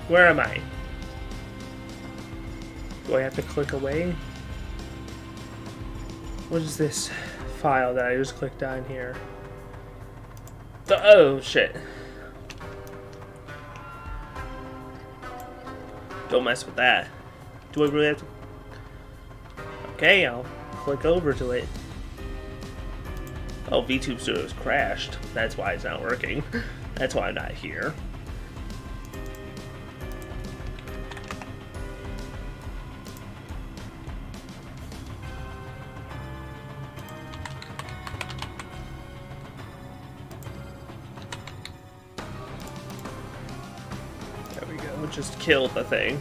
Where am I? Do I have to click away? What is this file that I just clicked on here? Oh, shit. Don't mess with that. Do I really have to... Okay, I'll click over to it. Oh, VTube Studio's crashed. That's why it's not working. That's why I'm not here. There we go. Just killed the thing.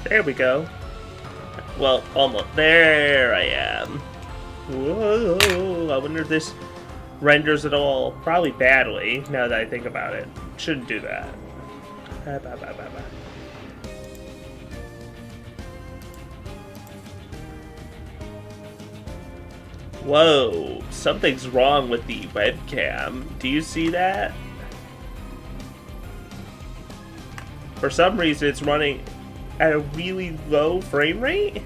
There we go. Well, almost. There I am. Whoa, I wonder if this renders at all. Probably badly, now that I think about it. Shouldn't do that. Whoa, something's wrong with the webcam. Do you see that? For some reason, it's running at a really low frame rate?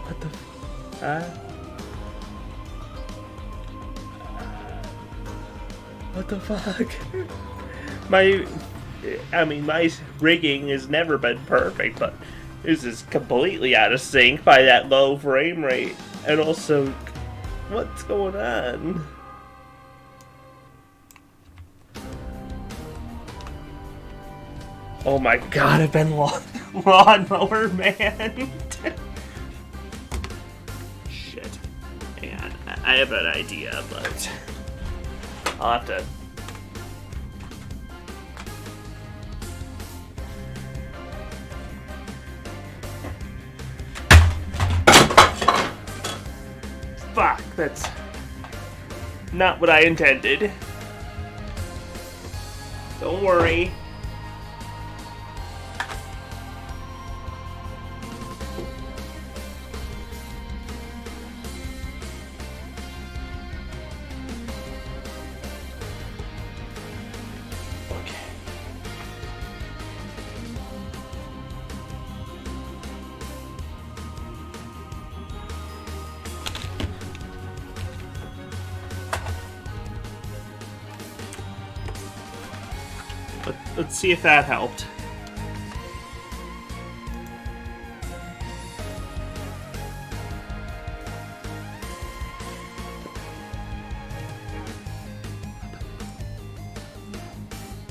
What the what the fuck? My rigging has never been perfect, but this is completely out of sync by that low frame rate. And also, what's going on? Oh my god, I've been lawnmower man. Shit. Hang on. I have an idea, but I'll have to... Fuck, that's not what I intended. Don't worry. Let's see if that helped.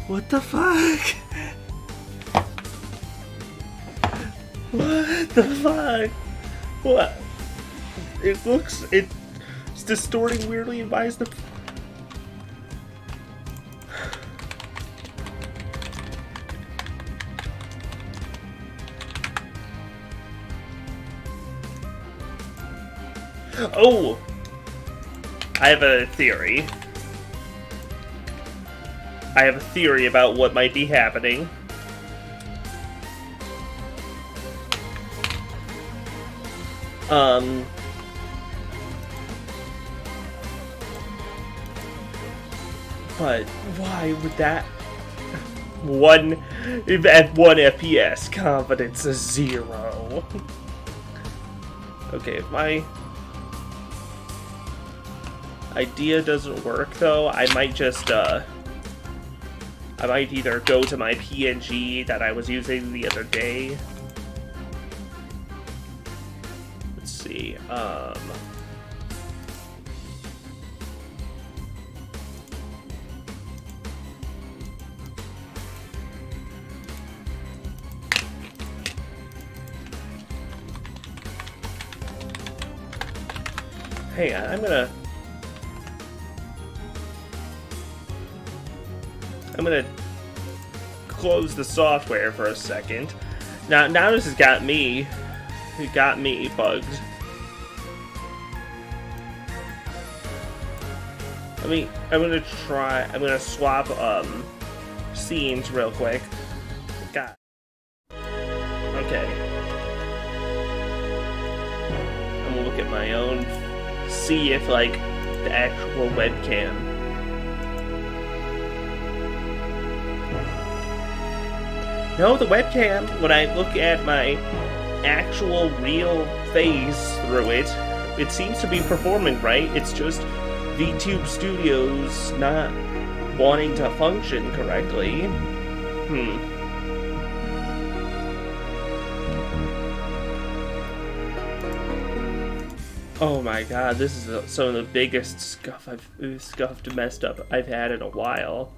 What the fuck? What the fuck? What? It's distorting weirdly, and why is the... Oh! I have a theory. I have a theory about what might be happening. But why would that... At 1 FPS, confidence is 0. Okay, if my idea doesn't work though, I might just I might either go to my PNG that I was using the other day. Let's see, hang on, I'm gonna close the software for a second. Now this has got me bugged. I'm gonna swap, scenes real quick. God. Okay. I'm gonna look at my own, see if, like, the actual webcam. No, the webcam, when I look at my actual real face through it, it seems to be performing right. It's just VTube Studios not wanting to function correctly. Oh my god, this is some of the biggest scuffed messed up I've had in a while.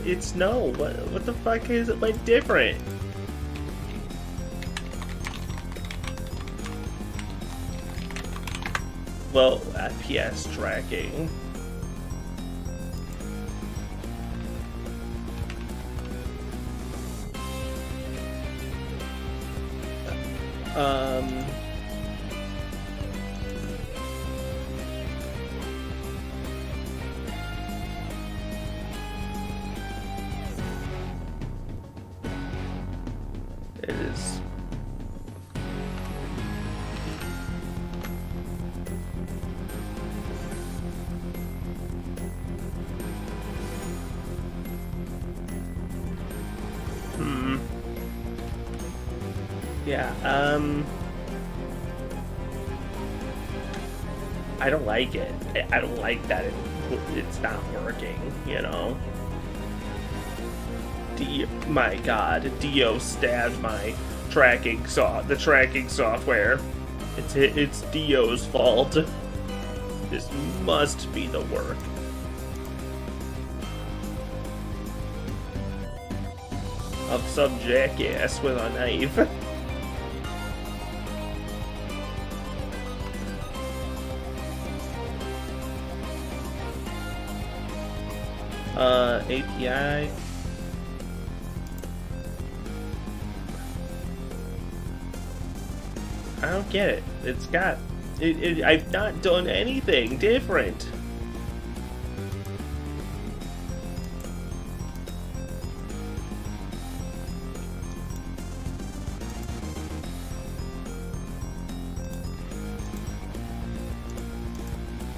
It's no. What the fuck is it like different? Well, FPS tracking. It is. Yeah, I don't like it. I don't like that it's not working, you know? My god, Dio stabbed my the tracking software. It's Dio's fault. This must be the work. Of some jackass with a knife. API. I don't get it. It's got... I've not done anything different.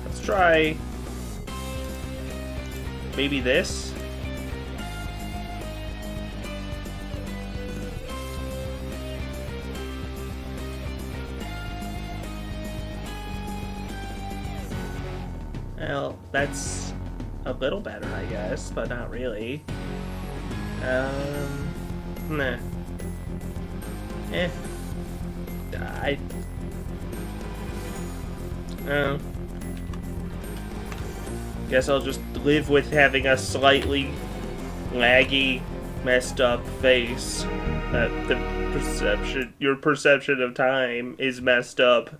Let's try... maybe this? Well, that's a little better, I guess, but not really. Nah. Guess I'll just live with having a slightly laggy, messed up face. Your perception of time is messed up.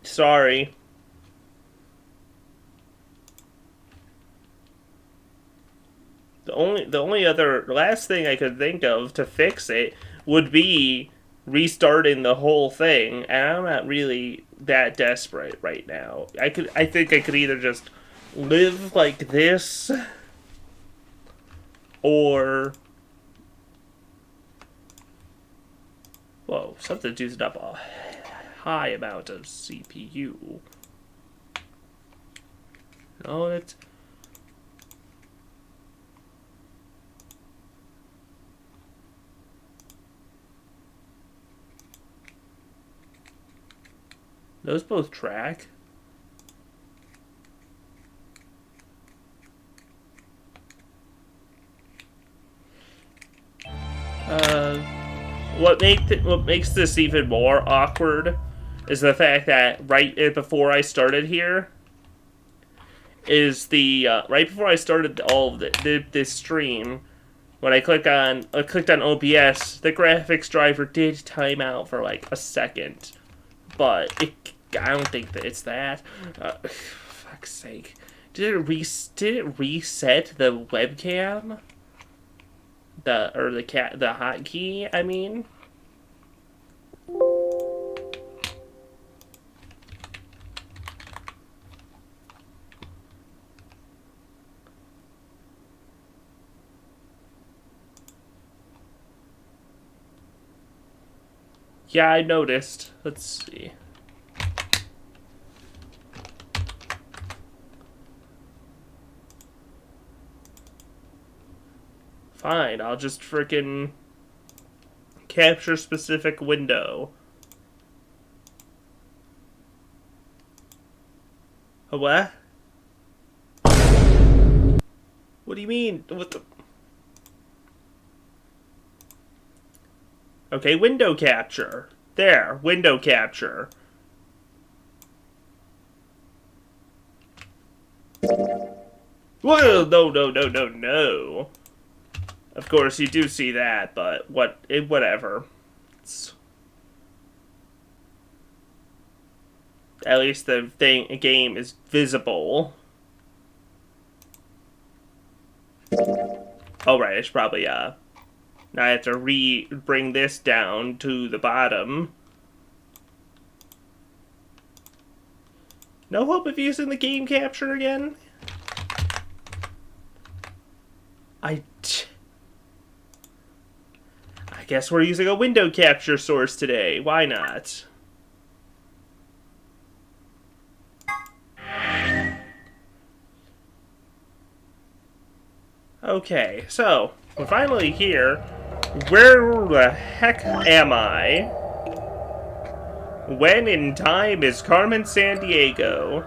Sorry. The only other last thing I could think of to fix it would be restarting the whole thing, and I'm not really that desperate right now. I think I could either just live like this, or... Whoa, something's using up a high amount of CPU. No, that's... Those both track. What makes this even more awkward is the fact that right before I started here, is the right before I started all of this stream, when I clicked on OBS, the graphics driver did time out for like a second, but I don't think that it's that. Fuck's sake, did it reset the webcam? The hotkey? I mean. Yeah, I noticed. Let's see. Fine, I'll just frickin' capture specific window. A what? What do you mean? What the... Okay, window capture. There, window capture. Whoa, no. Of course, you do see that, but whatever. At least the game is visible. Oh, right, I should probably, now I have to bring this down to the bottom. No hope of using the game capture again? I guess we're using a window capture source today. Why not? Okay, so we're finally here. Where the heck am I? When in time is Carmen Sandiego?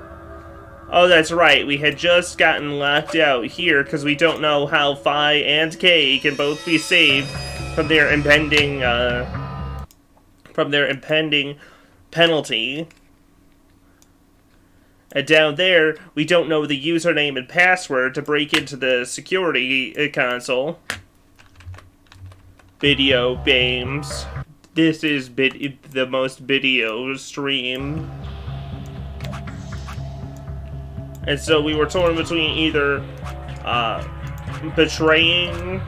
Oh, that's right. We had just gotten locked out here because we don't know how Phi and K can both be saved from their impending penalty. And down there, we don't know the username and password to break into the security console. Video games. This is the most video stream. And so we were torn between either betraying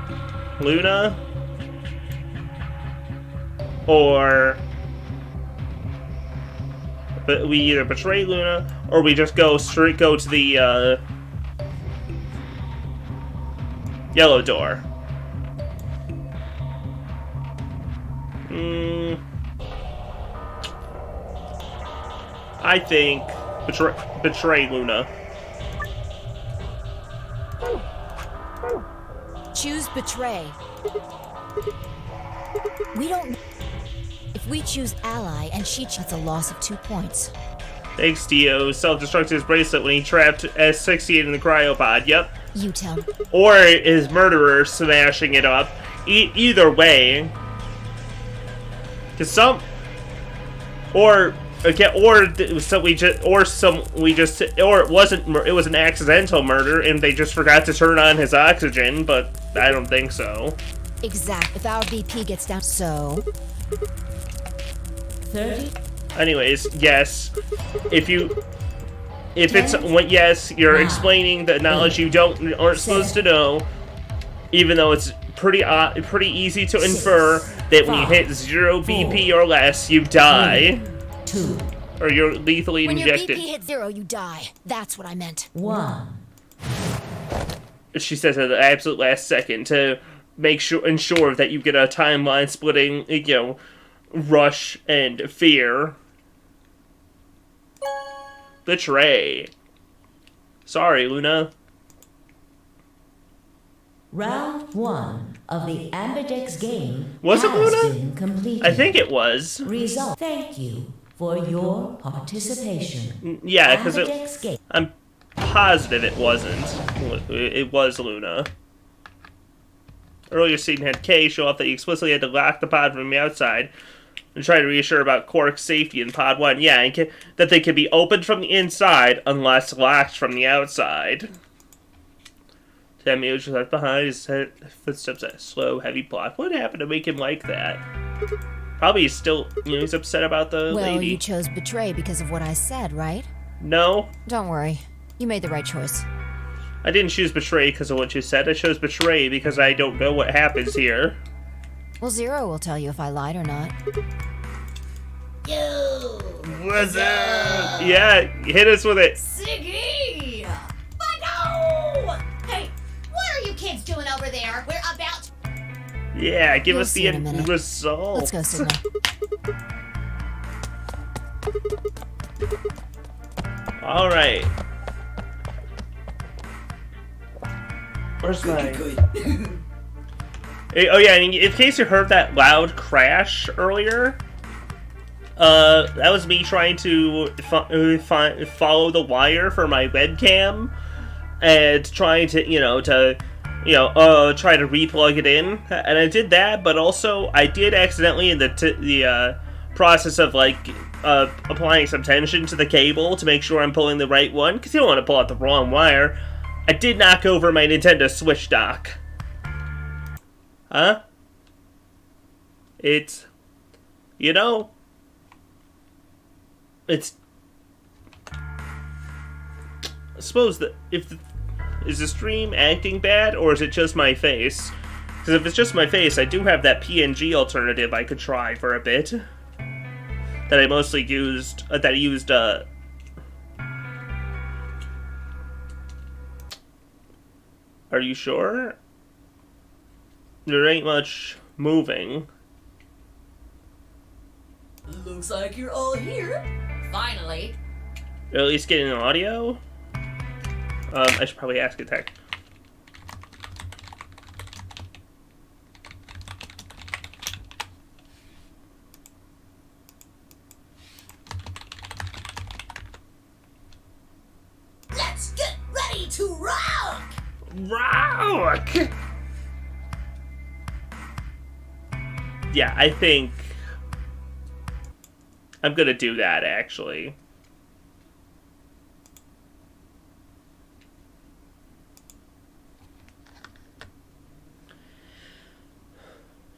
Luna or we either betray Luna or we just go to the yellow door. I think betray Luna. Choose betray. We don't... If we choose ally and she chooses a loss of 2 points. Thanks, Dio. Self-destructed his bracelet when he trapped S68 in the cryopod. Yep. You tell me. Or his murderer smashing it up. Either way. Cause some... Or... Okay, or it was an accidental murder and they just forgot to turn on his oxygen, but I don't think so. Exact. If our BP gets down, so 30. Anyways, yes. If it's yes, you're explaining the knowledge you aren't supposed to know, even though it's pretty easy to infer that when you hit 0 BP or less, you die. 2. Or you're lethally injected. When your BP hits 0, you die. That's what I meant. 1. She says at the absolute last second to ensure that you get a timeline splitting, rush and fear. Betray. Sorry, Luna. Round 1 of the Ambidex game Was it has Luna? been completed. I think it was. Result. Thank you for your participation. Yeah, because Ambidex game. I'm positive it wasn't. It was Luna. Earlier scene had K show off that he explicitly had to lock the pod from the outside. and try to reassure about Quark's safety in Pod 1. Yeah, and that they can be opened from the inside unless locked from the outside. Tammy was left behind, his footsteps at a slow, heavy plot. What happened to make him like that? Probably he's still, he's upset about the lady. Well, you chose betray because of what I said, right? No. Don't worry. You made the right choice. I didn't choose betray because of what you said. I chose betray because I don't know what happens here. Well, Zero will tell you if I lied or not. Yo! What's up? Yeah, hit us with it. Siggy! No! Hey, what are you kids doing over there? We're about... Yeah, give You'll us see the in a end minute. result. Let's go, Sigma. All right. Where's my... Oh yeah, in case you heard that loud crash earlier, that was me trying to follow the wire for my webcam and trying to, try to replug it in, and I did that, but also I did accidentally in the process of applying some tension to the cable to make sure I'm pulling the right one, because you don't want to pull out the wrong wire. I did knock over my Nintendo Switch dock. Huh? It's... It's... I suppose that is the stream acting bad, or is it just my face? Because if it's just my face, I do have that PNG alternative I could try for a bit. That I mostly used... Are you sure? There ain't much moving. Looks like you're all here. Finally. At least getting an audio? I should probably ask a tech. Let's get ready to rock! Rock! Yeah, I think I'm gonna do that, actually.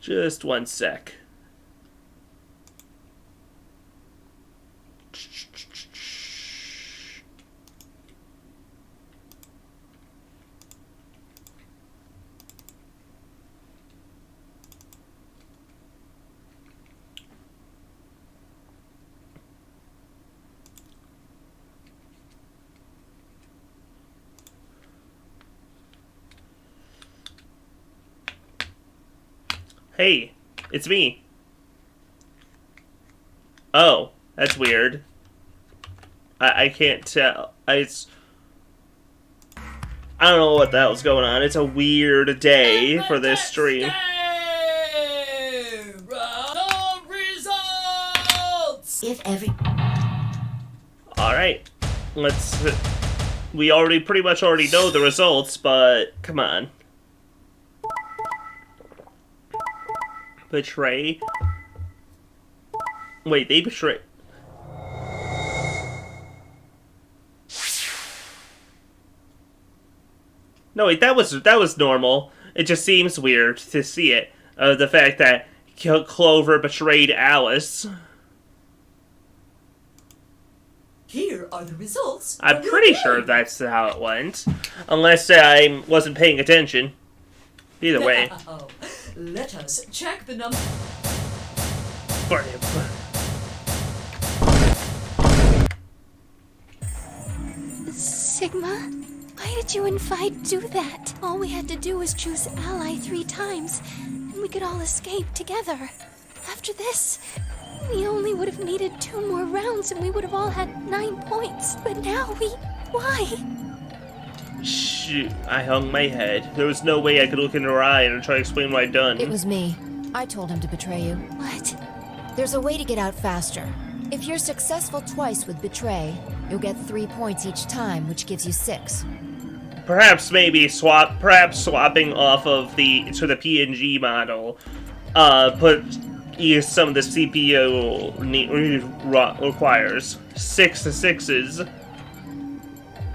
Just one sec. Hey, it's me. Oh, that's weird. I can't tell. I don't know what the hell's going on. It's a weird day for this stream. If every... Alright. We pretty much already know the results, but come on. Betray? Wait, they betray... No, wait, that was normal. It just seems weird to see it. The fact that Clover betrayed Alice. Here are the results. I'm pretty sure that's how it went. Unless I wasn't paying attention. Either way. Now, let us check the number. Sigma? Why did you and Phi do that? All we had to do was choose ally 3 times, and we could all escape together. After this, we only would have needed 2 more rounds and we would have all had 9 points. But now why? Shoot, I hung my head. There was no way I could look in her eye and try to explain what I'd done. It was me. I told him to betray you. What? There's a way to get out faster. If you're successful twice with betray, you'll get 3 points each time, which gives you 6. Perhaps swapping off of the PNG model, some of the CPU requires. 6 6s.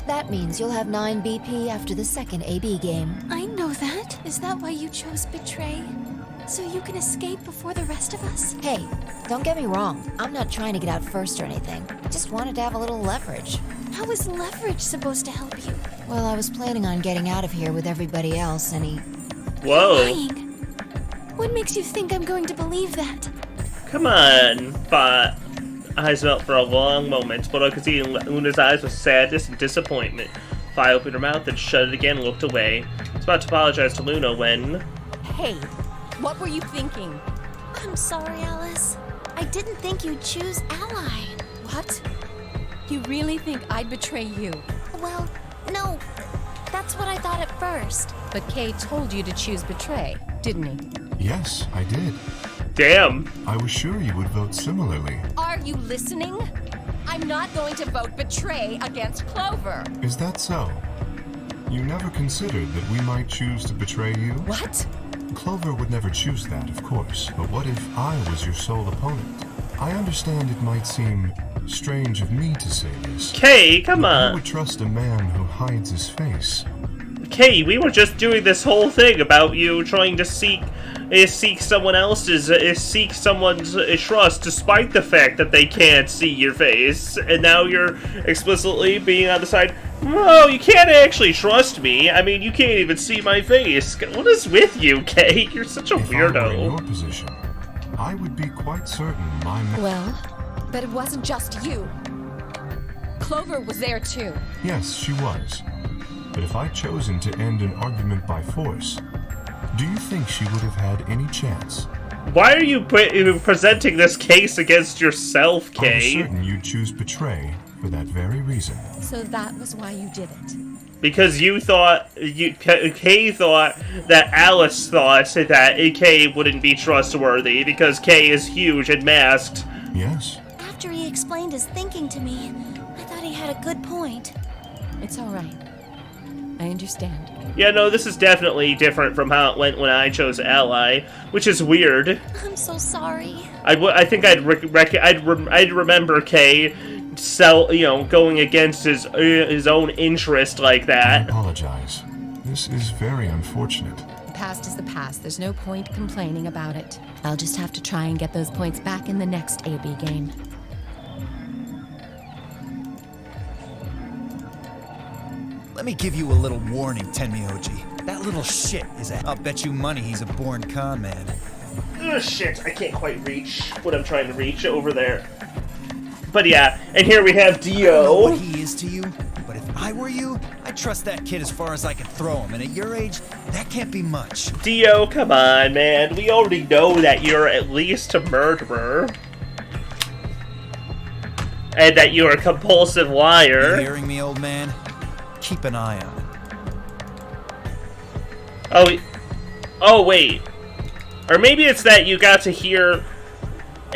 That means you'll have 9 BP after the second AB game. I know that. Is that why you chose Betray? So you can escape before the rest of us? Hey, don't get me wrong. I'm not trying to get out first or anything. Just wanted to have a little leverage. How is leverage supposed to help you? Well, I was planning on getting out of here with everybody else, and he... Whoa. Lying. What makes you think I'm going to believe that? Come on, but eyes melt for a long moment, but I could see in Luna's eyes with sadness and disappointment. Fi opened her mouth and shut it again and looked away. I was about to apologize to Luna when... Hey, what were you thinking? I'm sorry, Alice. I didn't think you'd choose Ally. What? You really think I'd betray you? Well, no. That's what I thought at first. But Kay told you to choose Betray, didn't he? Yes, I did. Damn. I was sure you would vote similarly. Are you listening? I'm not going to vote Betray against Clover. Is that so? You never considered that we might choose to betray you? What? Clover would never choose that, of course. But what if I was your sole opponent? I understand it might seem strange of me to say this. Kay, come Who on. would trust a man who hides his face? Kay, we were just doing this whole thing about you trying to seek someone's trust despite the fact that they can't see your face, and now you're explicitly being on the side. No, you can't actually trust me. I mean, you can't even see my face. What is with you, Kay? You're such a If I were in weirdo. your position, I would be quite certain my man... Well, but it wasn't just you. Clover was there too. Yes, she was. But if I'd chosen to end an argument by force, do you think she would have had any chance? Why are you presenting this case against yourself, I'm Kay? certain you'd choose Betray for that very reason. So that was why you did it. Because you thought, Kay thought that Alice thought that Kay wouldn't be trustworthy because Kay is huge and masked. Yes. After he explained his thinking to me, I thought he had a good point. It's all right. I understand. Yeah, no, this is definitely different from how it went when I chose Ally, which is weird. I'm so sorry. I think I'd remember Kay going against his own interest like I that. apologize. This is very unfortunate. The past is the past. There's no point complaining about it. I'll just have to try and get those points back in the next AB game. Let me give you a little warning, Tenmyoji. That little shit is a... I'll bet you money he's a born con man. Oh shit, I can't quite reach what I'm trying to reach over there. But yeah, and here we have I don't know what Dio. he is to you, but if I were you, I'd trust that kid as far as I could throw him, and at your age, that can't be much. Dio, come on, man. We already know that you're at least a murderer. And that you're a compulsive You liar. hearing me, old man? Keep an eye on it. Oh, wait. Or maybe it's that you got to hear...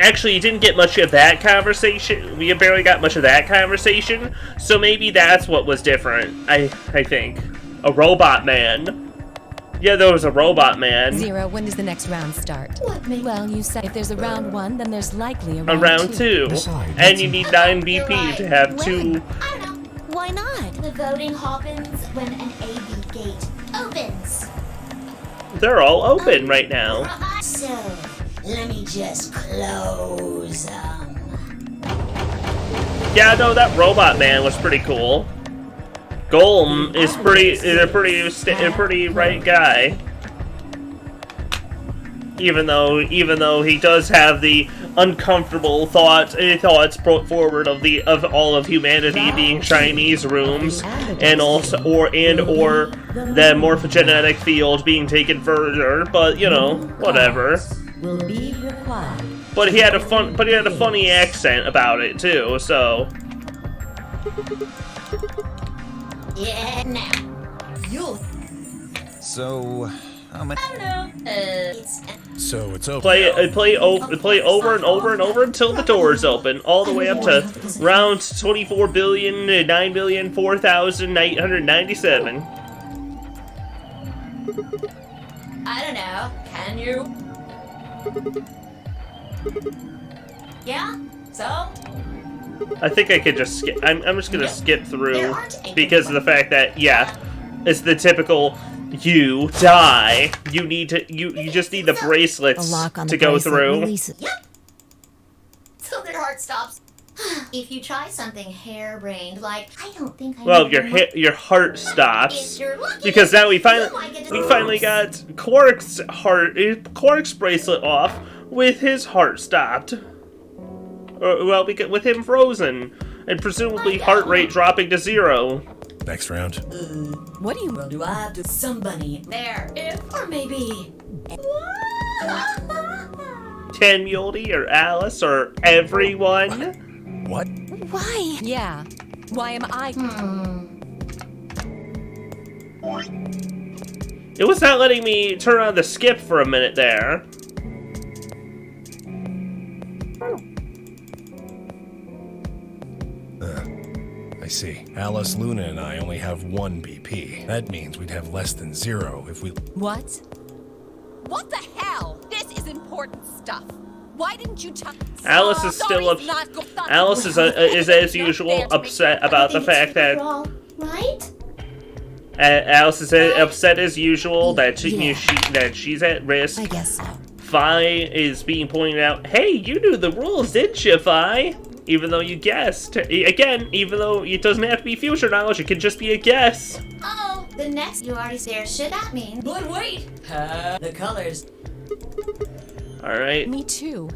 Actually, you didn't get much of that conversation. We barely got much of that conversation. So maybe that's what was different, I think. A robot man. Yeah, there was a robot man. Zero, when does the next round start? Well, you said if there's a round 1, then there's likely a A round round 2. Besides, And you need 9 BP to have 2... I don't know. Why not? The voting happens when an AB gate opens. They're all open right now. So, let me just close them. Yeah, no, that robot man was pretty cool. Golem is a pretty right guy. Even though he does have the uncomfortable thoughts brought forward of all of humanity being Chinese rooms, and also or the morphogenetic field being taken further. But you know, whatever. Will be required. But he had a funny accent about it too. So Yeah, now. You'll. So, how much... I don't know. It's. So it's over. play over and over and over until the doors open, all the way up to round 24,9,004,897. I don't know. Can you? Yeah? So? I think I could just skip. I'm just gonna skip There through aren't any because of the fact that, yeah, it's the typical you die. You need to. You just need the A bracelets lock on to the go bracelet through. releases. Yep. So their heart stops. If you try something harebrained, like, I don't think I Well, know your heart If stops you're lucky, because now we you might get to finally got Quark's bracelet off with his heart stopped. Well, with him frozen and presumably heart rate dropping to 0. Next round. What do you... Well, do I have to somebody there? If or maybe. Ken Muley or Alice or everyone. What? Why? Yeah. Why am I... It was not letting me turn on the skip for a minute there. I see. Alice, Luna, and I only have 1 BP. That means we'd have less than 0 if we... What? What the hell? This is important stuff. Why didn't you tell... Alice is still Alice is as usual upset about the fact that Right? Alice is upset as usual that she's at risk. I guess so. Fi is being pointed out. Hey, you knew the rules, didn't you, Fi? Even though you guessed. Again, even though it doesn't have to be future knowledge, it can just be a guess. Uh-oh, the next you already stared shit at me. But wait! The colors. Alright. Me too.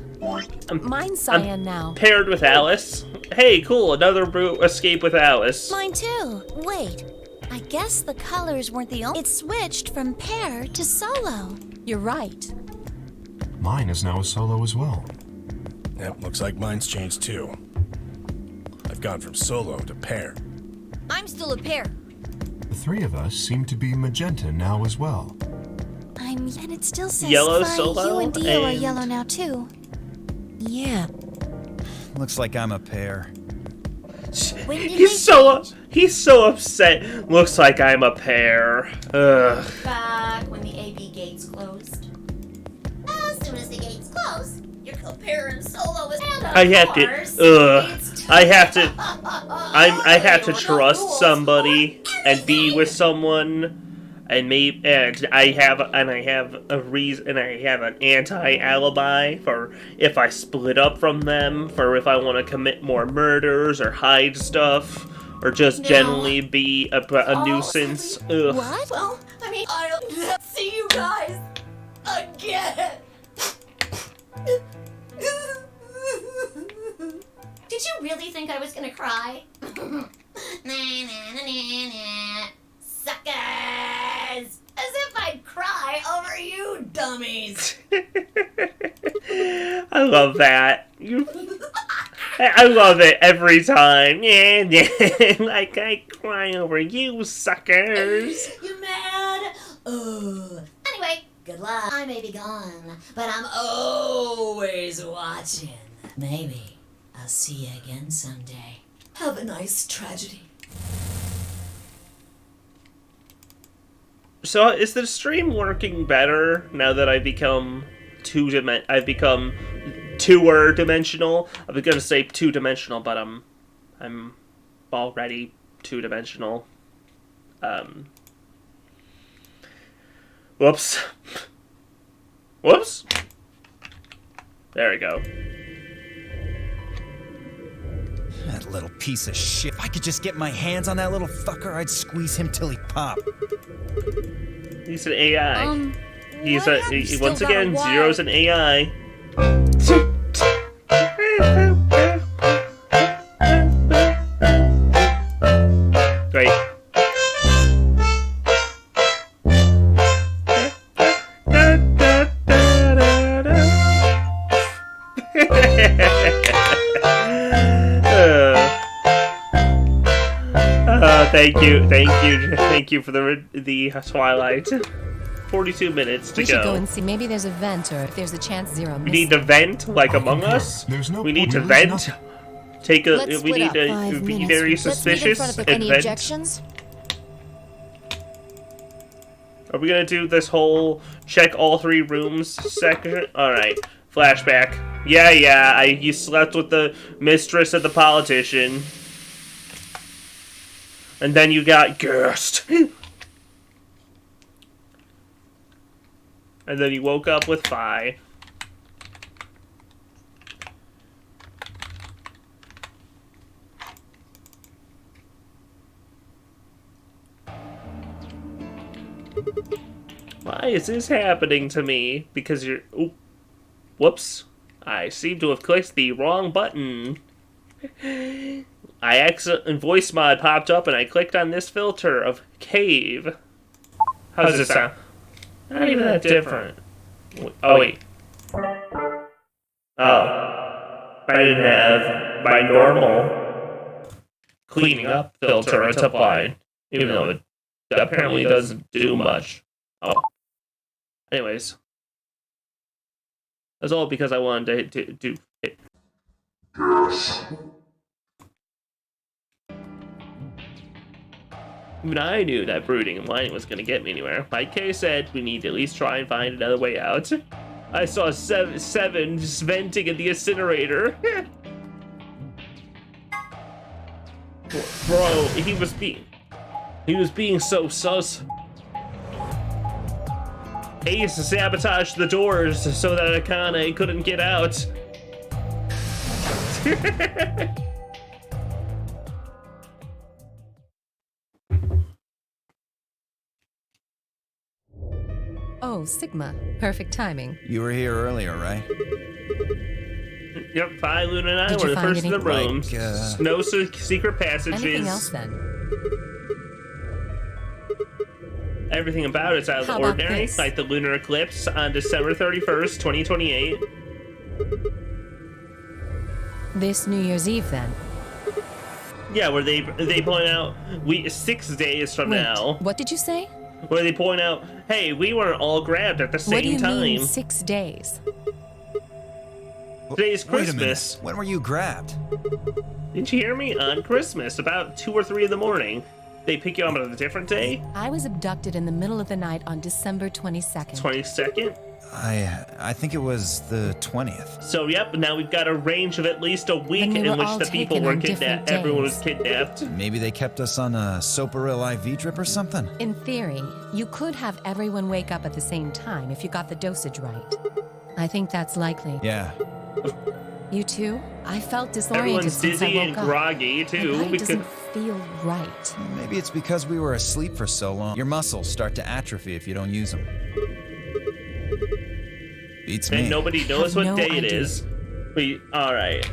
Mine's cyan now. Paired with Alice. Hey, cool, another escape with Alice. Mine too. Wait. I guess the colors weren't the only. It switched from pair to solo. You're right. Mine is now a solo as well. Yep, looks like mine's changed too. I've gone from solo to pair. I'm still a pair. The 3 of us seem to be magenta now as well. And it still says Yellow Fi, solo you and Dio are and- yellow now too. Yeah. Looks like I'm a pair. When did He's so upset. Looks like I'm a pair. Ugh. Back when the AP gates closed. As soon as the gates close, you're comparing solo with and I have to. I have to trust somebody and be with someone, and I have a reason, and I have an anti-alibi for if I split up from them, for if I want to commit more murders or hide stuff, or just generally be a nuisance. Ugh. What? Well, I mean, I'll see you guys again. Did you really think I was gonna cry? Nah, nah, nah, nah, nah. Suckers! As if I'd cry over you dummies. I love that. I love it every time. Yeah, yeah. Like I cry over you, suckers. You mad? Anyway, good luck. I may be gone, but I'm always watching. Maybe I'll see you again someday. Have a nice tragedy. So is the stream working better now that I've become tour dimensional? I was gonna say 2-dimensional, but I'm already 2-dimensional. Whoops. Whoops. There we go. That little piece of shit. If I could just get my hands on that little fucker, I'd squeeze him till he popped. He's an AI. Once got again, a while. Zero's an AI. Great. Thank you for the Twilight. 42 minutes to We should go and see. Maybe there's a vent, or if there's a chance Zero We missed need to vent like I Among concur. Us. There's no We need point. to There is vent. nothing. Let's We split need up. to 5 be minutes. very Let's meet in suspicious front of and any vent. objections? Are we gonna do this whole check all 3 rooms section? All right, flashback. Yeah, you slept with the mistress of the politician. And then you got gassed. And then you woke up with Fi. Why is this happening to me? Because you're... Oop. Whoops. I seem to have clicked the wrong button. Voice mod popped up and I clicked on this filter of cave. How's it sound? Not even that different. Oh, wait. Oh. I didn't have my normal cleaning up filter applied. Even though it apparently doesn't do much. Oh. Anyways. That's all because I wanted to do it. Yes. Even I knew that brooding and whining was going to get me anywhere. Like Kay said, we need to at least try and find another way out. I saw seven just venting in the incinerator. Bro, he was being so sus. Ace sabotaged the doors so that Akane couldn't get out. Oh, Sigma. Perfect timing. You were here earlier, right? Yep, Phi, Luna, and I Did were you the find first in the any- rooms. Like, No secret passages. Anything else then? Everything about it's out of the How about ordinary, this? like the lunar eclipse on December 31st, 2028. This New Year's Eve then? Yeah, where they point out 6 days from Wait, now, what did you say? where they point out, hey, we weren't all grabbed at the What do same you time. mean 6 days? Today's Wait a minute. Christmas. When were you grabbed? Didn't you hear me? On Christmas, about 2 or 3 in the morning. They pick you up on a different day? I was abducted in the middle of the night on December 22nd. 22nd? I think it was the 20th. So, yep, now we've got a range of at least a week Then we in were which all the people taken were on different kidnapped. Everyone was days. kidnapped. Maybe they kept us on a Soparil IV drip or something? In theory, you could have everyone wake up at the same time if you got the dosage right. I think that's likely. Yeah. You too? I felt disoriented Everyone's since I dizzy woke and up. groggy, My too. body We doesn't could... feel right. Maybe it's because we were asleep for so long. Your muscles start to atrophy if you don't use them. Beats me. And nobody knows have what no day it idea. is. Alright.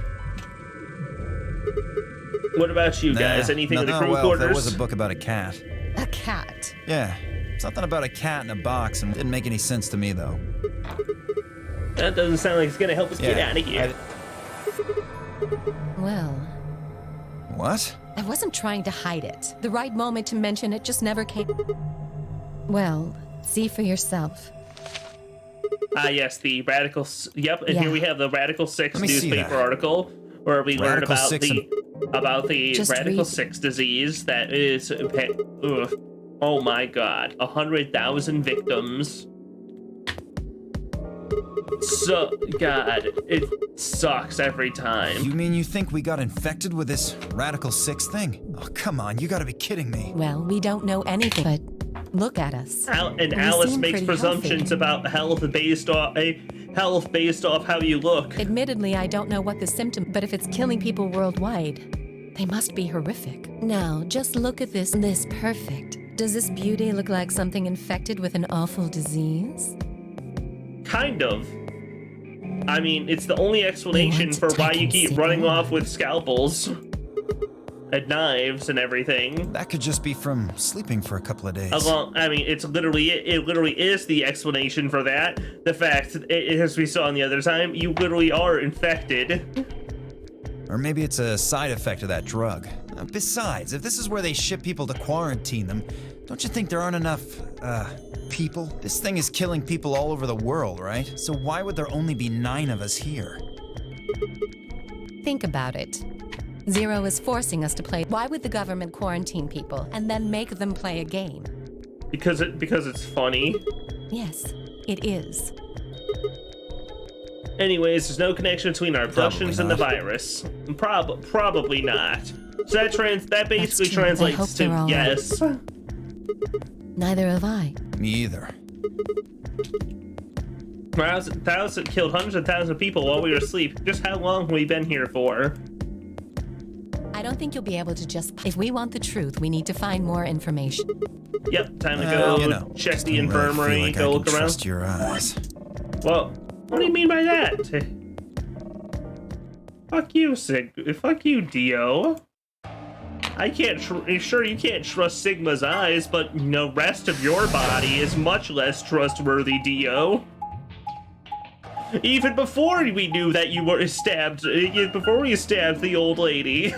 What about you guys? Anything in the crew well, quarters? there was a book about a cat. A cat. Yeah. Something about a cat in a box, and didn't make any sense to me, though. That doesn't sound like it's gonna help us get out of here. Well, What? I wasn't trying to hide it. The right moment to mention it just never came. Well, see for yourself. Ah, yes, the Radical... Yep, and Yeah. here we have the Radical 6 Let me see newspaper that. article where we learn Radical about 6 the Just Radical read. 6 disease that is... Ugh. Oh my god. 100,000 victims. So, God, it sucks every time. You mean you think we got infected with this Radical 6 thing? Oh, come on, you gotta be kidding me. Well, we don't know anything, but look at us. And We Alice seem makes pretty presumptions healthy. about health based off how you look. Admittedly, I don't know what the symptom, but if it's killing people worldwide, they must be horrific. Now, just look at this perfect. Does this beauty look like something infected with an awful disease? Kind of. I mean, it's the only explanation want for to why take you and keep see running more. off with scalpels and knives and everything. That could just be from sleeping for a couple of days. I mean, it literally is the explanation for that. The fact, as we saw on the other time, you literally are infected. Or maybe it's a side effect of that drug. Besides, if this is where they ship people to quarantine them, don't you think there aren't enough, people? This thing is killing people all over the world, right? So why would there only be 9 of us here? Think about it. Zero is forcing us to play. Why would the government quarantine people and then make them play a game? Because it's funny. Yes, it is. Anyways, there's no connection between our abductions and the not. virus. Probably not. So that basically true. I hope translates to they're all right. yes. Neither have I. Me either. Thousand killed hundreds of thousands of people while we were asleep. Just how long have we been here for? I don't think you'll be able to just... If we want the truth, we need to find more information. Yep, time to go You know, check just the don't really infirmary, feel like go I look can around. trust your eyes. Well, what do you mean by that? Fuck you, Dio. I can't. Sure, you can't trust Sigma's eyes, but the rest of your body is much less trustworthy, Dio. Even before we knew that you were stabbed, before we stabbed the old lady.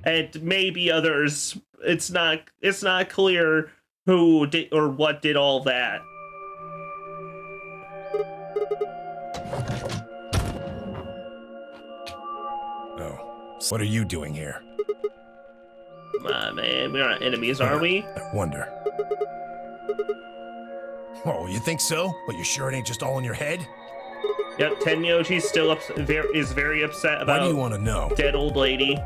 And maybe others. It's not clear who did or what did all that. Oh, what are you doing here? Man, we're not enemies, are we? I wonder. Oh, you think so? But you sure it ain't just all in your head? Yep, Tenyoji's still is very upset Why about do you want to know? dead old lady.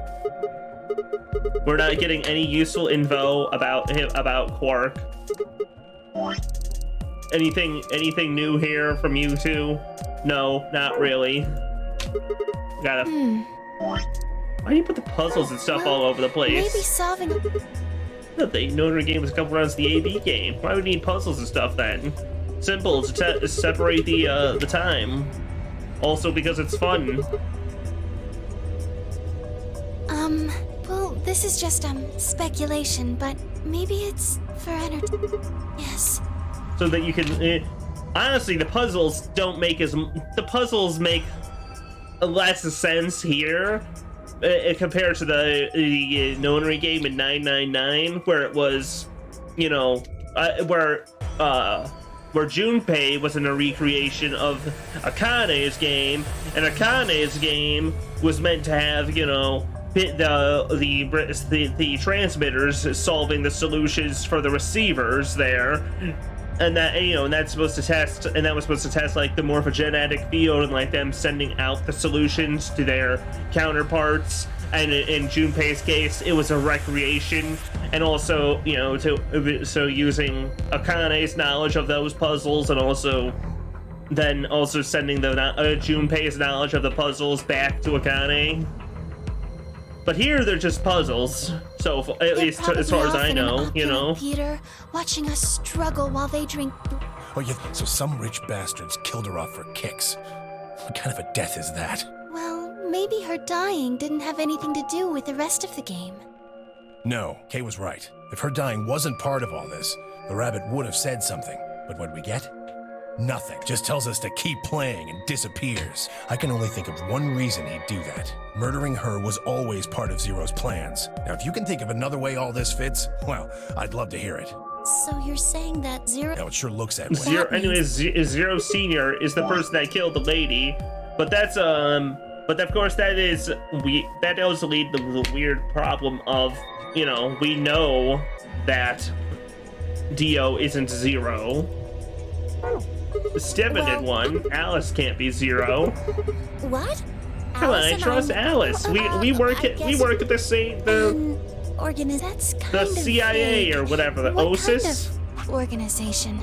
We're not getting any useful info about Quark. Anything new here from you two? No, not really. Gotta. Why do you put the puzzles and stuff all over the place? Maybe solving. The Notre game was a couple rounds of the AB game. Why would we need puzzles and stuff then? Simple to separate the time. Also because it's fun. Well, this is just speculation, but maybe it's for yes. So that you can. Honestly, the puzzles don't make the puzzles make less sense here compared to the Nonary game in 999, where it was, where Junpei was in a recreation of Akane's game, and Akane's game was meant to have, the transmitters solving the solutions for the receivers there, and that and that's supposed to test, and that was supposed to test like the morphogenetic field and like them sending out the solutions to their counterparts. And in Junpei's case, it was a recreation, and also so using Akane's knowledge of those puzzles, and also sending the Junpei's knowledge of the puzzles back to Akane. But here they're just puzzles, so at least as far as I know, Peter, watching us struggle while they drink. Oh, so some rich bastards killed her off for kicks. What kind of a death is that? Well, maybe her dying didn't have anything to do with the rest of the game. No, Kay was right. If her dying wasn't part of all this, the rabbit would have said something. But what'd we get? Nothing. Just tells us to keep playing and disappears. I can only think of one reason he'd do that. Murdering her was always part of Zero's plans. Now, if you can think of another way all this fits, well, I'd love to hear it. So you're saying that Zero... Now, it sure looks that way. Zero Senior is the person that killed the lady, but that's but of course that does lead to the weird problem of, we know that Dio isn't Zero. Steven did one. Alice can't be Zero. What? Come on, I trust Alice. We work at the same that's kind the of CIA vague. or whatever, the What OSIS. kind of organization?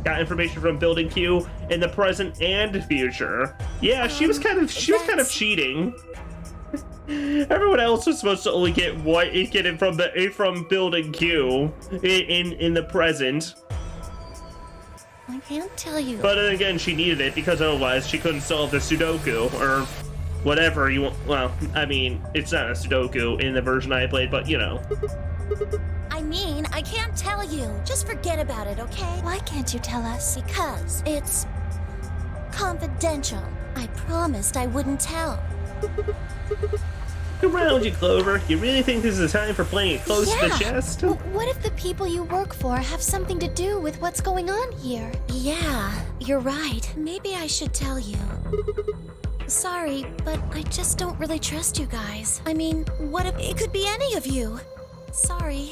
Got information from Building Q in the present and future. Yeah, she was kind of cheating. Everyone else was supposed to only get it from Building Q in the present. I can't tell you. But then again, she needed it because otherwise she couldn't solve the Sudoku or whatever you want. Well, I mean, it's not a Sudoku in the version I played, but I mean, I can't tell you. Just forget about it, okay? Why can't you tell us? Because it's confidential. I promised I wouldn't tell. Look around you, Clover. You really think this is a time for playing it close to the chest? What if the people you work for have something to do with what's going on here? Yeah, you're right. Maybe I should tell you. Sorry, but I just don't really trust you guys. I mean, what if it could be any of you? Sorry.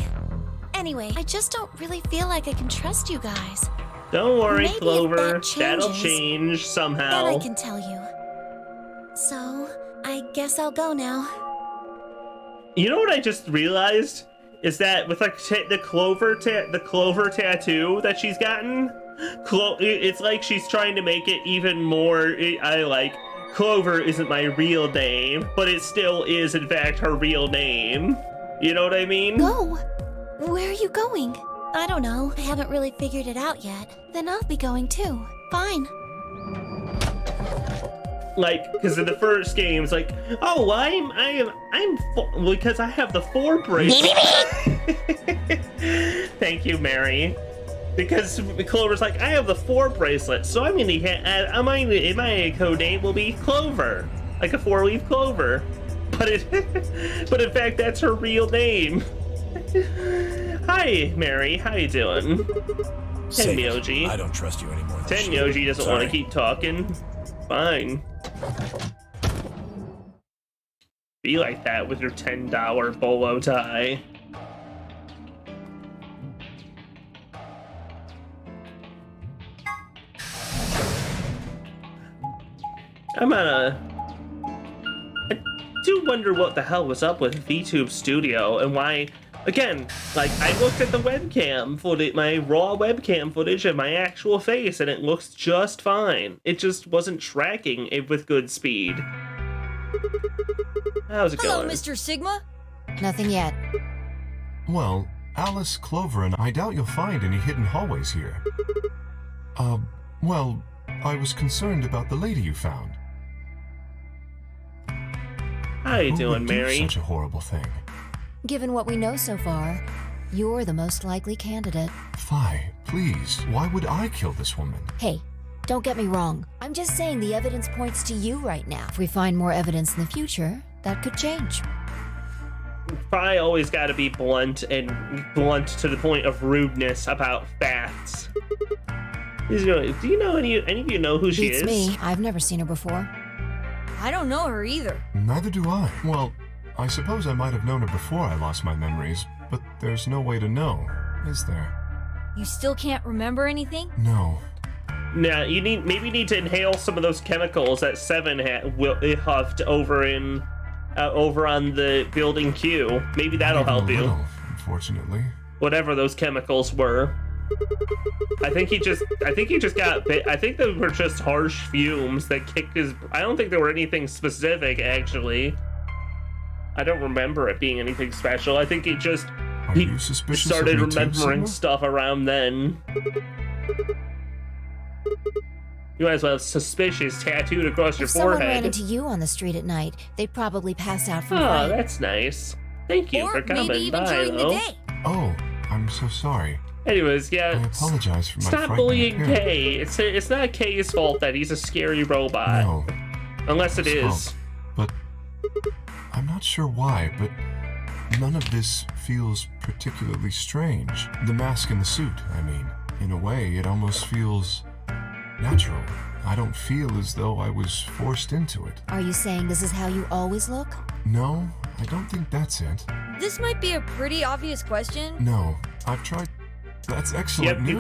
Anyway, I just don't really feel like I can trust you guys. Don't worry, Maybe if Clover. that That'll changes, change somehow. Then I can tell you. So, I guess I'll go now. You know what I just realized? Is that with like the Clover tattoo that she's gotten, it's like she's trying to make it even more. Clover isn't my real name, but it still is in fact her real name. You know what I mean? Go? Where are you going? I don't know. I haven't really figured it out yet. Then I'll be going too. Fine. Like, because in the first game, it's like, oh, because I have the 4 bracelet. Thank you, Mary. Because Clover's like, I have the 4 bracelet, so I'm gonna my code name will be Clover, like a 4-leaf clover. But in fact, that's her real name. Hi, Mary. How you doing? Tenmyoji. I don't trust you anymore. Tenmyoji doesn't want to keep talking. Fine. Be like that with your $10 bolo tie. I do wonder what the hell was up with VTube Studio and why. Again, like, I looked at the webcam footage, my raw webcam footage of my actual face, and it looks just fine. It just wasn't tracking it with good speed. How's it Hello, going? Mr. Sigma? Nothing yet. Well, Alice, Clover, and I doubt you'll find any hidden hallways here. Well, I was concerned about the lady you found. How you Who doing, would do Mary? such a horrible thing? Given what we know so far, you're the most likely candidate. Fi, please, why would I kill this woman? Hey, don't get me wrong. I'm just saying the evidence points to you right now. If we find more evidence in the future, that could change. I always gotta be blunt to the point of rudeness about facts. Do you know any of you know who she Beats is? me. I've never seen her before. I don't know her either. Neither do I. Well, I suppose I might have known her before I lost my memories, but there's no way to know, is there? You still can't remember anything? No. Nah, maybe need to inhale some of those chemicals that Seven huffed over on the building Q. Maybe that'll Not even help a you. little, unfortunately. Whatever those chemicals were. I think he just got bit. I think they were just harsh fumes that kicked his. I don't think there were anything specific, actually. I don't remember it being anything special. I think he you suspicious started of me too, remembering Sigma? stuff around then. You might as well have suspicious tattooed across your If someone ran forehead. into you on the street at night, they'd probably pass out from Oh, fright. that's nice. Thank you Or for coming maybe even by, during though. the day. Oh, I'm so sorry. Anyways, I yeah. apologize for my Stop frightening bullying appearance. Kay. It's not Kay's fault that he's a scary robot. No, Unless it it's is. fault. But I'm not sure why, but none of this feels particularly strange. The mask and the suit, I mean. In a way, it almost feels natural. I don't feel as though I was forced into it. Are you saying this is how you always look? No, I don't think that's it. This might be a pretty obvious question. No, I've tried. That's excellent Yep, news. you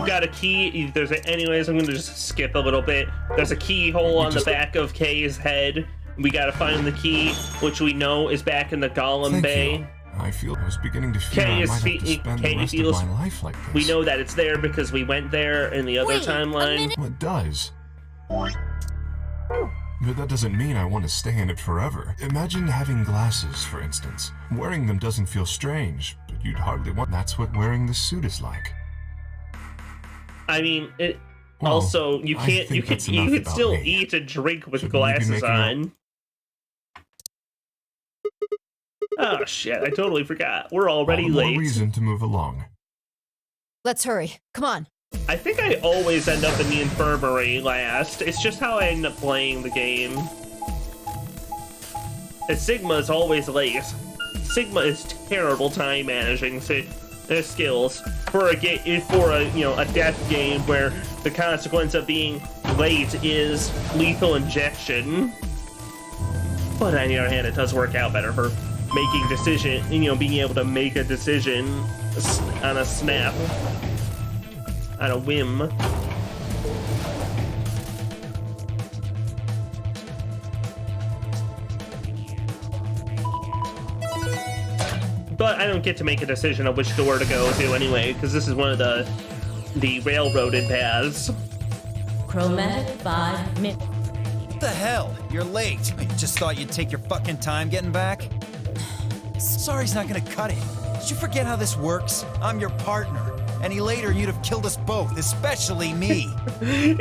got a key. Anyways, I'm gonna just skip a little bit. There's a keyhole on the back of Kay's head. We gotta find the key, which we know is back in the Golem Thank Bay. you. I was beginning to feel Kay I is might have to spend the rest feels. of my life like this. We know that it's there because we went there in the other Wait, a timeline. minute. Well, it does. But that doesn't mean I want to stay in it forever. Imagine having glasses, for instance. Wearing them doesn't feel strange, but you'd hardly want. That's what wearing this suit is like. I mean, it. Well, Also, you I can't. think You that's could. enough You could about still me. eat and drink with Shouldn't we be glasses making on. Oh shit! I totally forgot. We're already All the more late. reason to move along. Let's hurry. Come on. I think I always end up in the infirmary last. It's just how I end up playing the game. And Sigma's always late. Sigma is terrible time managing skills for a death game where the consequence of being late is lethal injection. But on the other hand, it does work out better for making being able to make a decision snap, on a whim. But I don't get to make a decision of which door to go to anyway, because this is one of the railroaded paths. Chromatic 5 minutes. What the hell? You're late. I just thought you'd take your fucking time getting back. Sorry's not gonna cut it. Did you forget how this works? I'm your partner. Any later, you'd have killed us both, especially me.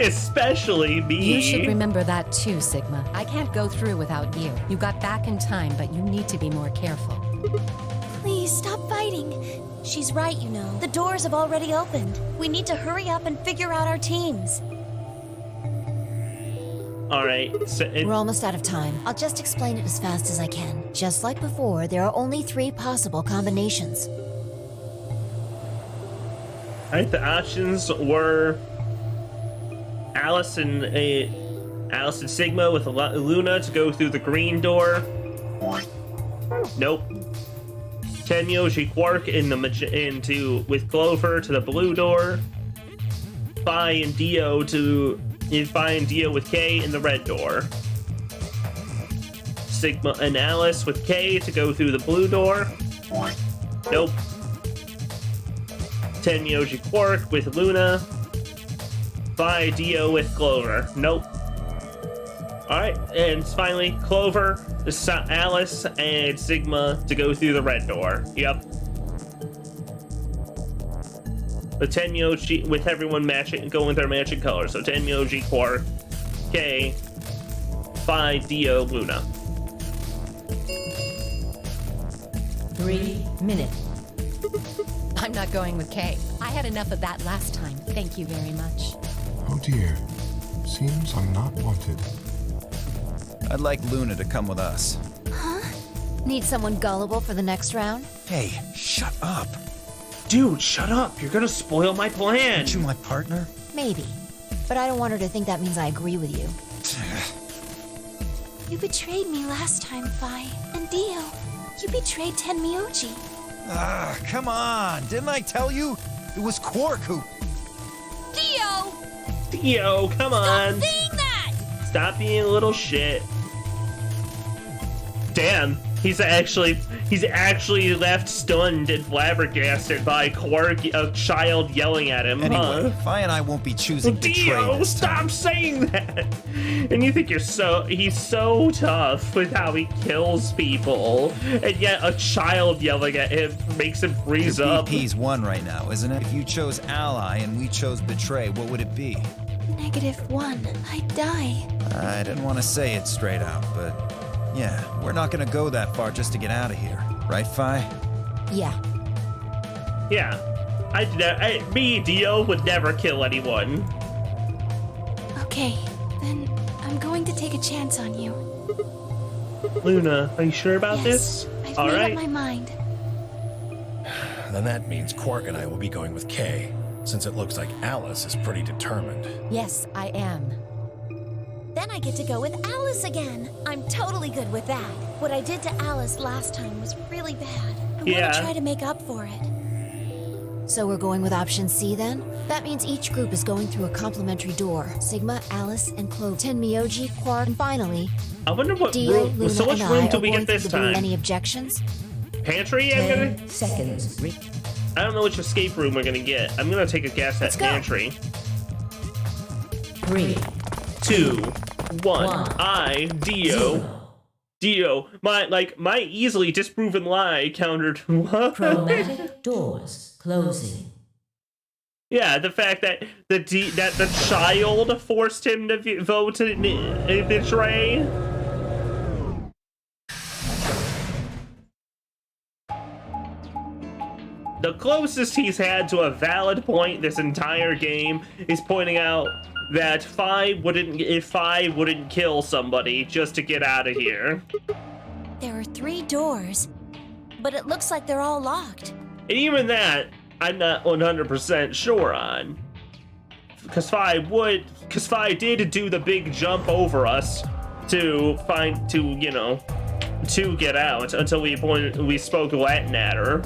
Especially me. You should remember that too, Sigma. I can't go through without you. You got back in time, but you need to be more careful. Please stop fighting. She's right, you know. The doors have already opened. We need to hurry up and figure out our teams. All right. So We're almost out of time. I'll just explain it as fast as I can. Just like before, there are only 3 possible combinations. all right, the options were Alice and Sigma with Luna to go through the green door. Nope. Tenyoji Quark with Clover to the blue door. Phi and Dio with K in the red door. Sigma and Alice with K to go through the blue door. Nope. Tenyoji Quark with Luna. Phi Dio with Clover. Nope. Alright, and finally, Clover, Alice, and Sigma to go through the red door. Yep. The Tenyoji, with everyone going with their matching colors. So Tenyoji, Quark, K, Phi, Dio, Luna. 3 minutes. I'm not going with Kay. I had enough of that last time. Thank you very much. Oh dear. Seems I'm not wanted. I'd like Luna to come with us. Need someone gullible for the next round? Hey, shut up. Dude, shut up. You're gonna spoil my plan. Aren't you my partner? Maybe. But I don't want her to think that means I agree with you. You betrayed me last time, Phi. And Dio, you betrayed Tenmyoji. Ah, come on. Didn't I tell you? It was Quark who... Dio, come on. Stop saying that! Stop being a little shit. Damn, he's actually left stunned and flabbergasted by Quark, a child yelling at him. Anyway, Phi and I won't be choosing betray Dio, this time. stop saying that. And you think he's so tough with how he kills people, and yet a child yelling at him makes him freeze Your up. BP's 1 right now, isn't it? If you chose ally and we chose betray, what would it be? -1. I'd die. I didn't want to say it straight out, but yeah, we're not gonna go that far just to get out of here. Right, Phi? Yeah. Yeah. Me, Dio, would never kill anyone. Okay, then I'm going to take a chance on you. Luna, are you sure about Yes, this? I've All made right. up my mind. Then that means Quark and I will be going with Kay, since it looks like Alice is pretty determined. Yes, I am. Then I get to go with Alice again. I'm totally good with that. What I did to Alice last time was really bad. I Yeah. want to try to make up for it. So we're going with option C then? That means each group is going through a complementary door. Sigma, Alice, and Clover. Tenmyoji, Quark, and finally, I wonder what Dio, room. Luna, So much and room I do are we going get this through the blue. time? Any objections? Pantry? I'm 10 gonna. seconds. I don't know which escape room we're gonna get. I'm gonna take a guess at Let's go. pantry. 3, 2, 1. One. Dio. My easily disproven lie countered. What? chromatic doors closing. Yeah, the fact that the child forced him to vote to betray. The closest he's had to a valid point this entire game is pointing out that Phi wouldn't kill somebody just to get out of here. There are 3 doors, but it looks like they're all locked. And even that, I'm not 100% sure on. Because Phi did do the big jump over us to get out until we spoke Latin at her.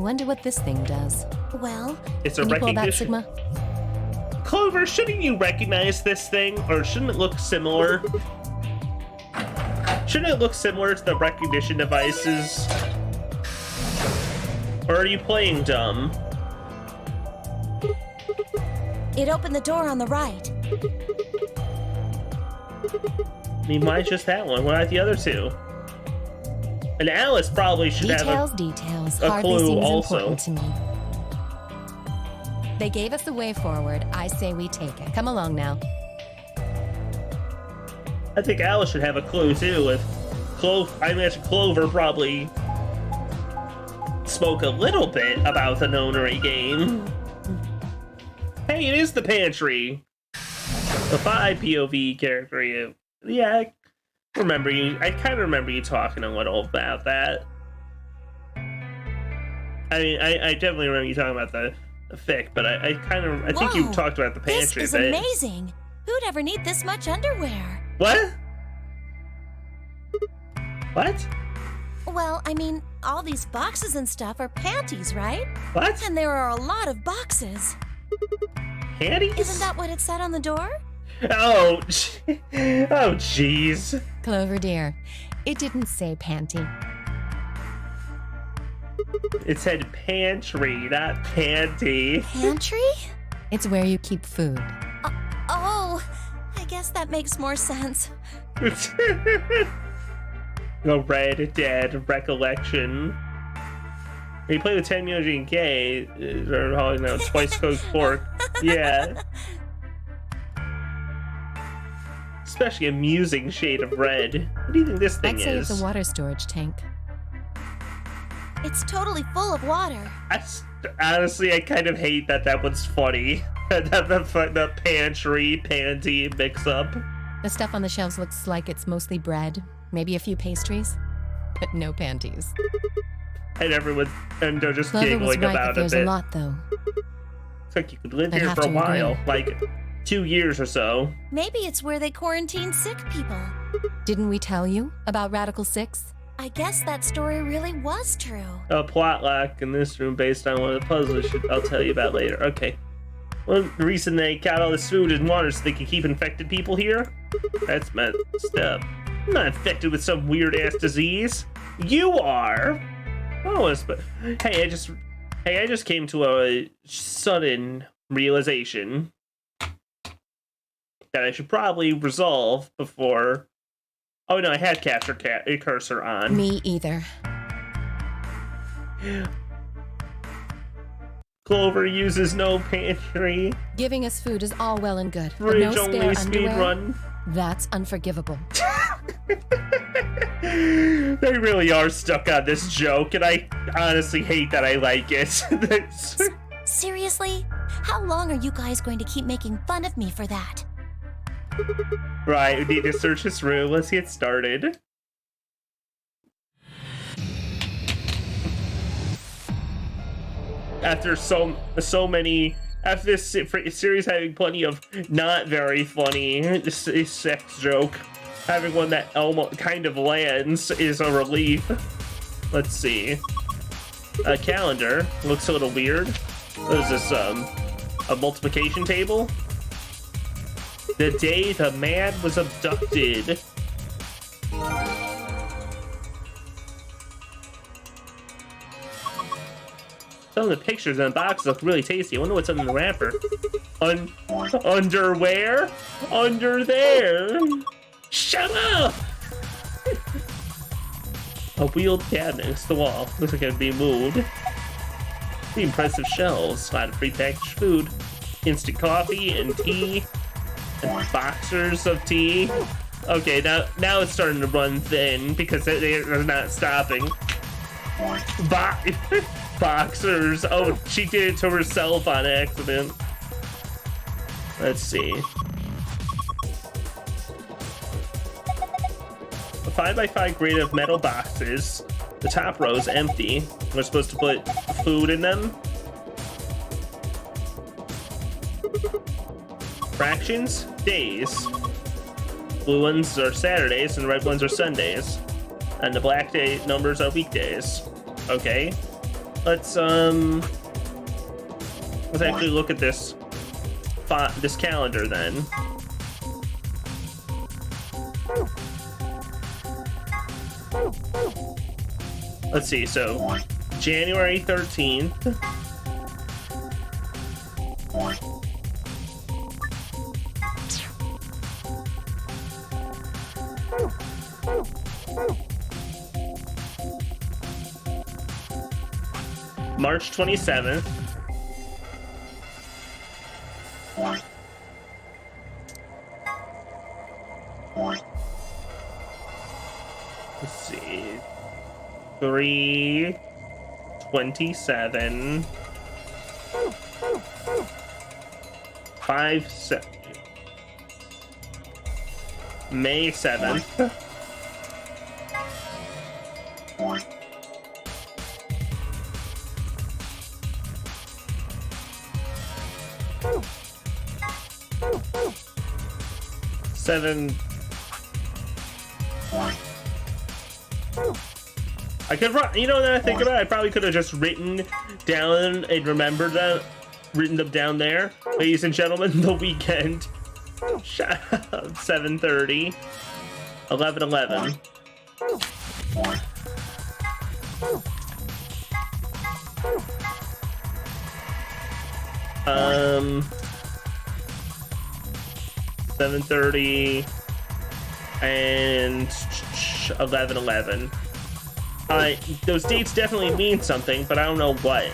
wonder what this thing does. Well, It's a Can you pull that, recognition. Sigma? Clover, shouldn't you recognize this thing? Or shouldn't it look similar? Shouldn't it look similar to the recognition devices? Or are you playing dumb? it opened the door on the right. I mean, why just that one? Why not the other two? And Alice probably should have Details. a Hardly clue seems also. important to me. They gave us the way forward. I say we take it. Come along now. I think Alice should have a clue too. If I imagine Clover probably spoke a little bit about the Nonary game. Hey, it is the pantry. The 5 POV character. Yeah, I remember you. I kind of remember you talking a little about that. I mean, I definitely remember you talking about the fic, but I think you Whoa, talked about the This pantry is a bit. amazing. Who'd ever need this much underwear? What? What? Well, I mean, all these boxes and stuff are panties, right? What? And there are a lot of boxes. Panties? Isn't that what it said on the door? Oh, oh, jeez. Clover dear, it didn't say panty. It said pantry, not panty. Pantry? It's where you keep food. Oh, I guess that makes more sense. The Red Dead recollection. When you play with 10 Yoji and K, or no, twice cooked pork. Yeah. Especially a musing shade of red. What do you think this thing I'd say is? it's a water storage tank. It's totally full of water. Honestly, I kind of hate that one's funny. the pantry, panty mix-up. The stuff on the shelves looks like it's mostly bread, maybe a few pastries, but no panties. And they're just Clover was giggling right about that there's it. a lot, though. It's like you could live I'd here have for a to while, agree. like 2 years or so. Maybe it's where they quarantine sick people. Didn't we tell you about Radical 6? I guess that story really was true. A plot lock in this room based on one of the puzzles I'll tell you about later. Okay. Well, the reason they got all this food and water so they can keep infected people here? That's messed up. I'm not infected with some weird-ass disease. You are! Oh, hey, I just came to a sudden realization that I should probably resolve before... Oh no, I had capture cursor on. Me either. Clover uses no pantry. Giving us food is all well and good, but Fridge no spare only speed underwear? run. That's unforgivable. They really are stuck on this joke, and I honestly hate that I like it. Seriously? How long are you guys going to keep making fun of me for that? Right, we need to search this room. Let's get started. After after this series having plenty of not very funny sex joke, having one that almost kind of lands is a relief. Let's see. A calendar looks a little weird. What is this? A multiplication table? The day the man was abducted. Some of the pictures in the box look really tasty. I wonder what's under the wrapper. Underwear? Under there? Shut up! A wheeled cabinet against the wall. Looks like it'd be moved. The impressive shelves. A lot of prepackaged food. Instant coffee and tea. And boxers of tea. Okay, now it's starting to run thin because they're not stopping. Boxers. Oh, she did it to herself on accident. Let's see. A 5x5 grid of metal boxes. The top row is empty. We're supposed to put food in them. Fractions, days. Blue ones are Saturdays and the red ones are Sundays. And the black day numbers are weekdays. Okay. let's actually look at this calendar then. Let's see, so January 13th. March 27th. Let's see. 3/27. 5/7. May 7th. I could, you know, that I think about it, I probably could have just written down and remembered that, written them down there. Ladies and gentlemen, the weekend. 7:30. 11/11. Um. 7:30 and 11/11. Those dates definitely mean something, but I don't know what.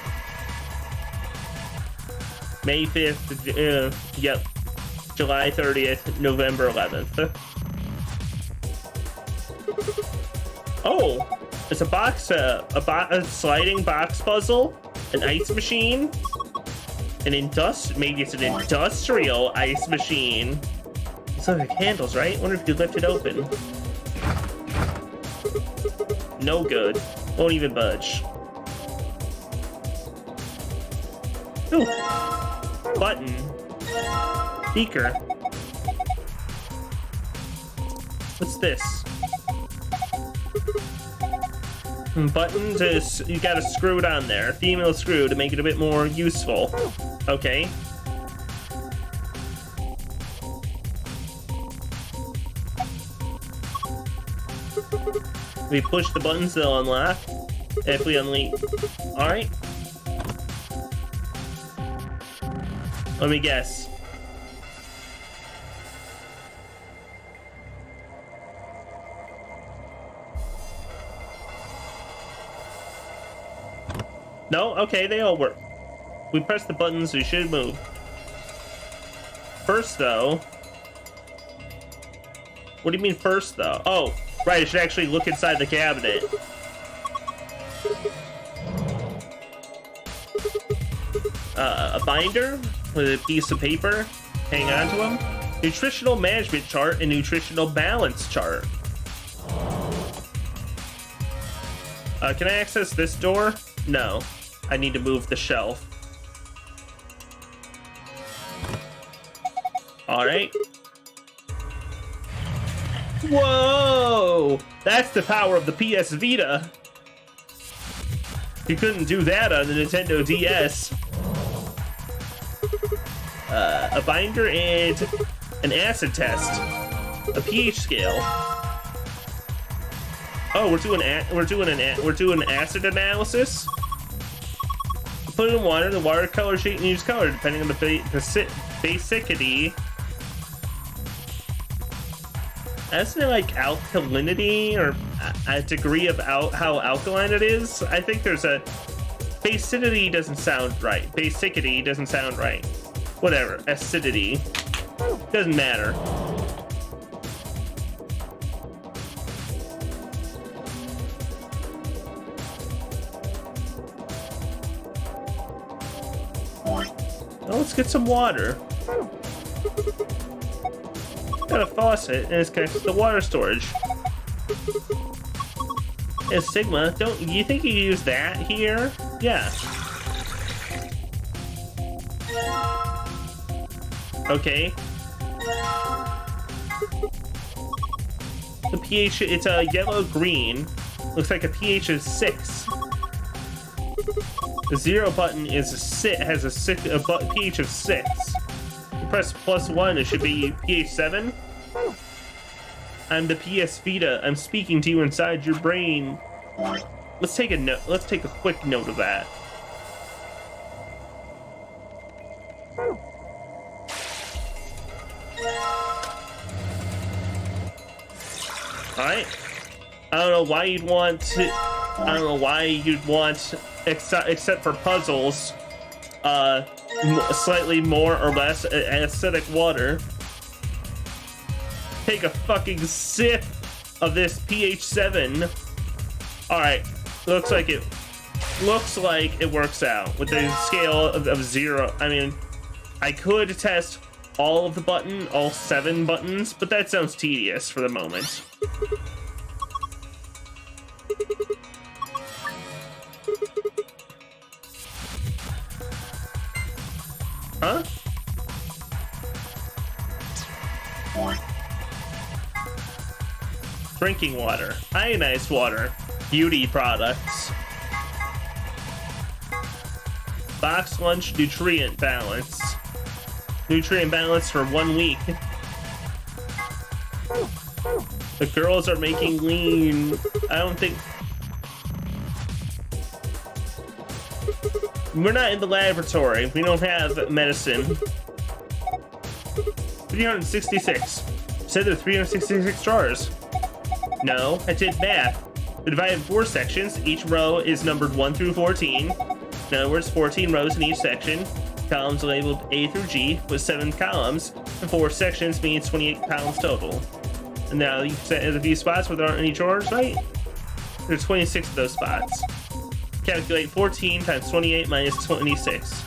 May 5th, yep. July 30th, November 11th. Oh, it's a sliding box puzzle, an ice machine, maybe it's an industrial ice machine. These look like handles, right? I wonder if you lift it open. No good. Won't even budge. Ooh. Button. Beaker. What's this? Buttons is, you gotta screw it on there. Female screw to make it a bit more useful. Okay. We push the buttons, they'll unlock. If we unleash. Alright. Let me guess. No? Okay, they all work. We press the buttons, we should move. First, though... What do you mean first, though? Oh, right, I should actually look inside the cabinet. A binder with a piece of paper. Hang on to them. Nutritional management chart and nutritional balance chart. Can I access this door? No. I need to move the shelf. Alright. Whoa! That's the power of the PS Vita. You couldn't do that on the Nintendo DS. A binder and an acid test. A pH scale. Oh, we're doing acid analysis. Put it in water. The watercolor sheet needs color depending on the basicity. Isn't it like alkalinity or a degree of how alkaline it is? I think there's a basicity doesn't sound right. Basicity doesn't sound right. Whatever. Acidity doesn't matter. Well, let's get some water. Got a faucet and it's connected to the water storage. Hey, Sigma, don't you think you can use that here? Yeah. Okay. The pH, it's a yellow-green. Looks like a pH of 6. The 0 button is has a pH of 6. You press +1, it should be pH 7. I'm the PS Vita. I'm speaking to you inside your brain. Let's take a note. Let's take a quick note of that. Alright. I don't know why you'd want to, I don't know why you'd want, except for puzzles, slightly more or less acidic water. Take a fucking sip of this pH 7. Alright, looks like it works out with the scale of 0. I mean, I could test all of 7 buttons, but that sounds tedious for the moment. Huh? Drinking water, ionized water, beauty products, box lunch nutrient balance for 1 week. The girls are making lean. I don't think we're not in the laboratory. We don't have medicine. 366. Said there are 366 drawers. No, I did math. They're divided in 4 sections. Each row is numbered 1 through 14. In other words, 14 rows in each section. Columns labeled A through G with 7 columns. And 4 sections means 28 columns total. And now you set a few spots where there aren't any drawers, right? There's 26 of those spots. Calculate 14 times 28 minus 26.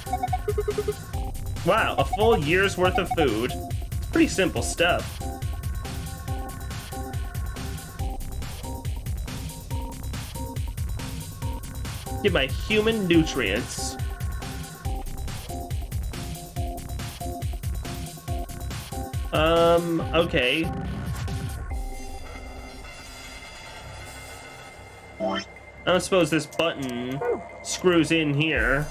Wow, a full year's worth of food. It's pretty simple stuff. Get my human nutrients. Okay. I don't suppose this button screws in here.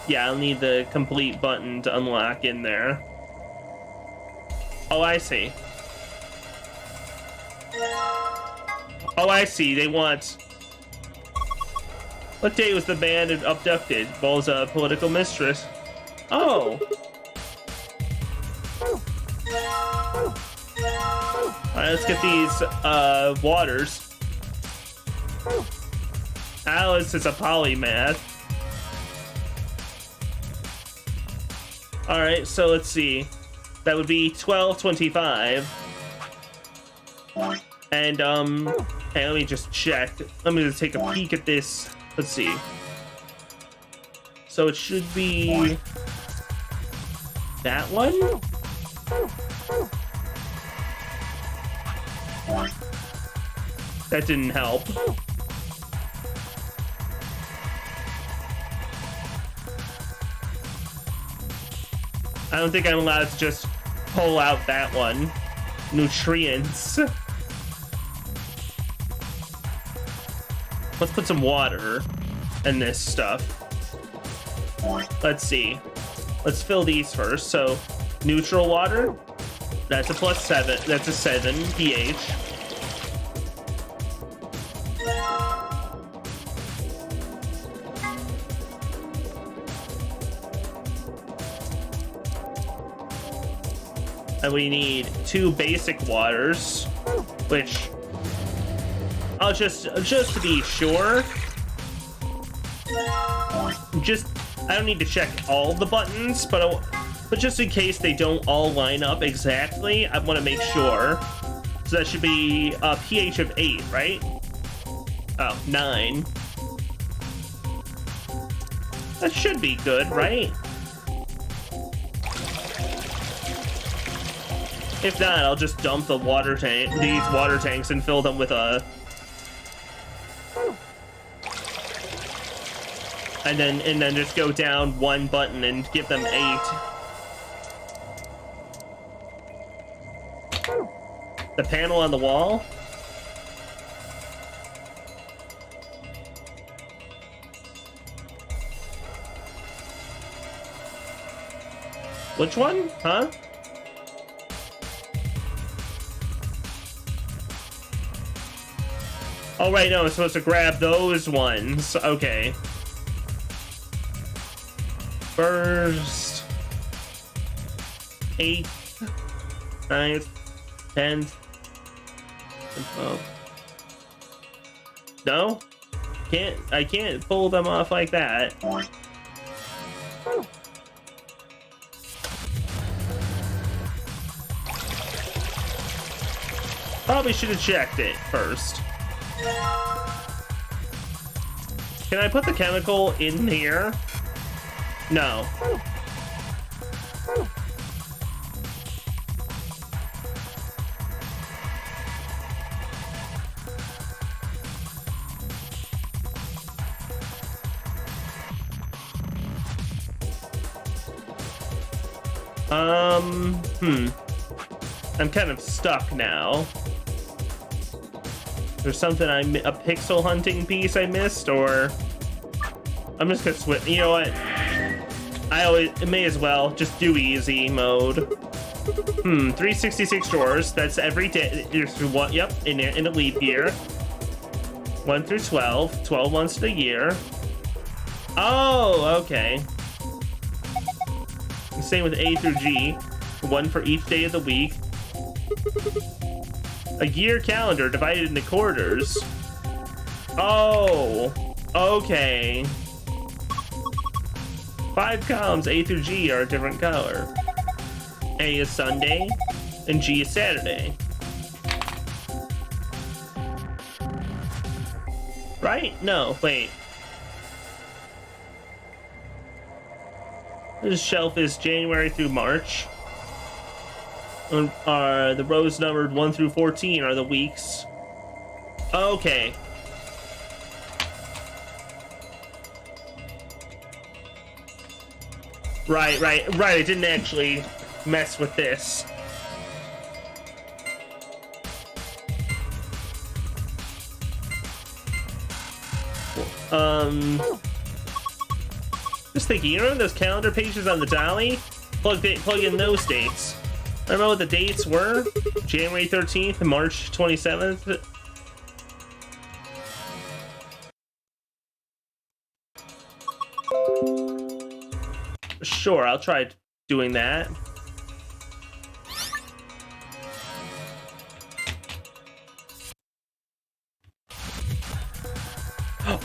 Yeah, I'll need the complete button to unlock in there. Oh, I see. Oh, I see. They want... What day was the band abducted? Ball's a political mistress. Oh. Alright, let's get these, waters. Alice is a polymath. Alright, so let's see. That would be 1225. And, hey, let me just check. Let me just take a peek at this. Let's see. So it should be that one? That didn't help. I don't think I'm allowed to just pull out that one. Nutrients. Let's put some water in this stuff. Let's see. Let's fill these first. So, neutral water. That's a +7. That's a 7 pH. And we need 2 basic waters, which I'll just to be sure. I don't need to check all the buttons, but just in case they don't all line up exactly, I want to make sure. So that should be a pH of 8, right? Oh, 9. That should be good, right? If not, I'll just dump the water tank, these water tanks, and fill them with a. And then just go down 1 button and give them 8. The panel on the wall? Which one? Huh? Oh, right, no, I'm supposed to grab those ones. Okay. First, 8th, 9th, 10th, and 12th. No? I can't pull them off like that. Probably should have checked it first. Can I put the chemical in here? No. I'm kind of stuck now. There's something a pixel hunting piece I missed, or I'm just gonna switch. You know what? It may as well just do easy mode. 366 drawers. That's every day. There's one. Yep, in a leap year. 1 through 12. 12 months of the year. Oh, okay. Same with A through G. 1 for each day of the week. A year calendar divided into quarters. Oh, okay. 5 columns, A through G, are a different color. A is Sunday, and G is Saturday. Right? No, wait. This shelf is January through March. The rows numbered 1 through 14 are the weeks. Okay. Right. I didn't actually mess with this. Just thinking, you remember those calendar pages on the dolly? Plug in those dates. I don't know what the dates were. January 13th and March 27th. Sure, I'll try doing that.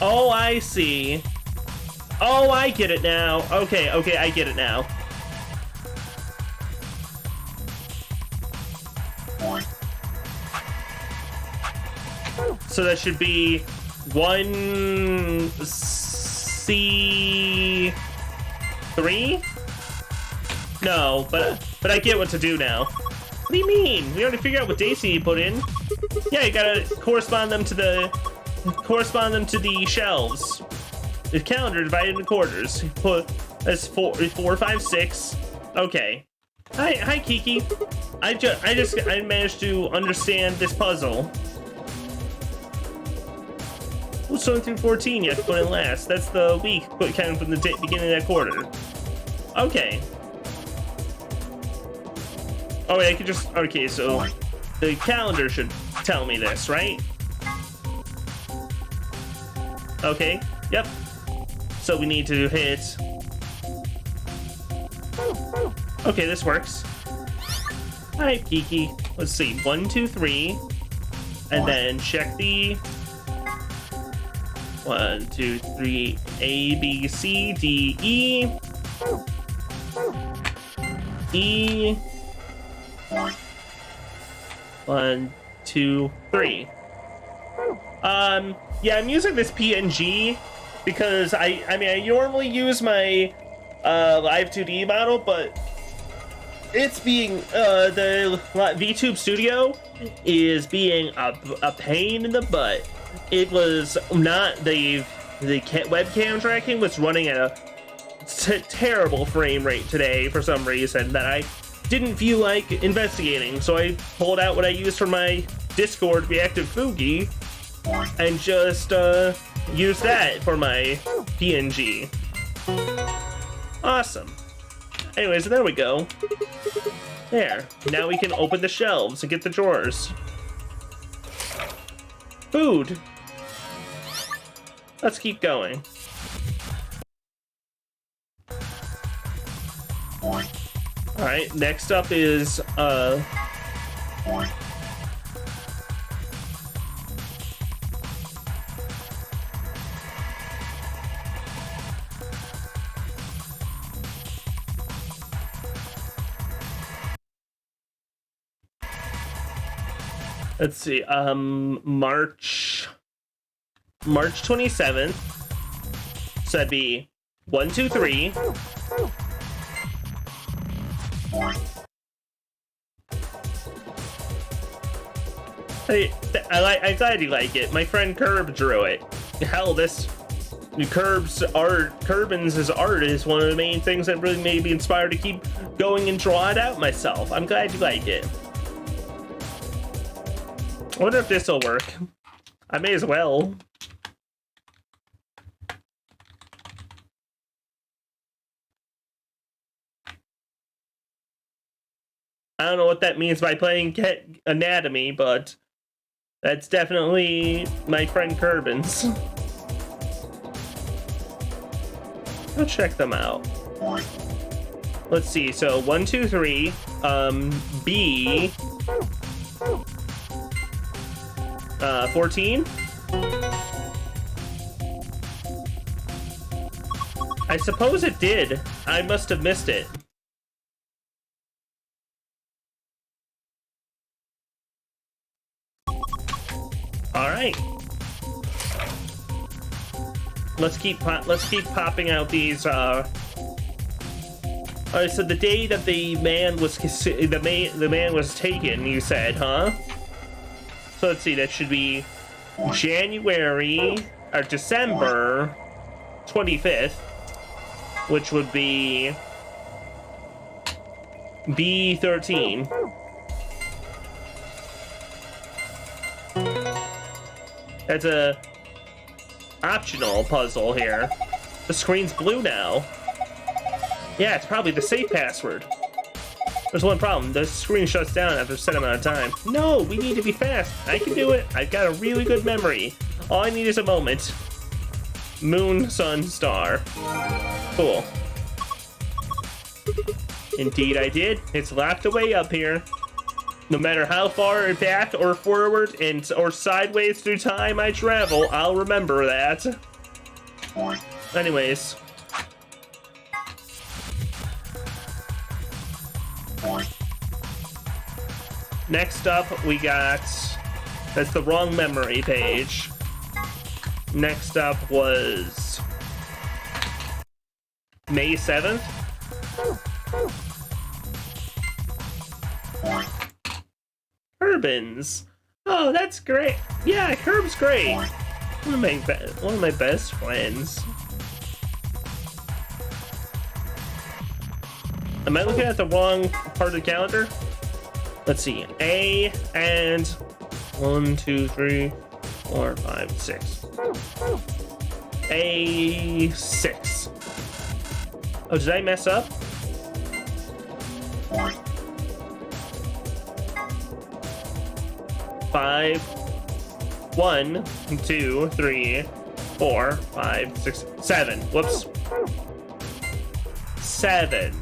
Oh, I see. Oh, I get it now. Okay, I get it now. So that should be 1C3? No, but I get what to do now. What do you mean? We already figured out what dates you put in. Yeah, you gotta correspond them to the shelves. The calendar divided into quarters. That's 4, 5, 6. Okay. Hi, Kiki. I managed to understand this puzzle. What's 1 through 14 you have to put in last? That's the week, counting from the beginning of that quarter. Okay. Oh, wait, I could just... Okay, so the calendar should tell me this, right? Okay, yep. So we need to hit... Okay, this works. Alright, Kiki. Let's see. 1, 2, 3. And then check the... 1, 2, 3, A, B, C, D, E. E. 1, 2, 3. Yeah, I'm using this PNG because I normally use my Live 2D model, but it's being the VTube Studio is being a pain in the butt. It was not the webcam tracking was running at a terrible frame rate today for some reason that I didn't feel like investigating, so I pulled out what I used for my Discord Reactive Fugi and just used that for my PNG. Awesome. Anyways, there we go. There. Now we can open the shelves and get the drawers. Food. Let's keep going. Alright, next up is, let's see, March 27th. So that'd be 1, 2, 3. Hey, I'm glad you like it. My friend Curb drew it. Hell, this Curbin's art is one of the main things that really made me inspired to keep going and draw it out myself. I'm glad you like it. I wonder if this will work. I may as well. I don't know what that means by playing anatomy, but that's definitely my friend Curbin's. Go check them out. Let's see. So 1, 2, 3. B. 14. I suppose it did. I must have missed it. All right. Let's keep popping out these. All right. So the day that the man was taken, you said, huh? So let's see. That should be January or December 25th, which would be B13. That's a optional puzzle here. The screen's blue now. Yeah, it's probably the safe password. There's one problem. The screen shuts down after a set amount of time. No, we need to be fast. I can do it. I've got a really good memory. All I need is a moment. Moon, sun, star. Cool. Indeed I did. It's locked away up here. No matter how far back or forward or sideways through time I travel, I'll remember that. Anyways. Next up, we got... That's the wrong memory page. Next up was... May 7th? Curbin's. Oh, that's great. Yeah, Curb's great. One of my best friends. Am I looking at the wrong part of the calendar? Let's see. A and 1, 2, 3, 4, 5, 6. A6. Oh, did I mess up? Five, 1, 2, 3, 4, 5, 6, 7. Whoops. 7.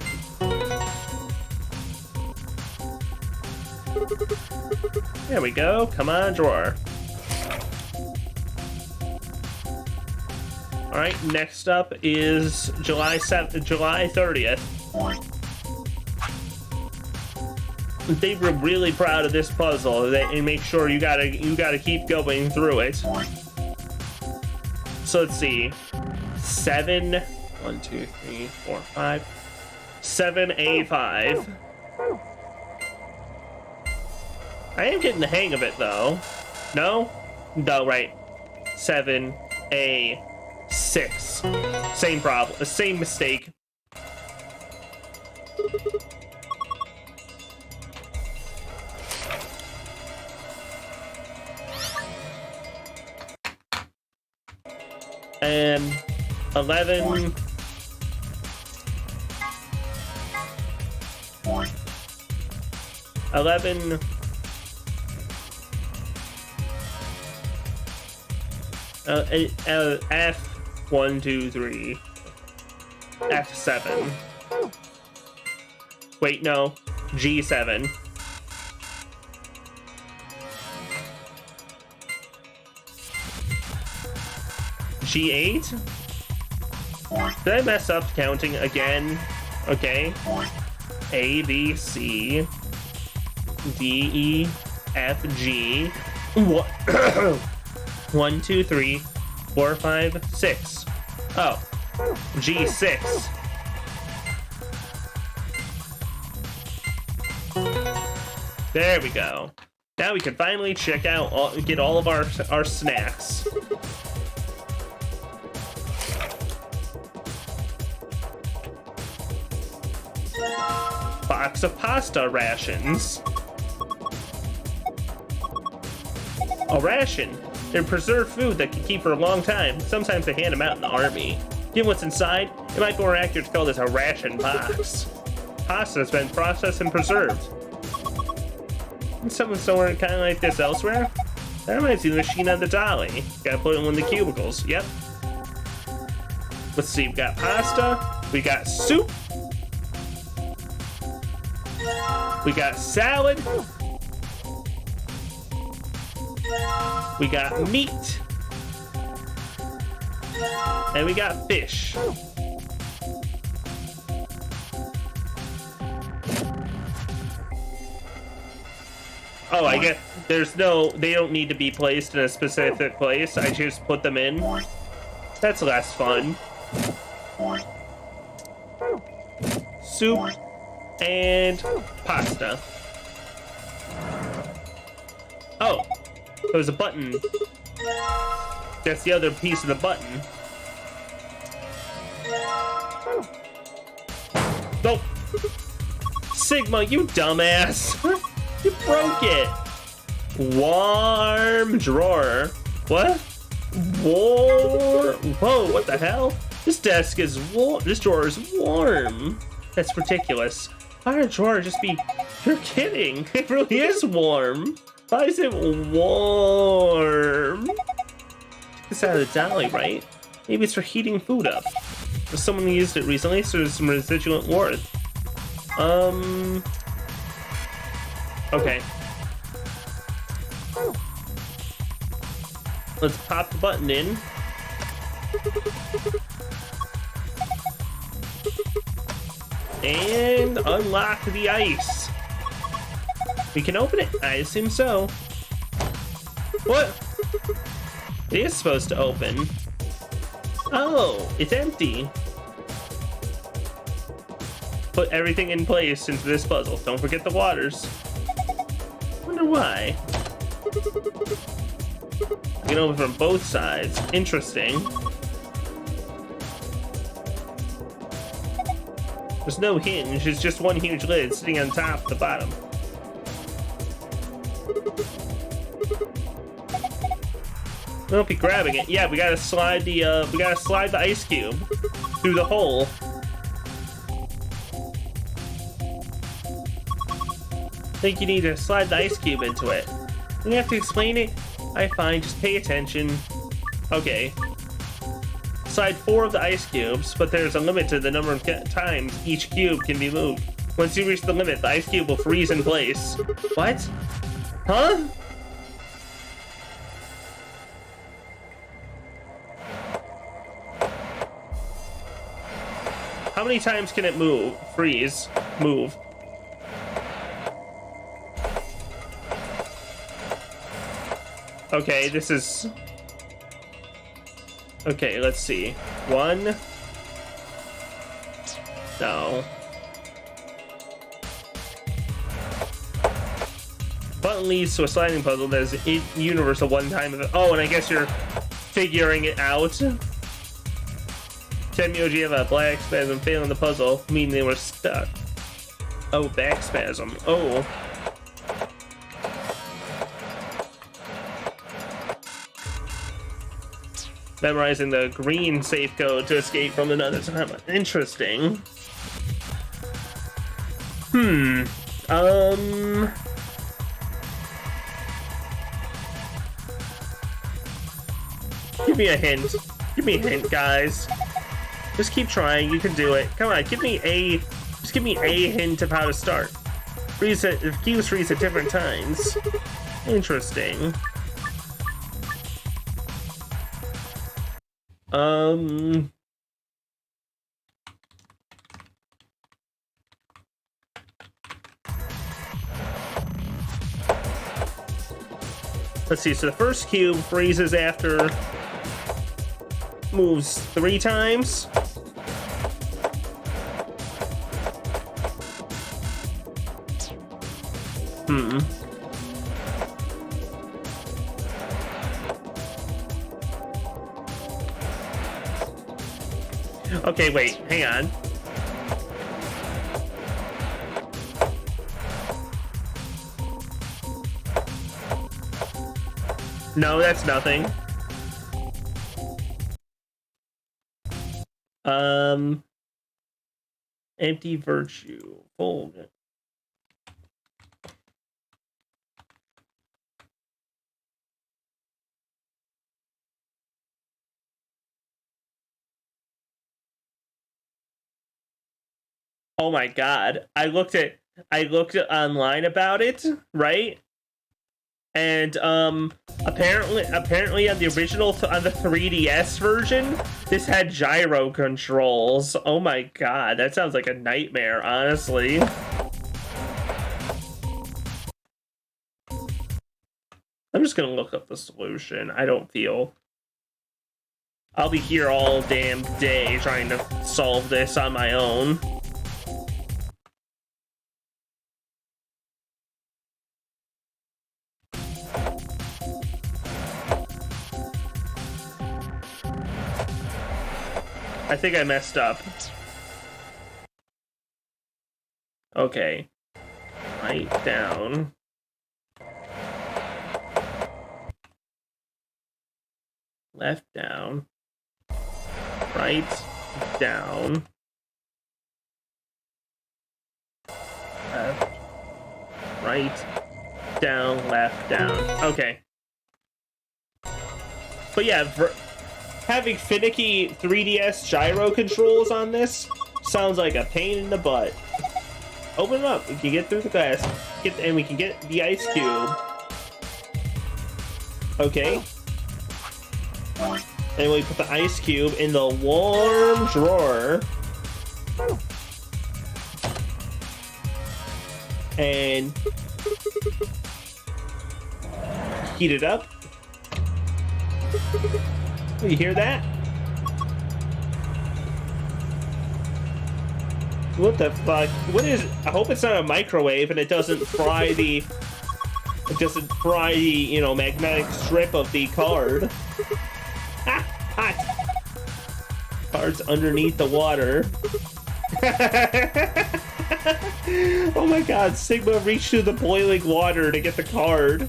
There we go. Come on, drawer. All right. Next up is July 30th. They were really proud of this puzzle and make sure you gotta keep going through it. So let's see. 7, 1, 2, 3, 4, 5. 7A5. I am getting the hang of it though. No? No, right. 7A6. Same problem. Same mistake. And 11. 11. F1, 2, 3. F7. Wait, no. G7. G8? Did I mess up counting again? Okay. A, B, C, D, E, F, G. 1, 2, 3, 4, 5, 6. Oh. G6. There we go. Now we can finally check out, get all of our snacks. Box of pasta rations. A ration. They're preserved food that can keep for a long time. Sometimes they hand them out in the army. Given what's inside, it might be more accurate to call this a ration box. Pasta has been processed and preserved. And something somewhere kind of like this elsewhere? That reminds me of the machine on the dolly. Gotta put it in one of the cubicles. Yep. Let's see, we got pasta. We got soup. We got salad. We got meat. And we got fish. Oh, I guess they don't need to be placed in a specific place. I just put them in. That's less fun. Soup and pasta. Oh, there's a button. That's the other piece of the button. Nope. Sigma, you dumbass. You broke it. Warm drawer. What? Whoa, what the hell? This desk is warm. This drawer is warm. That's ridiculous. Why would a drawer just be... You're kidding. It really is warm. Why is it warm? Took this out of the dolly, right? Maybe it's for heating food up. Someone used it recently, so there's some residual worth. Okay. Let's pop the button in. And unlock the ice. We can open it. I assume so. What? It is supposed to open. Oh, it's empty. Put everything in place into this puzzle. Don't forget the waters. Wonder why. You can open from both sides. Interesting. There's no hinge. It's just one huge lid sitting on top, the bottom. We'll be grabbing it. Yeah, we gotta slide the ice cube through the hole. I think you need to slide the ice cube into it. You have to explain it? Alright, fine, just pay attention. Okay. Slide 4 of the ice cubes, but there's a limit to the number of times each cube can be moved. Once you reach the limit, the ice cube will freeze in place. What? Huh? How many times can it move? Freeze. Move. Okay, this is... Okay, let's see. 1. No. Button leads to a sliding puzzle that is universal one-time event. Oh, and I guess you're figuring it out. 10 Myoji have a black spasm failing the puzzle, meaning they were stuck. Oh, back spasm. Oh. Memorizing the green safe code to escape from another time. Interesting. Give me a hint. Give me a hint, guys. Just keep trying. You can do it. Come on, give me a... Just give me a hint of how to start. Freeze at... If cubes freeze at different times. Interesting. Let's see, so the first cube freezes after... moves 3 times. Okay, wait, hang on. No, that's nothing. Empty virtue. Fold. Oh my god. I looked at online about it, right? And apparently on the original on the 3DS version, this had gyro controls. Oh my god, that sounds like a nightmare, honestly. I'm just gonna look up the solution. I don't feel I'll be here all damn day trying to solve this on my own. I think I messed up. Okay. Right down. Left down. Right down. Left. Right. Down. Left. Down. Okay. But yeah, having finicky 3DS gyro controls on this sounds like a pain in the butt. Open them up. We can get through the glass. And we can get the ice cube. Okay. And we put the ice cube in the warm drawer. And heat it up. You hear that? What the fuck? What is... I hope it's not a microwave and it doesn't fry the... It doesn't fry the, you know, magnetic strip of the card. Ah, hot. Card's underneath the water. Oh my god, Sigma reached through the boiling water to get the card.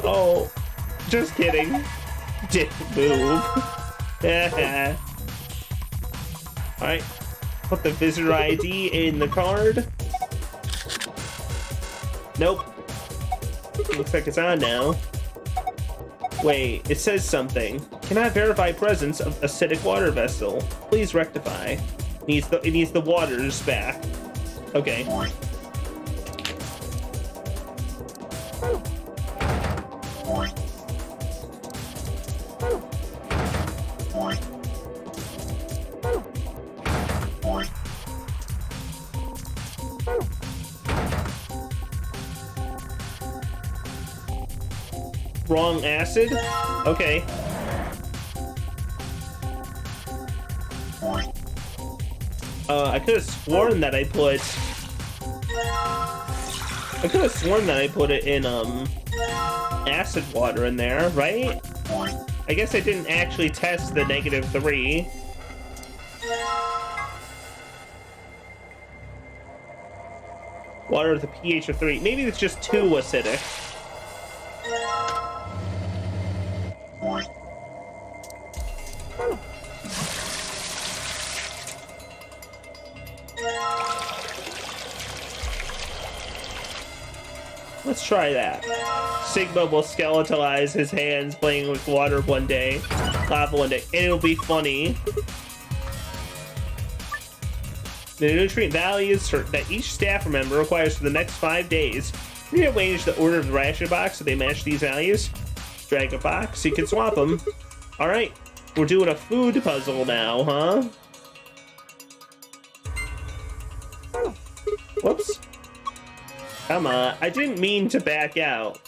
Oh, just kidding. Didn't move. Alright, put the visitor ID in the card. Nope. Looks like it's on now. Wait, it says something. Cannot verify presence of acidic water vessel. Please rectify. It needs the waters back. Okay. Wrong acid? Okay. I could have sworn that I put it in, acid water in there, right? I guess I didn't actually test the -3. Water with a pH of 3. Maybe it's just too acidic. Let's try that. Sigma will skeletalize his hands playing with water one day. Lava one day, and it'll be funny. The nutrient values that each staff member requires for the next 5 days. Rearrange the order of the ration box so they match these values. Drag a box so you can swap them. Alright, we're doing a food puzzle now, huh? Whoops. Come on, I didn't mean to back out.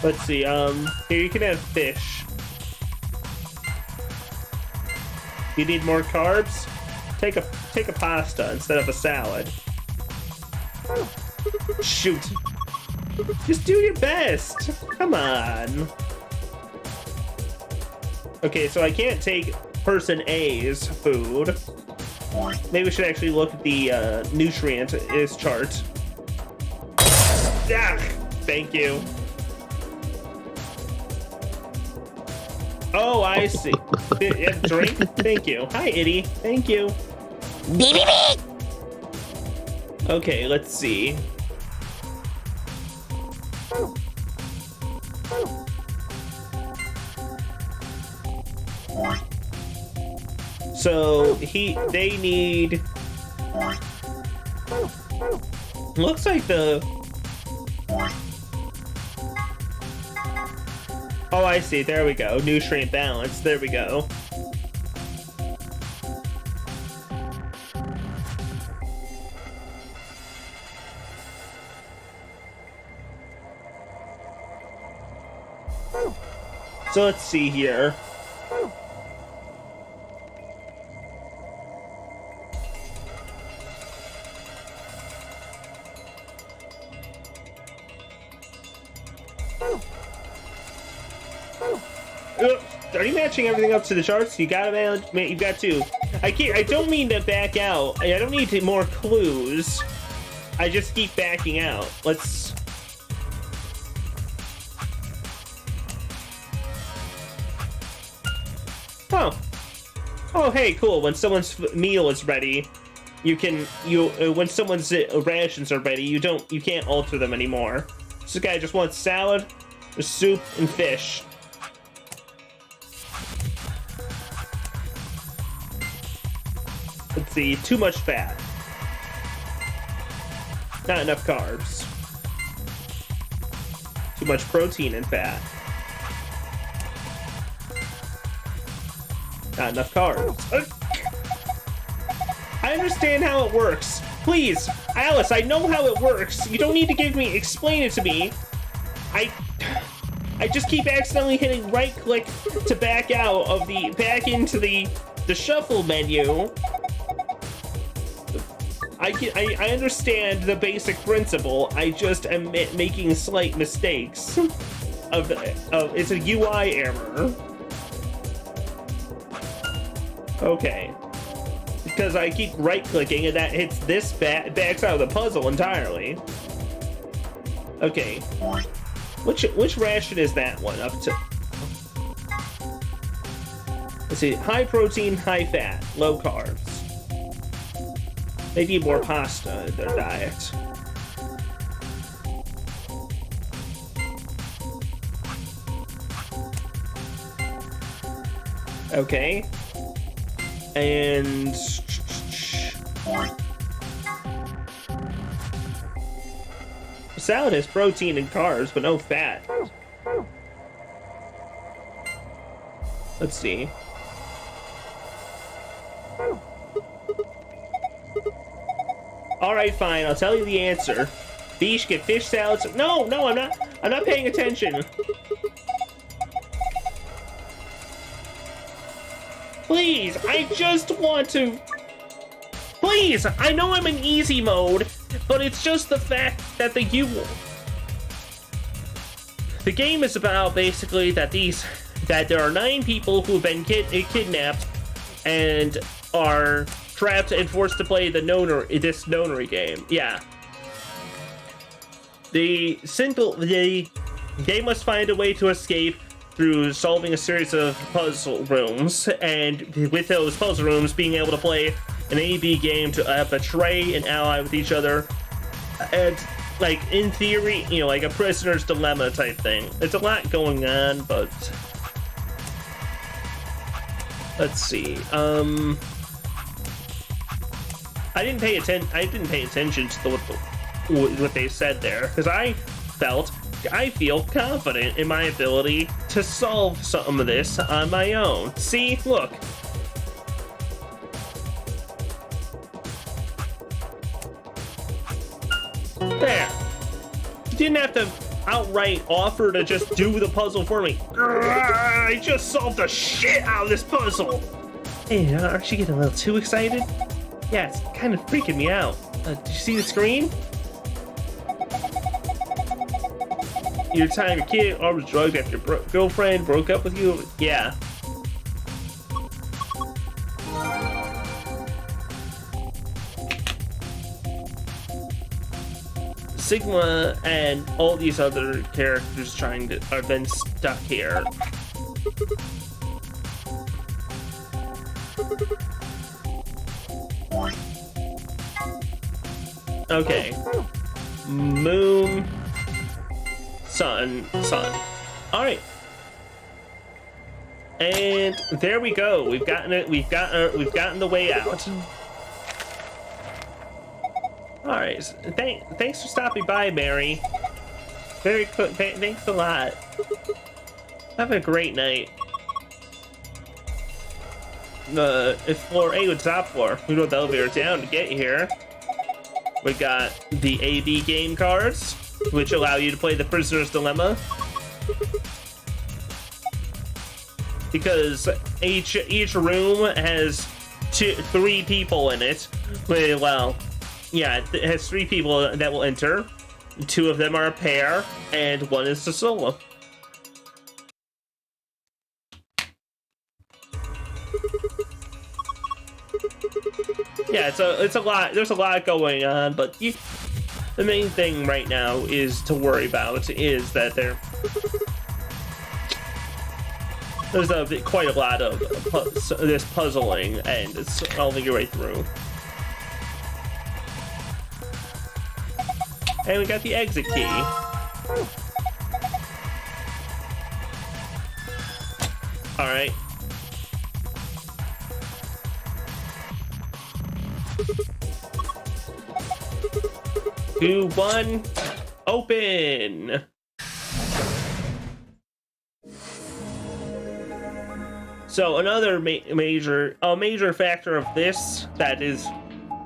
Let's see, here you can have fish. You need more carbs? Take a pasta instead of a salad. Shoot. Just do your best. Come on. Okay, so I can't take person A's food. Maybe we should actually look at the nutrient is chart. Ah, thank you. Oh, I see. Drink? Thank you. Hi, Itty. Thank you. Okay, let's see. So they need. Looks like the. Oh, I see. There we go. Nutrient balance. There we go. So let's see here. Are you matching everything up to the charts? You got it, man. You got two. I don't mean to back out. I don't need more clues. I just keep backing out. Let's. Oh. Oh, hey, cool. When someone's meal is ready, when someone's rations are ready, you can't alter them anymore. This guy just wants salad, soup, and fish. Let's see, too much fat. Not enough carbs. Too much protein and fat. Not enough carbs. I understand how it works. Please, Alice, I know how it works. You don't need to explain it to me. I just keep accidentally hitting right click to back into the shuffle menu. I understand the basic principle. I just am making slight mistakes. It's a UI error. Okay. Because I keep right-clicking and that hits this backs out of the puzzle entirely. Okay. Which ration is that one up to? Let's see. High protein, high fat, low carbs. They need more pasta in their diet. Okay. And salad has protein and carbs, but no fat. Let's see. Alright, fine, I'll tell you the answer. Fish get fish salads. No, I'm not paying attention. Please, I just want to... Please, I know I'm in easy mode, but it's just the fact that the game is about basically that there are 9 people who've been kidnapped and are trapped and forced to play this nonary game. Yeah. They must find a way to escape through solving a series of puzzle rooms, and with those puzzle rooms, being able to play an A-B game to betray an ally with each other, and like in theory, you know, like a prisoner's dilemma type thing. It's a lot going on, but let's see. I didn't pay attention to what they said there, because I feel confident in my ability to solve some of this on my own. See, look. There. You didn't have to outright offer to just do the puzzle for me. I just solved the shit out of this puzzle. Hey, aren't you getting a little too excited? Yeah, it's kind of freaking me out. Did you see the screen? Your time your kid or was drugged after your girlfriend broke up with you? Yeah. Sigma and all these other characters are then stuck here. Okay. Moon, sun. All right. And there we go. We've gotten it. We've gotten the way out. All right. Thanks for stopping by, Mary. Very quick. Thanks a lot. Have a great night. It's floor 8 with top floor. We rode the elevator down to get here. We got the AB game cards, which allow you to play the Prisoner's Dilemma. Because each room has 3 people in it. Well, yeah, it has 3 people that will enter. 2 of them are a pair, and 1 is a solo. Yeah, it's a lot. There's a lot going on, but the main thing right now is to worry about is that there's quite a lot of this puzzling, and it's solving your way through. And we got the exit key. All right. 2, 1, open. So another major factor of this that is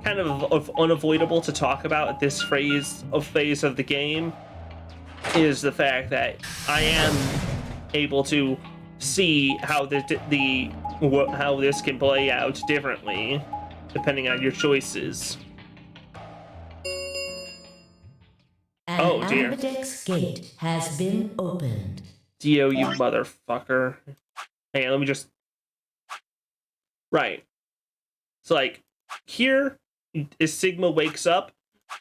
kind of unavoidable to talk about at this phase of the game is the fact that I am able to see how how this can play out differently depending on your choices. Oh dear. An ambidex gate has been opened. Dio, you motherfucker. Hey, let me just... Right. So, like, here is Sigma wakes up,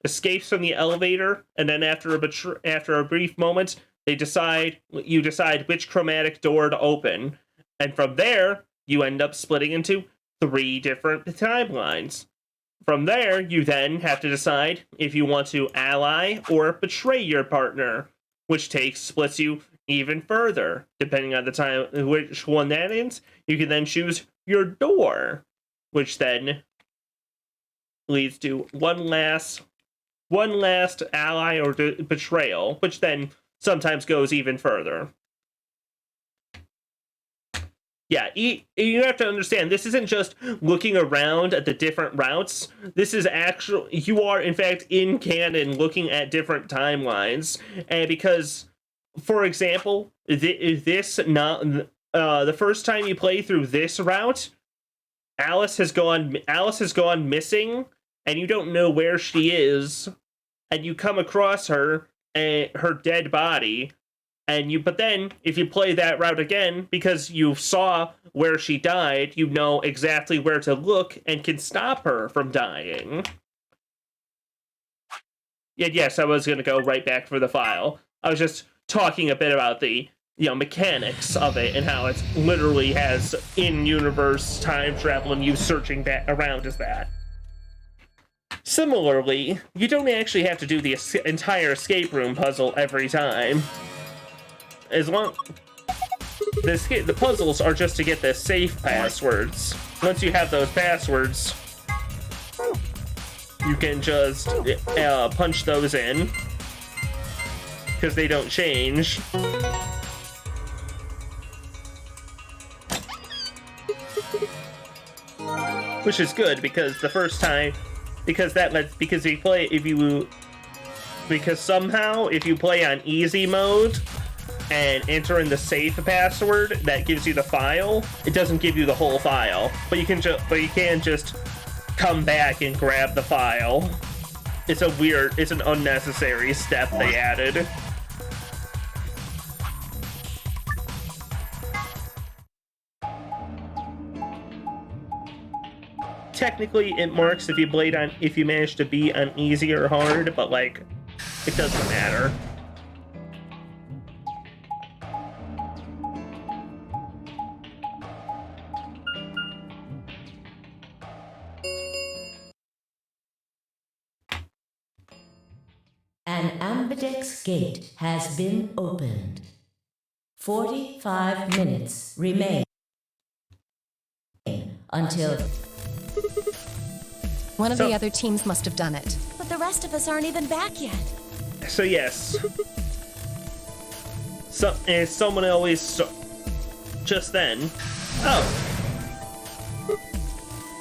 escapes from the elevator, and then after a brief moment, you decide which chromatic door to open. And from there, you end up splitting into 3 different timelines. From there, you then have to decide if you want to ally or betray your partner, which splits you even further. Depending on the time which one that is, you can then choose your door, which then leads to one last ally or betrayal, which then sometimes goes even further. Yeah, you have to understand, this isn't just looking around at the different routes. This is you are, in fact, in canon looking at different timelines. And because, for example, the first time you play through this route, Alice has gone missing, and you don't know where she is, and you come across her dead body. But then, if you play that route again, because you saw where she died, you know exactly where to look and can stop her from dying. Yes, I was going to go right back for the file. I was just talking a bit about the mechanics of it and how it literally has in-universe time travel and you searching that around as that. Similarly, you don't actually have to do the entire escape room puzzle every time. As long... The puzzles are just to get the safe passwords. Once you have those passwords, you can just punch those in, because they don't change. Which is good, because the first time, because somehow if you play on easy mode and enter in the safe password that gives you the file, it doesn't give you the whole file, but you can just come back and grab the file. It's an unnecessary step they added. Technically, it marks if you manage to beat on easy or hard, but like, it doesn't matter. An ambidex gate has been opened. 45 minutes remain until... One of the other teams must have done it. But the rest of us aren't even back yet. So yes. And someone always... just then. Oh.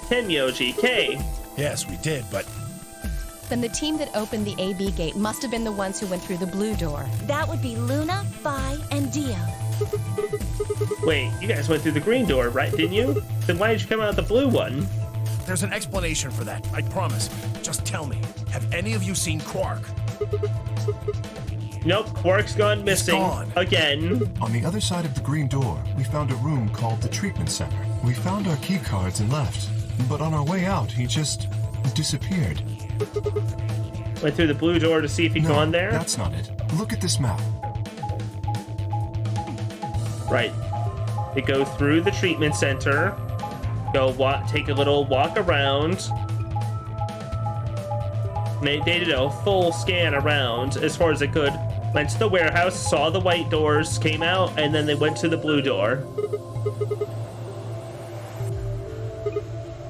Tenyoji, K. Yes, we did, but... Then the team that opened the AB gate must have been the ones who went through the blue door. That would be Luna, Vi, and Dio. Wait, you guys went through the green door, right? Didn't you? Then why did you come out the blue one? There's an explanation for that, I promise. Just tell me, have any of you seen Quark? Nope, Quark's gone missing. Gone. Again. On the other side of the green door, we found a room called the treatment center. We found our key cards and left. But on our way out, he just disappeared. Went through the blue door to see if he'd gone there? That's not it. Look at this map. Right. They go through the treatment center, take a little walk around. They did a full scan around as far as they could. Went to the warehouse, saw the white doors, came out, and then they went to the blue door.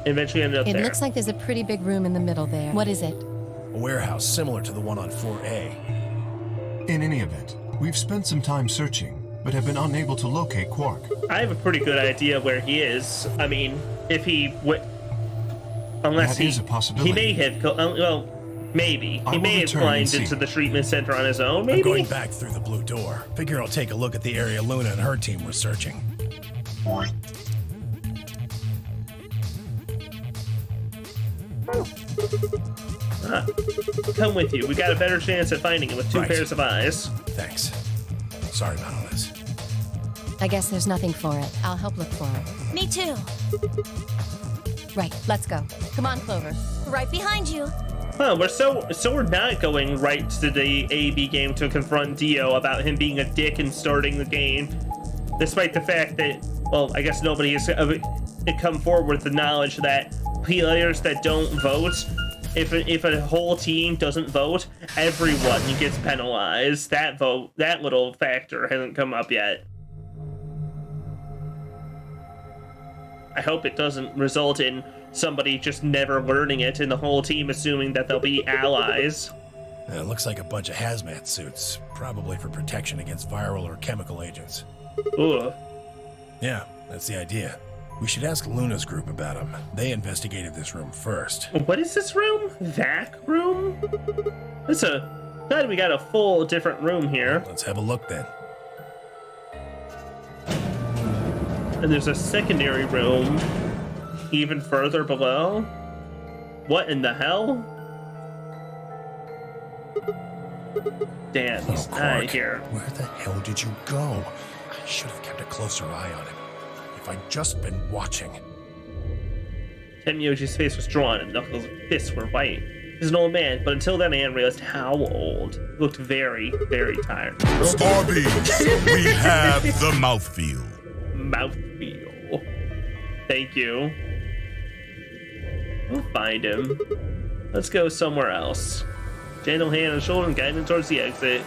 Eventually ended up there. It looks like there's a pretty big room in the middle there. What is it? A warehouse similar to the one on floor A. In any event, we've spent some time searching, but have been unable to locate Quark. I have a pretty good idea where he is. I mean, if he unless that is a possibility. He may have, well, maybe. He may have climbed into the treatment center on his own, maybe? I'm going back through the blue door. Figure I'll take a look at the area Luna and her team were searching. Come with you. We got a better chance at finding it with two pairs of eyes. Thanks. Sorry about all this. I guess there's nothing for it. I'll help look for it. Me too. Right, let's go. Come on, Clover. Right behind you. Huh, we're not going right to the AB game to confront Dio about him being a dick and starting the game. Despite the fact that, well, I guess nobody has come forward with the knowledge that players that don't vote, if a whole team doesn't vote, everyone gets penalized. That little factor hasn't come up yet. I hope it doesn't result in somebody just never learning it and the whole team assuming that they'll be allies. It looks like a bunch of hazmat suits, probably for protection against viral or chemical agents. Ooh. Yeah, that's the idea. We should ask Luna's group about them. They investigated this room first. What is this room? Vac room? Glad we got a full different room here. Let's have a look then. And there's a secondary room even further below. What in the hell? Damn, he's not here. Where the hell did you go? I should have kept a closer eye on him. If I'd just been watching. Tenmyoji's face was drawn and Knuckles' fists were white. He's an old man, but until then I hadn't realized how old. He looked very, very tired. Starbeams, we have the mouthfeel. Mouthfeel. Thank you. We'll find him. Let's go somewhere else. Gentle hand on the shoulder and guide him towards the exit.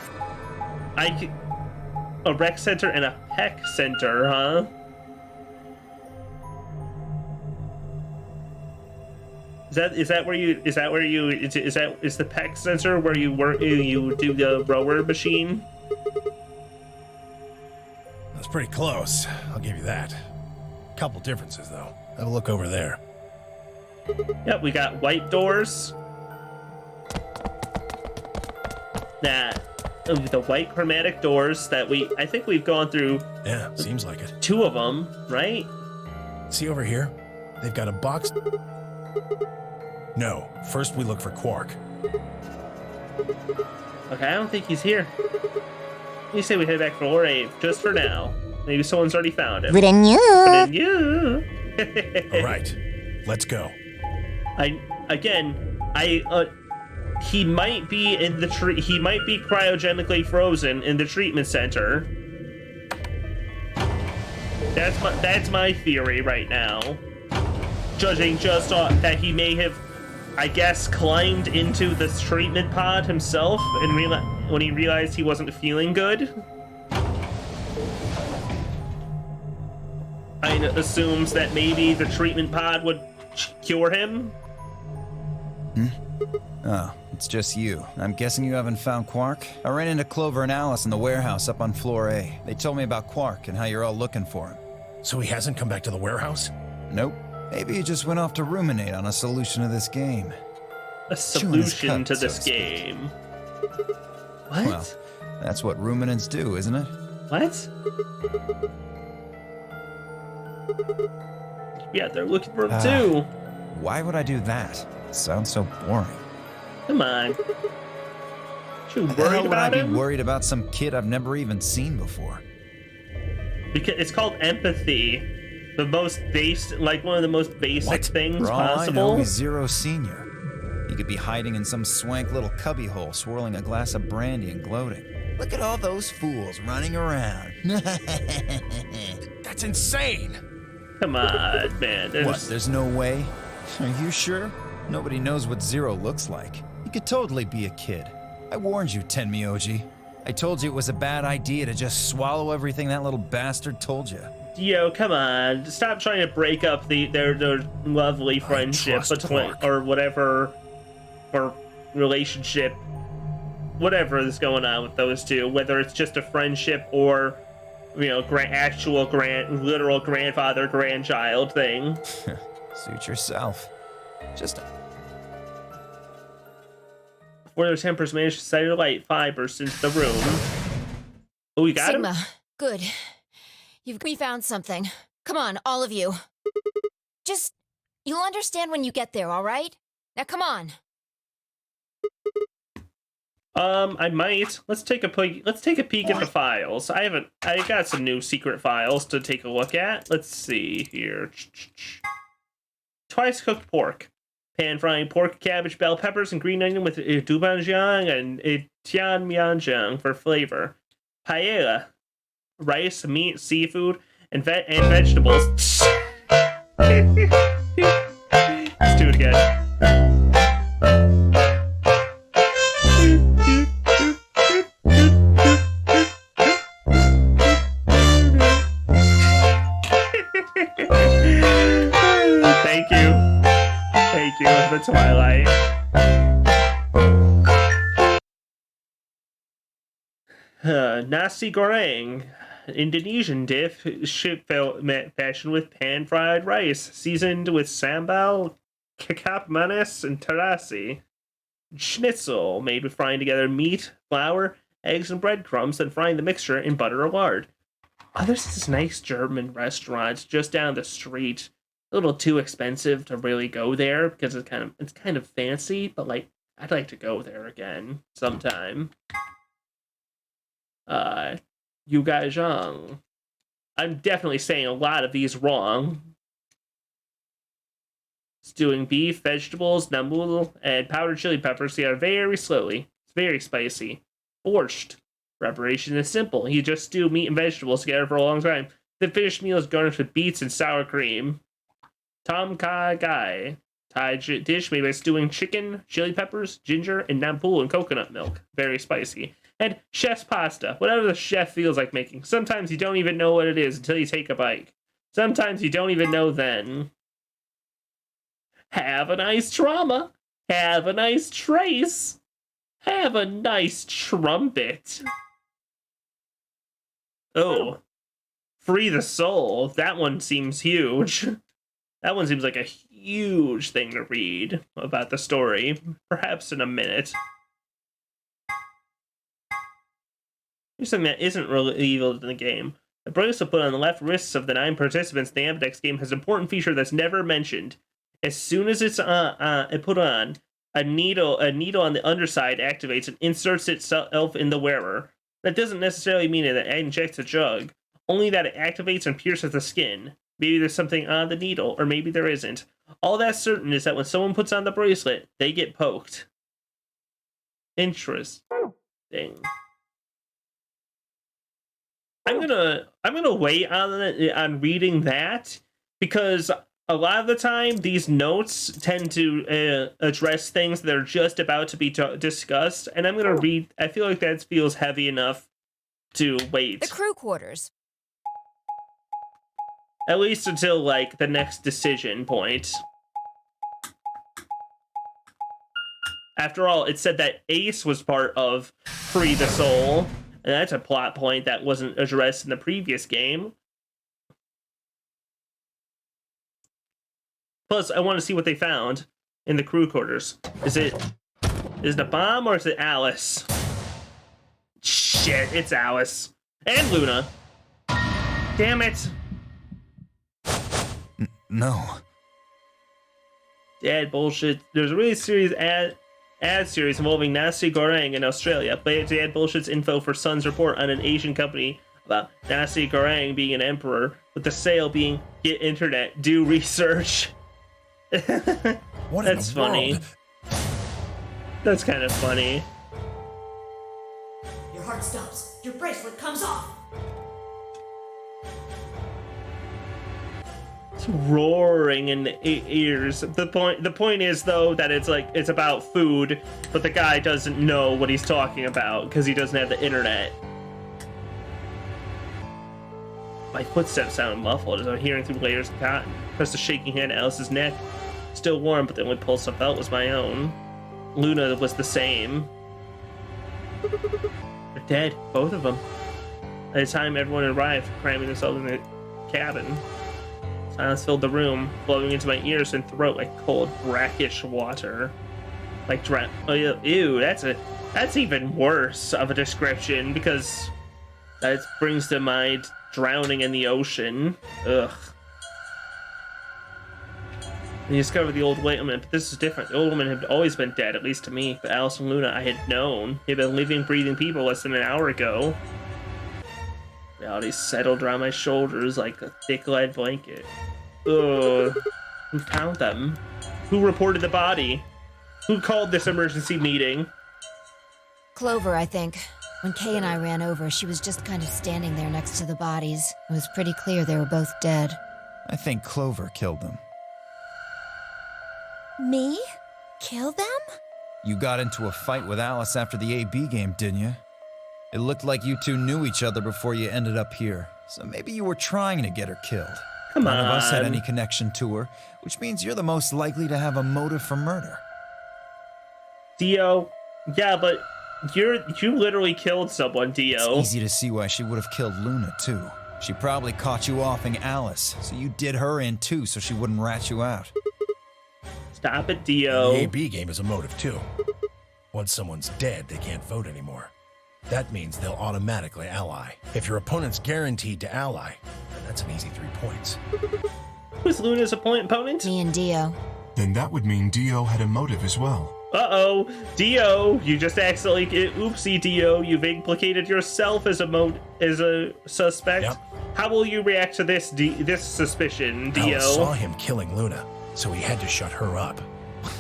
A rec center and a peck center, huh? Is the peck center where you do the rower machine? That's pretty close. I'll give you that. Couple differences though. Have a look over there. Yep, we got white doors. The white chromatic doors that I think we've gone through. Yeah, seems like it. 2 of them, right? See over here? They've got a box. No, first we look for Quark. Okay, I don't think he's here. You say we head back for floor 8, just for now. Maybe someone's already found him. All right, let's go. He might be in the he might be cryogenically frozen in the treatment center. That's my theory right now. Judging just that he may have, I guess, climbed into this treatment pod himself and when he realized he wasn't feeling good. I assumes that maybe the treatment pod would cure him. Oh, it's just you. I'm guessing you haven't found Quark? I ran into Clover and Alice in the warehouse up on floor A. They told me about Quark and how you're all looking for him. So he hasn't come back to the warehouse? Nope. Maybe he just went off to ruminate on a solution to this game. A solution to this game? What? Well, that's what ruminants do, isn't it? What? Yeah, they're looking for him too. Why would I do that? Sounds so boring. Come on. You Why the hell worried would about I him? be worried about some kid I've never even seen before? Because it's called empathy. The most one of the most basic things For all I know, possible. he's Zero Senior. He could be hiding in some swank little cubbyhole, swirling a glass of brandy and gloating. Look at all those fools running around. That's insane! Come on, man. There's no way? Are you sure? Nobody knows what Zero looks like. He could totally be a kid. I warned you, Tenmyoji. I told you it was a bad idea to just swallow everything that little bastard told you. Yo, come on. Stop trying to break up their lovely friendship or whatever, or relationship, whatever is going on with those two, whether it's just a friendship or, literal grandfather-grandchild thing. Suit yourself. Just... Before their tempers managed to sight a light, 5 burst into the room. Oh, you got him? Sigma, good. We found something. Come on, all of you. You'll understand when you get there, all right? Now come on. I might. Let's take a peek at the files. I got some new secret files to take a look at. Let's see here. Twice cooked pork. Pan frying pork, cabbage, bell peppers, and green onion with doubanjiang and tianmianjiang for flavor. Paella. Rice, meat, seafood, and vegetables. Let's do it again. Thank you. Thank you, the Twilight. Nasi goreng. Indonesian dish fashioned with pan-fried rice, seasoned with sambal, kecap manis, and terasi. Schnitzel, made with frying together meat, flour, eggs, and breadcrumbs, then frying the mixture in butter or lard. Oh, there's this nice German restaurant just down the street. A little too expensive to really go there because it's kind of fancy, but I'd like to go there again sometime. You guys young. I'm definitely saying a lot of these wrong. stewing beef, vegetables, namul, and powdered chili peppers together very slowly. It's very spicy. Borscht. Preparation is simple. You just stew meat and vegetables together for a long time. The finished meal is garnished with beets and sour cream. Tom Kha Gai. Thai dish made by stewing chicken, chili peppers, ginger, and nampul and coconut milk. Very spicy. And chef's pasta. Whatever the chef feels like making. Sometimes you don't even know what it is until you take a bite. Sometimes you don't even know then. Have a nice trauma. Have a nice trace. Have a nice trumpet. Oh. Free the soul. That one seems huge. That one seems like a huge thing to read about the story. Perhaps in a minute. Here's something that isn't really evil in the game. The bracelet put on the left wrists of the 9 participants in the Ambidex game has an important feature that's never mentioned. As soon as it's put on, a needle on the underside activates and inserts itself in the wearer. That doesn't necessarily mean that it injects a drug, only that it activates and pierces the skin. Maybe there's something on the needle, or maybe there isn't. All that's certain is that when someone puts on the bracelet, they get poked. Interesting. I'm gonna wait on reading that, because a lot of the time these notes tend to address things that are just about to be discussed, and I'm gonna read. I feel like that feels heavy enough to wait. The crew quarters. At least until, like, the next decision point. After all, it said that Ace was part of Free the Soul, and that's a plot point that wasn't addressed in the previous game. Plus, I want to see what they found in the crew quarters. Is it a bomb or is it Alice? Shit, it's Alice. And Luna. Damn it. No. Dad bullshit. There's a really serious ad series involving Nasi Goreng in Australia. But Dad bullshit's info for Sun's report on an Asian company about Nasi Goreng being an emperor, with the sale being get internet, do research. That's funny. World? That's kind of funny. Your heart stops. Your bracelet comes off. It's roaring in the ears. The point is, though, that it's about food, but the guy doesn't know what he's talking about because he doesn't have the internet. My footsteps sound muffled as I'm hearing through layers of cotton. Pressed a shaking hand at Alice's neck. Still warm, but the only pulse I felt was my own. Luna was the same. They're dead, both of them. By the time everyone arrived, cramming themselves in the cabin, silence filled the room, blowing into my ears and throat like cold, brackish water. Like ew, that's even worse of a description, because that brings to mind drowning in the ocean. Ugh. You discovered the old woman, but this is different. The old woman had always been dead, at least to me. But Alice and Luna I had known. They had been living, breathing people less than an hour ago. Reality settled around my shoulders like a thick lead blanket. Ugh. Who found them? Who reported the body? Who called this emergency meeting? Clover, I think. When Kay and I ran over, she was just kind of standing there next to the bodies. It was pretty clear they were both dead. I think Clover killed them. Me? Kill them? You got into a fight with Alice after the AB game, didn't you? It looked like you two knew each other before you ended up here, so maybe you were trying to get her killed. Come on. None of us had any connection to her, which means you're the most likely to have a motive for murder. Dio, yeah, but you literally killed someone, Dio. It's easy to see why she would have killed Luna, too. She probably caught you offing Alice, so you did her in too so she wouldn't rat you out. Stop it, Dio. The AB game is a motive, too. Once someone's dead, they can't vote anymore. That means they'll automatically ally. If your opponent's guaranteed to ally, then that's an easy 3 points. Who's Luna's opponent? Me and Dio. Then that would mean Dio had a motive as well. Uh-oh, Dio, you just accidentally, oopsie, Dio, you've implicated yourself as a suspect. Yep. How will you react to this suspicion, Dio? Alice saw him killing Luna. so he had to shut her up.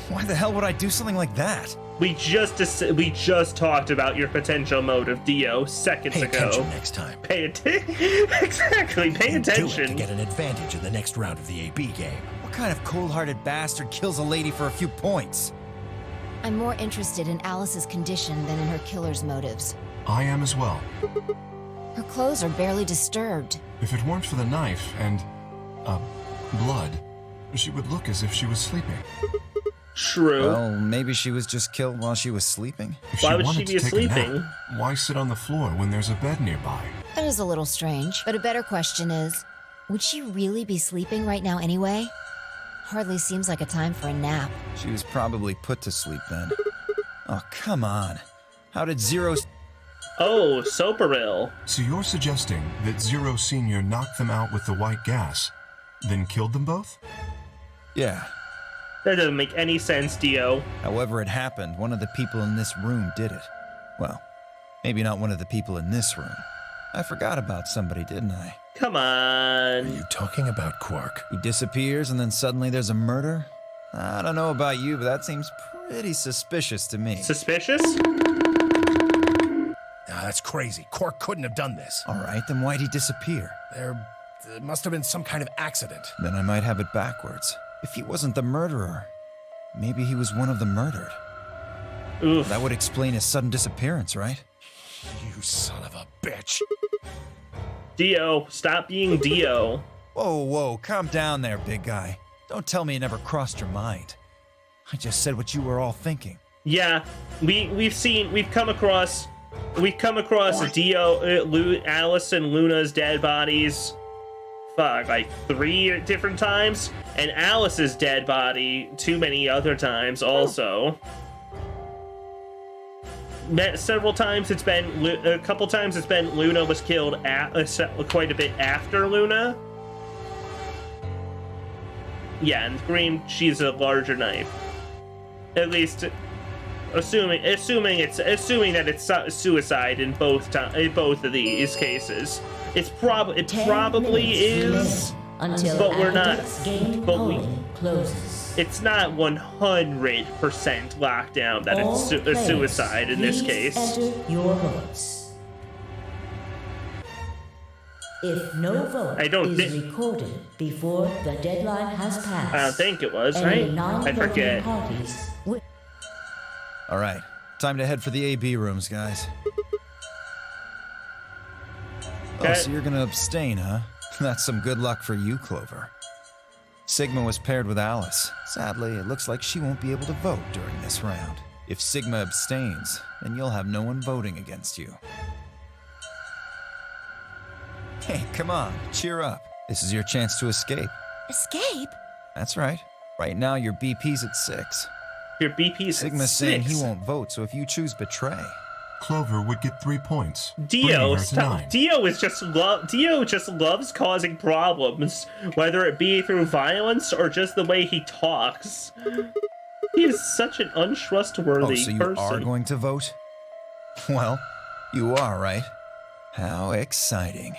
Why the hell would I do something like that? We just talked about your potential motive, Dio, seconds Pay ago. attention next time. Pay attention. Exactly. Pay You do it attention. to get an advantage in the next round of the AB game. What kind of cold-hearted bastard kills a lady for a few points? I'm more interested in Alice's condition than in her killer's motives. I am as well. Her clothes are barely disturbed. If it weren't for the knife and, blood, she would look as if she was sleeping. True. Well, maybe she was just killed while she was sleeping. If Why she would she wanted be to take a sleeping? nap, why sit on the floor when there's a bed nearby? That is a little strange. But a better question is, would she really be sleeping right now anyway? Hardly seems like a time for a nap. She was probably put to sleep then. Oh, come on. How did Zero... Oh, Soperil. So you're suggesting that Zero Sr. knocked them out with the white gas, then killed them both? Yeah. That doesn't make any sense, Dio. However it happened, one of the people in this room did it. Well, maybe not one of the people in this room. I forgot about somebody, didn't I? Come Are on. you talking about Quark? He disappears and then suddenly there's a murder? I don't know about you, but that seems pretty suspicious to me. Suspicious? That's crazy. Quark couldn't have done this. All right, then why'd he disappear? There must have been some kind of accident. Then I might have it backwards. If he wasn't the murderer, maybe he was one of the murdered. Oof. That would explain his sudden disappearance, right? You son of a bitch. Dio, stop being Dio. Whoa, calm down there, big guy. Don't tell me it never crossed your mind. I just said what you were all thinking. Yeah, we've come across Dio, Alice and Luna's dead bodies, like 3 different times, and Alice's dead body too many other times also. Several times it's been, a couple times it's been Luna was killed quite a bit after Luna. Yeah, and Green, she's a larger knife. At least, assuming that it's suicide in both of these cases. It probably is, until but we're not. game polling closes. It's not 100% lockdown that All it's a players, suicide in this please case. Enter your votes. If no vote is recorded before the deadline has passed, I don't think it was, any right? I non-voting forget. parties will... All right, time to head for the AB rooms, guys. Okay. Oh, so you're gonna abstain, huh? That's some good luck for you, Clover. Sigma was paired with Alice. Sadly, it looks like she won't be able to vote during this round. If Sigma abstains, then you'll have no one voting against you. Hey, come on, cheer up. This is your chance to escape. Escape? That's right. Right now, your BP's at 6. Your BP's Sigma's at 6. saying he won't vote, so if you choose betray... Clover would get 3 points. Dio, bringing her to stop. 9. Dio just loves causing problems, whether it be through violence or just the way he talks. He is such an untrustworthy so you person. are going to vote? Well, you are, right? How exciting.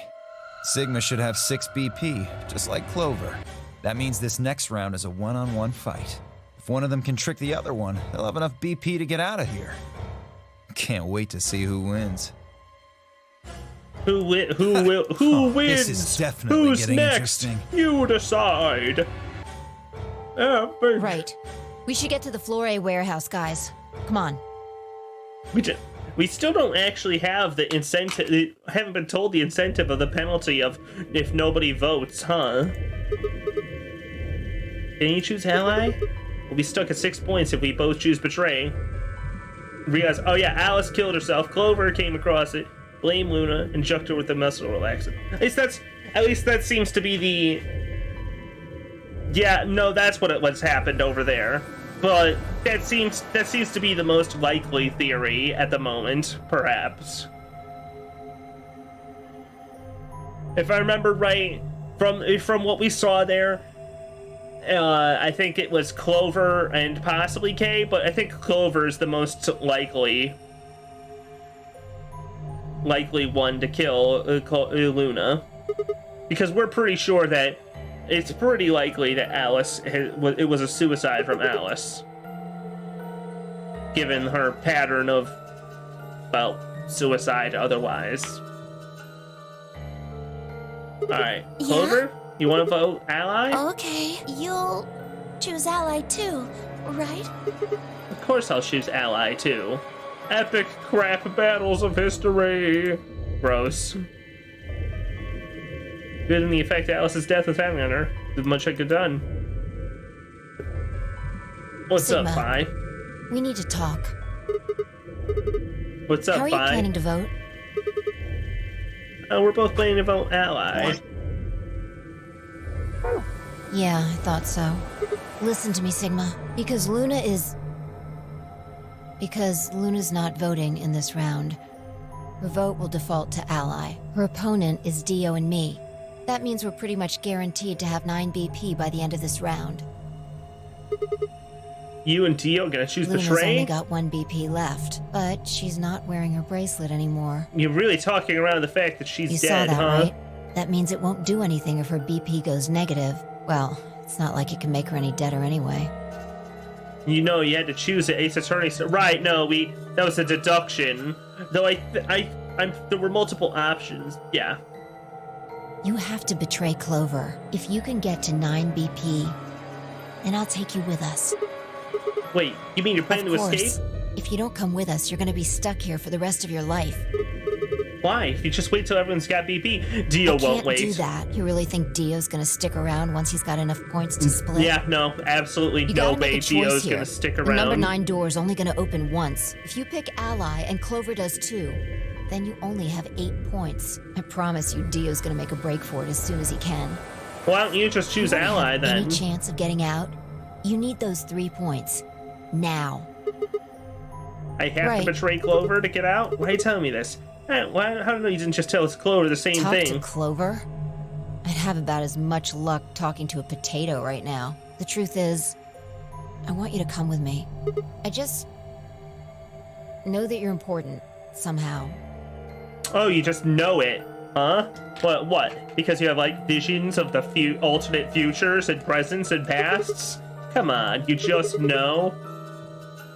Sigma should have 6 BP, just like Clover. That means this next round is a one-on-one fight. If one of them can trick the other one, they'll have enough BP to get out of here. Can't wait to see who wins. Who wins? This is definitely Who's getting next? interesting. You decide. Right. We should get to the Flore warehouse, guys. Come on. We still don't actually have the incentive. Haven't been told the incentive of the penalty of if nobody votes, huh? Can you choose ally? We'll be stuck at 6 points if we both choose betray. Realize, oh yeah, Alice killed herself. Clover came across it. Blame Luna. Inject her with the muscle relaxant. At least that seems to be the. Yeah, no, that's what's happened over there. But that seems to be the most likely theory at the moment, perhaps. If I remember right, from what we saw there, I think it was Clover and possibly Kay, but I think Clover is the most likely one to kill Luna, because we're pretty sure that it's pretty likely that it was a suicide from Alice. Given her pattern of, well, suicide otherwise. Alright, Clover, you want to vote ally? Okay, you'll choose ally too, right? Of course I'll choose ally too. Epic crap battles of history. Gross. Good in the effect Alice's death was having on her. As much I could done. What's Sigma, up, Phi? We need to talk. What's up, How are you Phi? planning to vote? We're both planning to vote ally. Yeah, I thought so. Listen to me, Sigma. Because Luna's not voting in this round. Her vote will default to ally. Her opponent is Dio and me. That means we're pretty much guaranteed to have 9 BP by the end of this round. You and Dio gonna choose Luna's Betray? only got 1 BP left, but she's not wearing her bracelet anymore. You're really talking around the fact that she's dead, saw that, huh? right? That means it won't do anything if her BP goes negative. Well, it's not like it can make her any deader anyway. You know, you had to choose the Ace Attorney. Right? No, that was a deduction. Though there were multiple options. Yeah. You have to betray Clover. If you can get to 9 BP, then I'll take you with us. Wait, you mean you're planning to escape? If you don't come with us, you're gonna be stuck here for the rest of your life. Why? If you just wait till everyone's got BP, Dio won't wait. I can't do that. You really think Dio's gonna stick around once he's got enough points to split? Yeah, no, absolutely no way Dio's gonna stick around. The number 9 door is only gonna open once. If you pick ally and Clover does too, then you only have 8 points. I promise you Dio's gonna make a break for it as soon as he can. Why don't you just choose ally then? Any chance of getting out? You need those 3 points. Now. I have to betray Clover to get out? Why are you telling me this? How do you didn't just tell us Clover the same thing? Talk to Clover? I'd have about as much luck talking to a potato right now. The truth is, I want you to come with me. I just know that you're important, somehow. Oh, you just know it, huh? What? Because you have, like, visions of the alternate futures and presents and pasts? Come on, you just know?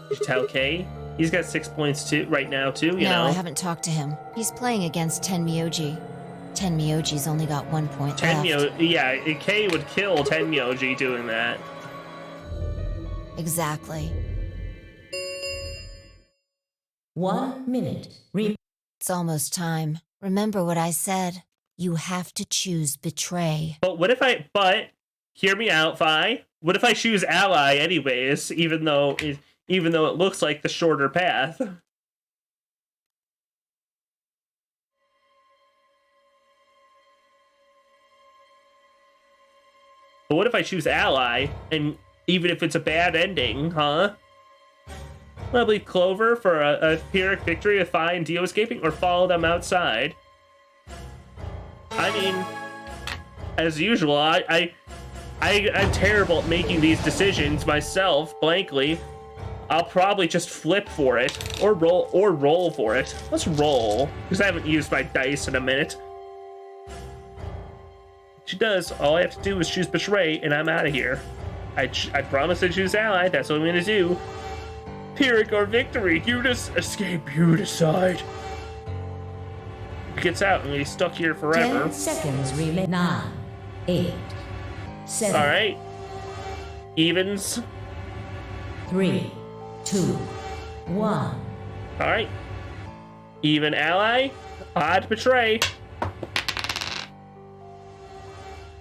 Did you tell Kay? He's got 6 points too right now too, you know. No, I haven't talked to him. He's playing against Tenmyoji. Tenmyoji's only got 1 point left. Yeah, Kay would kill Tenmyoji doing that. Exactly. 1 minute. It's almost time. Remember what I said. You have to choose betray. But hear me out, Vi. What if I choose ally anyways, even though it looks like the shorter path? But what if I choose ally, and even if it's a bad ending, huh? Will I believe Clover for a Pyrrhic victory with Vi and Dio escaping, or follow them outside? I mean, as usual, I'm terrible at making these decisions myself, blankly. I'll probably just flip for it, or roll for it. Let's roll, because I haven't used my dice in a minute. She does. All I have to do is choose Betray, and I'm out of here. I promise to choose Ally. That's what I'm going to do. Pyrrhic or victory. You just escape. You decide. He gets out, and he's stuck here forever. 10 seconds remain. 9, 8, 7. All right. Evens. 3, 2, 1. All right. Even ally. Odd Betray.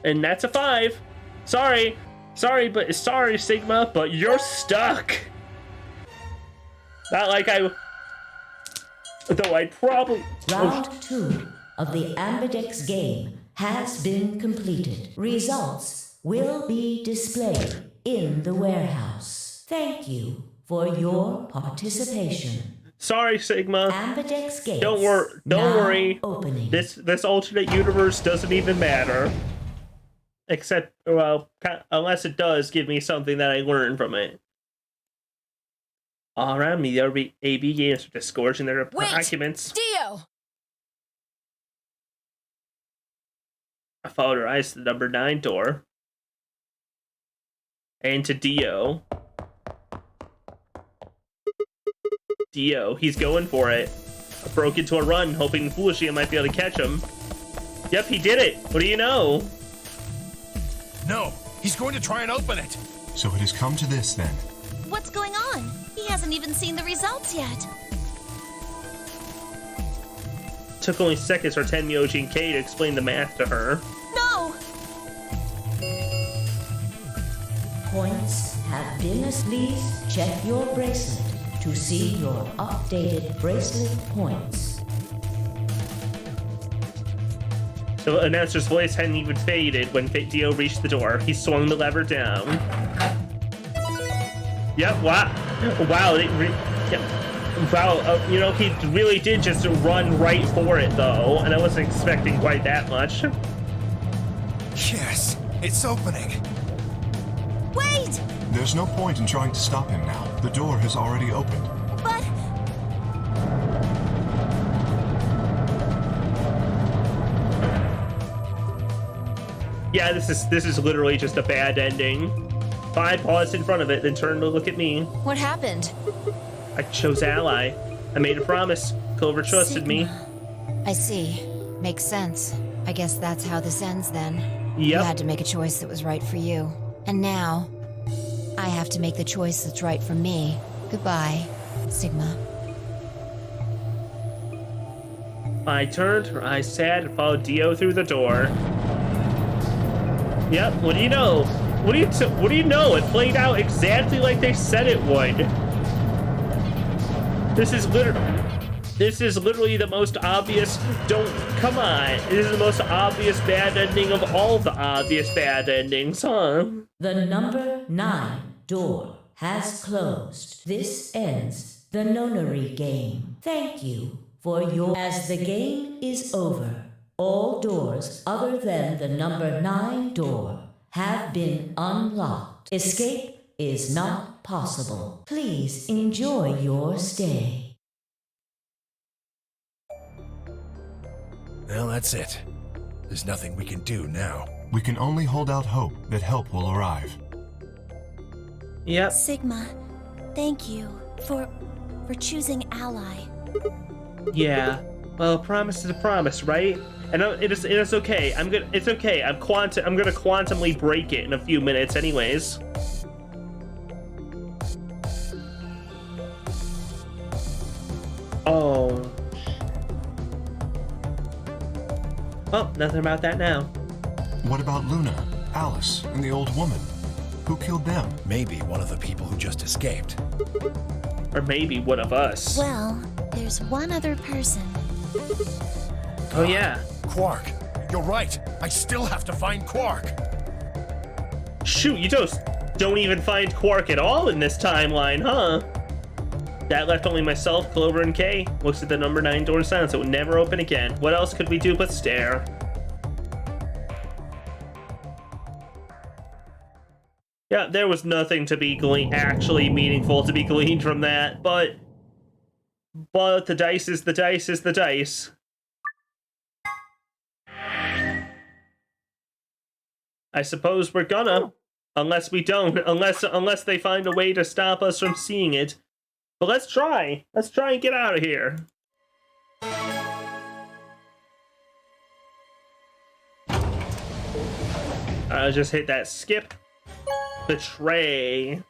And that's a 5. Sorry, Sigma, but you're stuck. Not like though I'd probably... Round 2 of the Ambidex game has been completed. Results will be displayed in the warehouse. Thank you for your participation. Sorry, Sigma. Ambidex gates Don't worry. Opening. This alternate universe doesn't even matter. Except, well, unless it does give me something that I learned from it. All around me, there will be AB games for disgorging their documents. Dio! I followed her eyes to the number 9 door. And to Dio. Dio, he's going for it. I broke into a run, hoping foolishly I might be able to catch him. Yep, he did it. What do you know? No, he's going to try and open it. So it has come to this then. What's going on? He hasn't even seen the results yet. Took only seconds for Tenmyoji and Kei to explain the math to her. No! Points have been as please check your bracelet to see your updated bracelet points. So the announcer's voice hadn't even faded when Dio reached the door. He swung the lever down. Yep, wow. Wow, wow, you know, he really did just run right for it, though, and I wasn't expecting quite that much. Yes, it's opening. Wait! There's no point in trying to stop him now. The door has already opened. But... Yeah, this is literally just a bad ending. I paused in front of it, then turned to look at me. What happened? I chose Ally. I made a promise. Clover trusted me. I see. Makes sense. I guess that's how this ends then. Yep. You had to make a choice that was right for you. And now, I have to make the choice that's right for me. Goodbye, Sigma. I turned, her eyes sad, and followed Dio through the door. Yep, what do you know? What do you know? It played out exactly like they said it would. This is literally the most obvious. Come on. This is the most obvious bad ending of all the obvious bad endings, huh? The number 9 door has closed. This ends the nonary game. Thank you for your... As the game is over, all doors other than the number 9 door have been unlocked. Escape is not possible. Please enjoy your stay. Well, that's it. There's nothing we can do now. We can only hold out hope that help will arrive. Yep. Sigma, thank you for choosing Ally. Yeah. Well, a promise is a promise, right? And it is okay. It's okay. I'm gonna quantumly break it in a few minutes, anyways. Oh. Well, nothing about that now. What about Luna, Alice, and the old woman? Who killed them? Maybe one of the people who just escaped. Or maybe one of us. Well, there's one other person. Oh yeah. Quark. You're right. I still have to find Quark. Shoot, you just don't even find Quark at all in this timeline, huh? That left only myself, Clover, and Kei. Looks at the number 9 door silence. It would never open again. What else could we do but stare? Yeah, there was nothing to be actually meaningful to be gleaned from that, but the dice is the dice is the dice. I suppose we're gonna, unless we don't, unless they find a way to stop us from seeing it. But let's try and get out of here. I'll just hit that skip. Betray.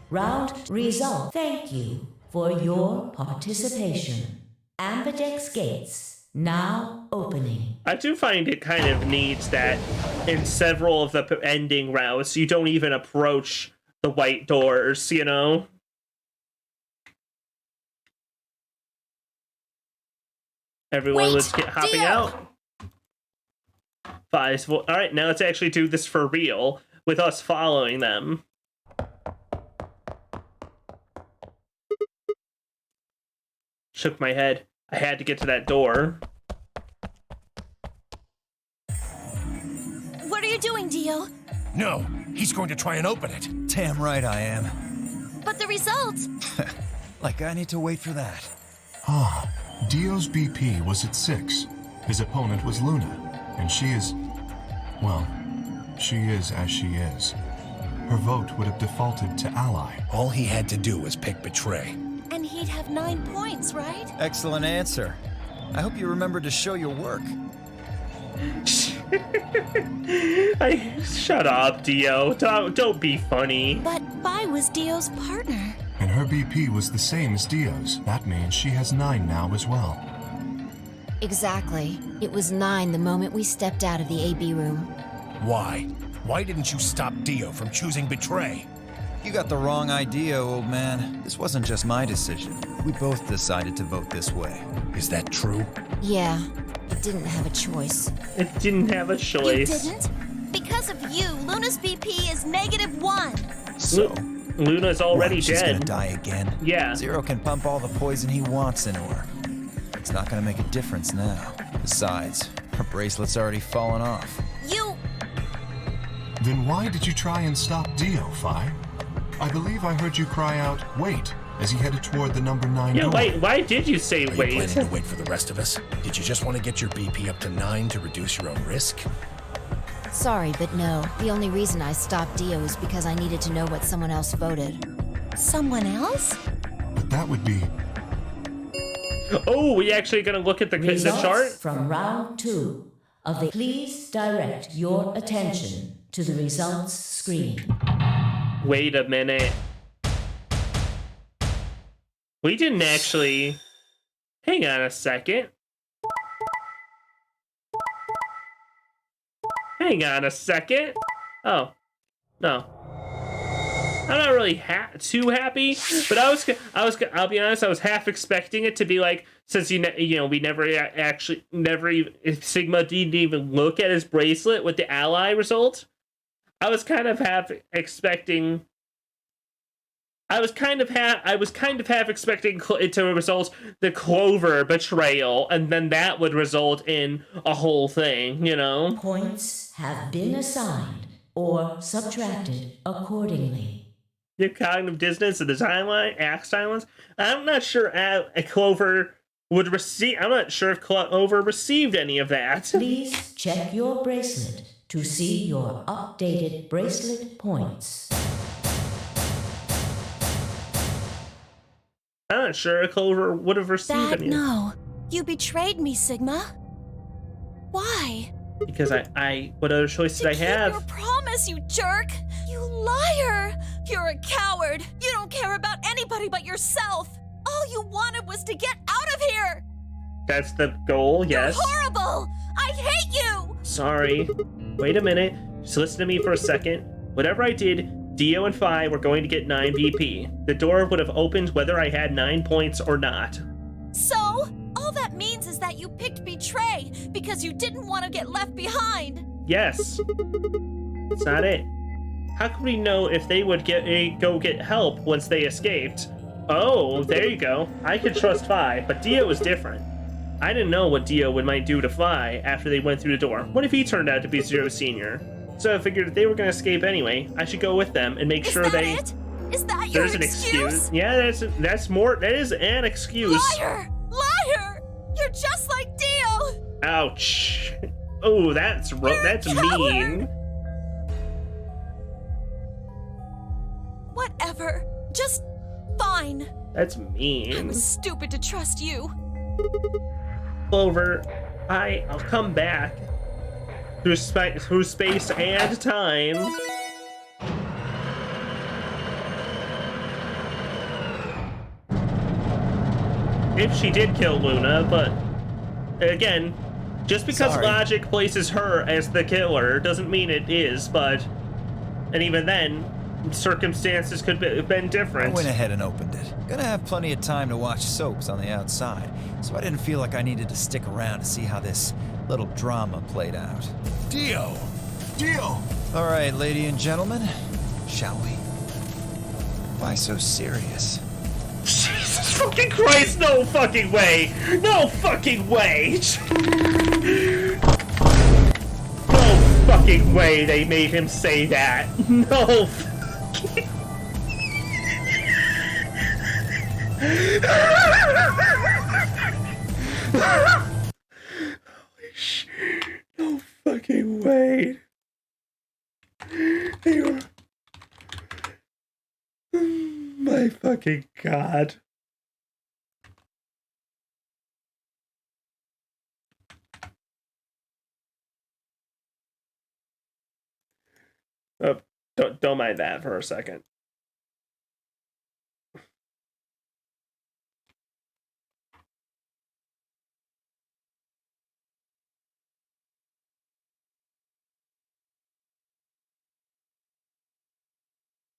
Round result. Thank you for your participation. Ambidex gates now opening. I do find it kind of neat that in several of the ending routes, you don't even approach the white doors, you know? Everyone was hopping Dio! out. All right, now let's actually do this for real, with us following them. Shook my head. I had to get to that door. What are you doing, Dio? No, he's going to try and open it. Damn right I am. But the results! Like I need to wait for that. Dio's BP was at 6. His opponent was Luna, and she is... Well, she is as she is. Her vote would have defaulted to ally. All he had to do was pick betray. And he'd have 9 points, right? Excellent answer. I hope you remember to show your work. Shut up, Dio. Don't be funny. But Vi was Dio's partner. And her BP was the same as Dio's. That means she has 9 now as well. Exactly. It was 9 the moment we stepped out of the AB room. Why? Why didn't you stop Dio from choosing betray? You got the wrong idea, old man. This wasn't just my decision. We both decided to vote this way. Is that true? Yeah, it didn't have a choice. It didn't have a You choice. didn't? Because of you, Luna's BP is -1. So, Luna's already what, she's dead. gonna die again? Yeah. Zero can pump all the poison he wants into her. It's not gonna make a difference now. Besides, her bracelet's already fallen off. You... Then why did you try and stop Dio, Fi? I believe I heard you cry out, wait, as he headed toward the number 9 Yeah, door. why did you say Are you wait? planning to wait for the rest of us? Did you just want to get your BP up to 9 to reduce your own risk? Sorry, but no. The only reason I stopped Dio is because I needed to know what someone else voted. Someone else? But that would be... Oh, we actually gonna look at the Results chart? from round 2 of the... Please direct your attention to the results screen. Wait a minute. We didn't actually... Hang on a second. Hang on a second. Oh. No. I'm not really too happy, but I'll be honest, I was half expecting it to be like, since we never if Sigma didn't even look at his bracelet with the ally result, I was kind of half expecting it to result the Clover betrayal, and then that would result in a whole thing, you know? Points have been assigned or subtracted accordingly. Your cognitive dissonance and the timeline, axe silence. I'm not sure Clover would receive. I'm not sure if Clover received any of that. Please check your bracelet to see your updated bracelet points. I'm not sure if Clover would have received Dad, any. no. You betrayed me, Sigma. Why? Because what other choice did I Keep your have? promise, you jerk! You liar! You're a coward! You don't care about anybody but yourself! All you wanted was to get out of here! That's the goal. Yes. You're horrible! I hate you! Sorry. Wait a minute. Just listen to me for a second. Whatever I did, Dio and Phi were going to get 9 VP. The door would have opened whether I had 9 points or not. So? All that means is that you picked betray because you didn't want to get left behind. Yes. That's not it. How could we know if they would go get help once they escaped? Oh, there you go. I could trust Phi, but Dio was different. I didn't know what Dio might do to Phi after they went through the door. What if he turned out to be Zero Senior? So I figured if they were going to escape anyway, I should go with them and make sure they... Is that it? Is that your There's an excuse? Yeah, that's more. That is an excuse. Liar! Liar! You're just like Dio! Ouch. Oh, that's mean. Whatever. Just fine. That's I mean. was stupid to trust you. Clover, I'll come back through space and time. If she did kill Luna, but again, just because Sorry. logic places her as the killer doesn't mean it is, and even then, circumstances could have been I different. went ahead and opened it. Gonna have plenty of time to watch soaps on the outside, so I didn't feel like I needed to stick around to see how this little drama played out. Dio! Dio! All right, ladies and gentlemen, shall we? Why so serious? Jesus fucking Christ, no fucking way! No fucking way! No fucking way they made him say that! No fucking... Holy shit. No fucking way. fucking god. Oh, don't mind that for a second.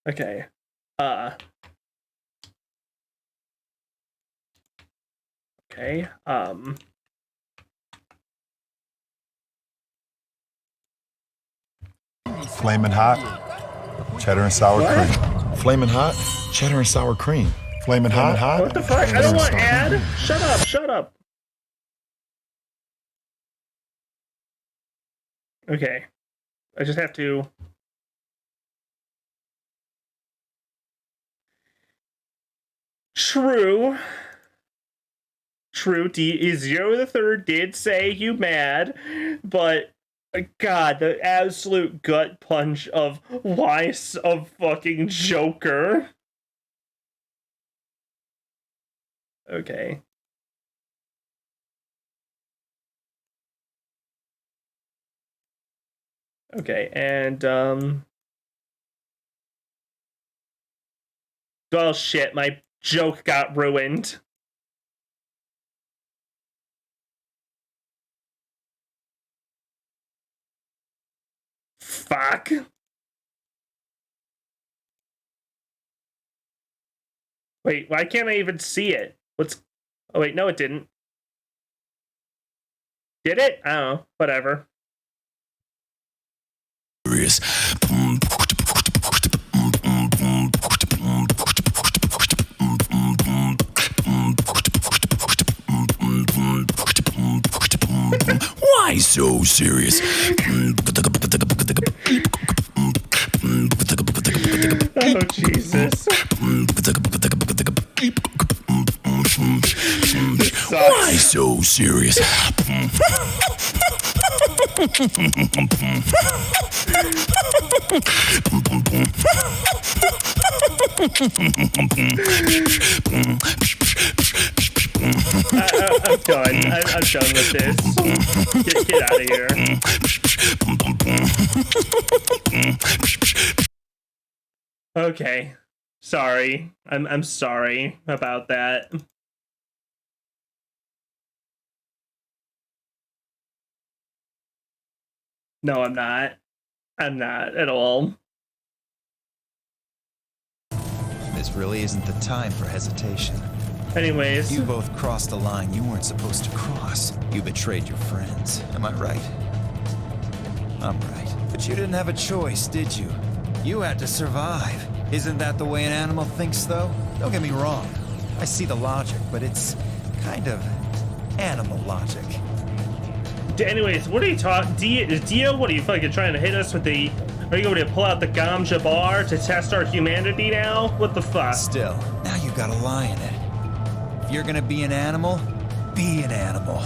Okay. Okay. Flamin' hot, cheddar and sour What? cream. Flamin' hot, cheddar and sour cream. Flamin' hot. What the fuck? I don't want ad. Shut up. Shut up. Okay. I just have to. True. Zero the Third did say you mad, but God, the absolute gut punch of why of fucking Joker. Okay. Okay, and well, shit, my joke got ruined. Fuck. Wait, why can't I even see it? What's... Oh, wait, no, it didn't. Did it? I don't know. Whatever. Why so serious? Oh, Jesus. Why so serious? I'm done. I'm done with this. Get out of here. Okay. Sorry. I'm sorry about that. No, I'm not. I'm not at all. This really isn't the time for hesitation. Anyways. You both crossed a line you weren't supposed to cross. You betrayed your friends. Am I right? I'm right. But you didn't have a choice, did you? You had to survive. Isn't that the way an animal thinks, though? Don't get me wrong. I see the logic, but it's kind of animal logic. Anyways, what are you talking? Dio, what are you fucking trying to hit us with the... Are you going to pull out the Gom Jabbar to test our humanity now? What the fuck? Still, now you got a lie in it. If you're gonna be an animal, be an animal.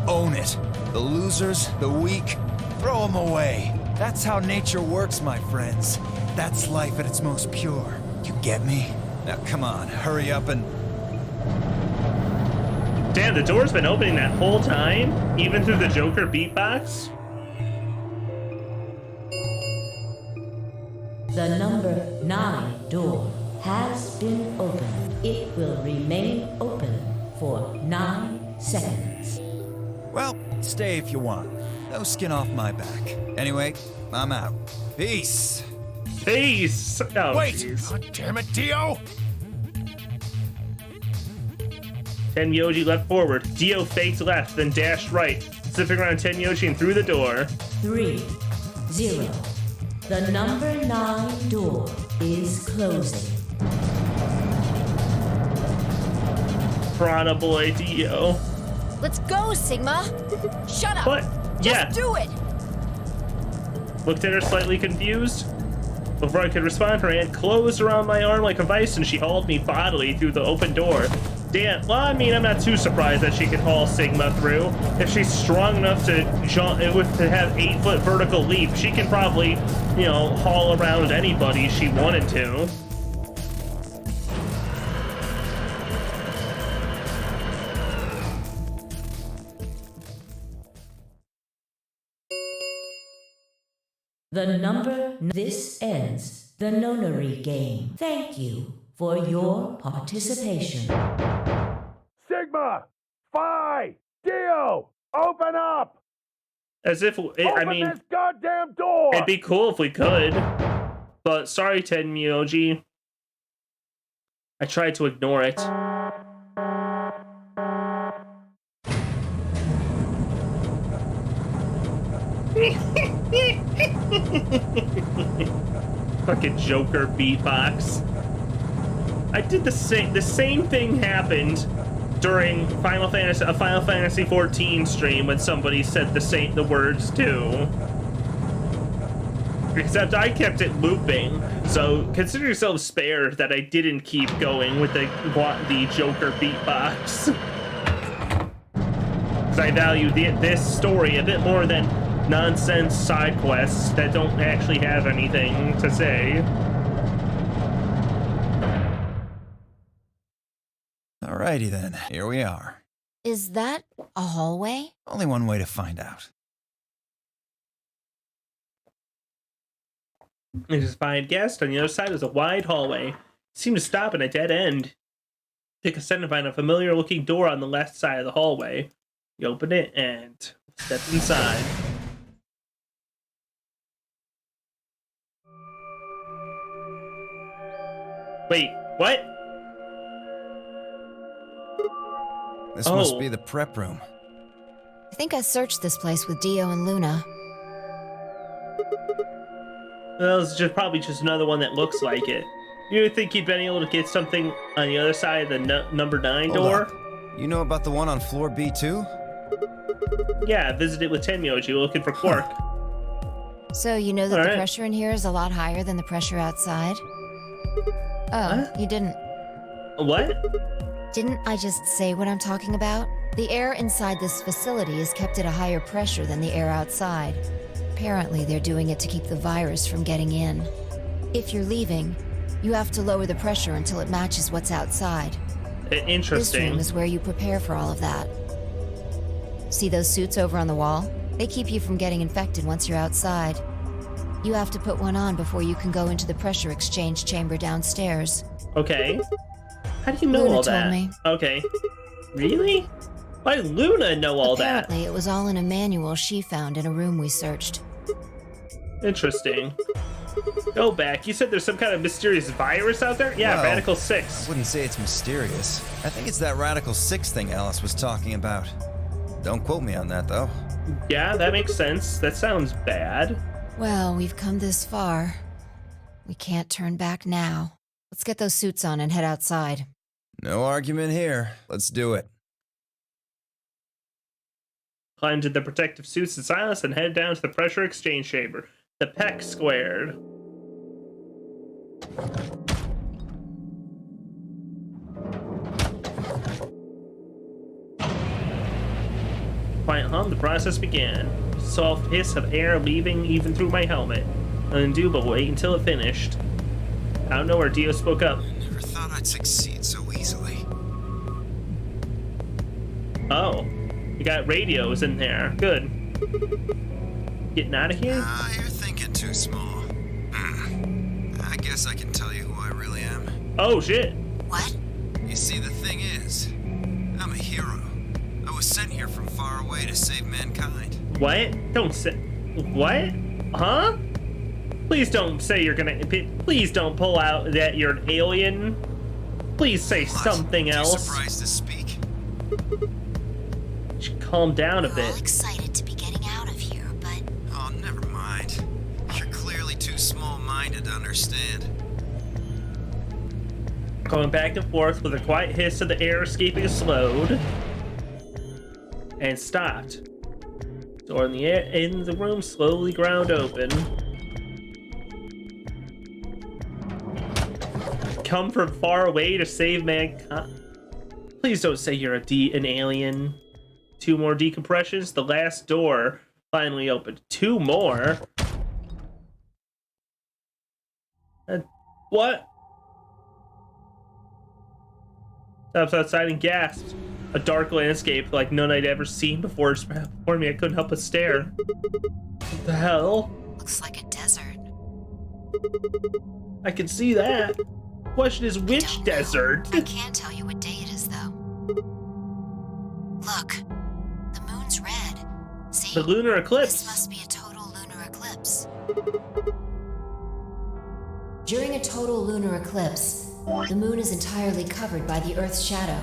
Own it. The losers, the weak, throw them away. That's how nature works, my friends. That's life at its most pure. You get me? Now come on, hurry up and... Damn, the door's been opening that whole time? Even through the Joker beatbox? The number 9 door has been opened. It will remain open for 9 seconds. Well, stay if you want. No skin off my back. Anyway, I'm out. Peace. Peace. Oh, Wait! geez. God damn it, Dio! Tenyoji leapt forward. Dio faked left, then dashed right, zipping around Tenyoji and through the door. 3, 0. The number 9 door is closing. Prana boy, Dio. Let's go, Sigma. Shut up. What? Yeah. Just do it. Looked at her slightly confused. Before I could respond, her hand closed around my arm like a vice, and she hauled me bodily through the open door. Damn, well, I mean, I'm not too surprised that she could haul Sigma through. If she's strong enough to jump, to have 8-foot vertical leap, she can probably, you know, haul around anybody she wanted to. This ends the nonary game. Thank you for your participation. Sigma! Phi! Dio! Open up! As if, I mean, this goddamn door! it'd be cool if we could. But sorry, Tenmyoji. I tried to ignore it. Fucking Joker beatbox. I did the same thing happened during Final Fantasy 14 stream when somebody said the words too. Except I kept it looping, so consider yourself spared that I didn't keep going with the Joker beatbox. Because I value this story a bit more than nonsense side quests that don't actually have anything to say. Alrighty then, here we are. Is that a hallway? Only one way to find out. It is fine guest. On the other side is a wide hallway. Seem to stop at a dead end. Take a step and find a familiar looking door on the left side of the hallway. You open it and step inside. Wait, what? This must be the prep room. I think I searched this place with Dio and Luna. Well, it's probably just another one that looks like it. You think you'd been able to get something on the other side of the number 9 door? Hold up. You know about the one on floor B2? Yeah, I visited with Tenmyoji looking for Quark. So you know that the pressure in here is a lot higher than the pressure outside? Oh, What? You didn't. What? Didn't I just say what I'm talking about? The air inside this facility is kept at a higher pressure than the air outside. Apparently, they're doing it to keep the virus from getting in. If you're leaving, you have to lower the pressure until it matches what's outside. Interesting. This room is where you prepare for all of that. See those suits over on the wall? They keep you from getting infected once you're outside. You have to put one on before you can go into the pressure exchange chamber downstairs. Okay. How do you know Luna all that? told me. Okay. Really? Why did Luna know all Apparently, it was all in a manual she found in a room we searched. that? Interesting. Go back. You said there's some kind of mysterious virus out there? Yeah, Well, Radical 6. I wouldn't say it's mysterious. I think it's that Radical 6 thing Alice was talking about. Don't quote me on that, though. Yeah, that makes sense. That sounds bad. Well, we've come this far. We can't turn back now. Let's get those suits on and head outside. No argument here. Let's do it. Climb into the protective suits in silence and head down to the pressure exchange chamber. The PEC squared. Quiet hum, the process began. Soft hiss of air leaving even through my helmet. Undo, but wait until it finished. Out of nowhere, Dio spoke up. Never thought I'd succeed so easily. Oh, you got radios in there. Good. Getting out of here? You're thinking too small. I guess I can tell you who I really am. Oh, shit. What? You see, the thing is, I'm a hero. I was sent here from far away to save mankind. What? Don't say... What? Huh? Please don't say you're gonna... Please don't pull out that you're an alien. Please say something else. Too surprised to speak? You should calm down a We're all bit. excited to be getting out of here, but... Oh, never mind. You're clearly too small-minded to understand. Going back and forth with a quiet hiss of the air escaping slowed. And stopped. Door in the room slowly ground open. Come from far away to save mankind. Please don't say you're an alien. 2 more decompressions. The last door finally opened. 2 more. What? Stops outside and gasped. A dark landscape like none I'd ever seen before spread before me. I couldn't help but stare. What the hell? Looks like a desert. I can see that. Question is, which Don't know. desert? I can't tell you what day it is, though. Look, the moon's red. See? The lunar This eclipse. must be a total lunar eclipse. During a total lunar eclipse, the moon is entirely covered by the Earth's shadow.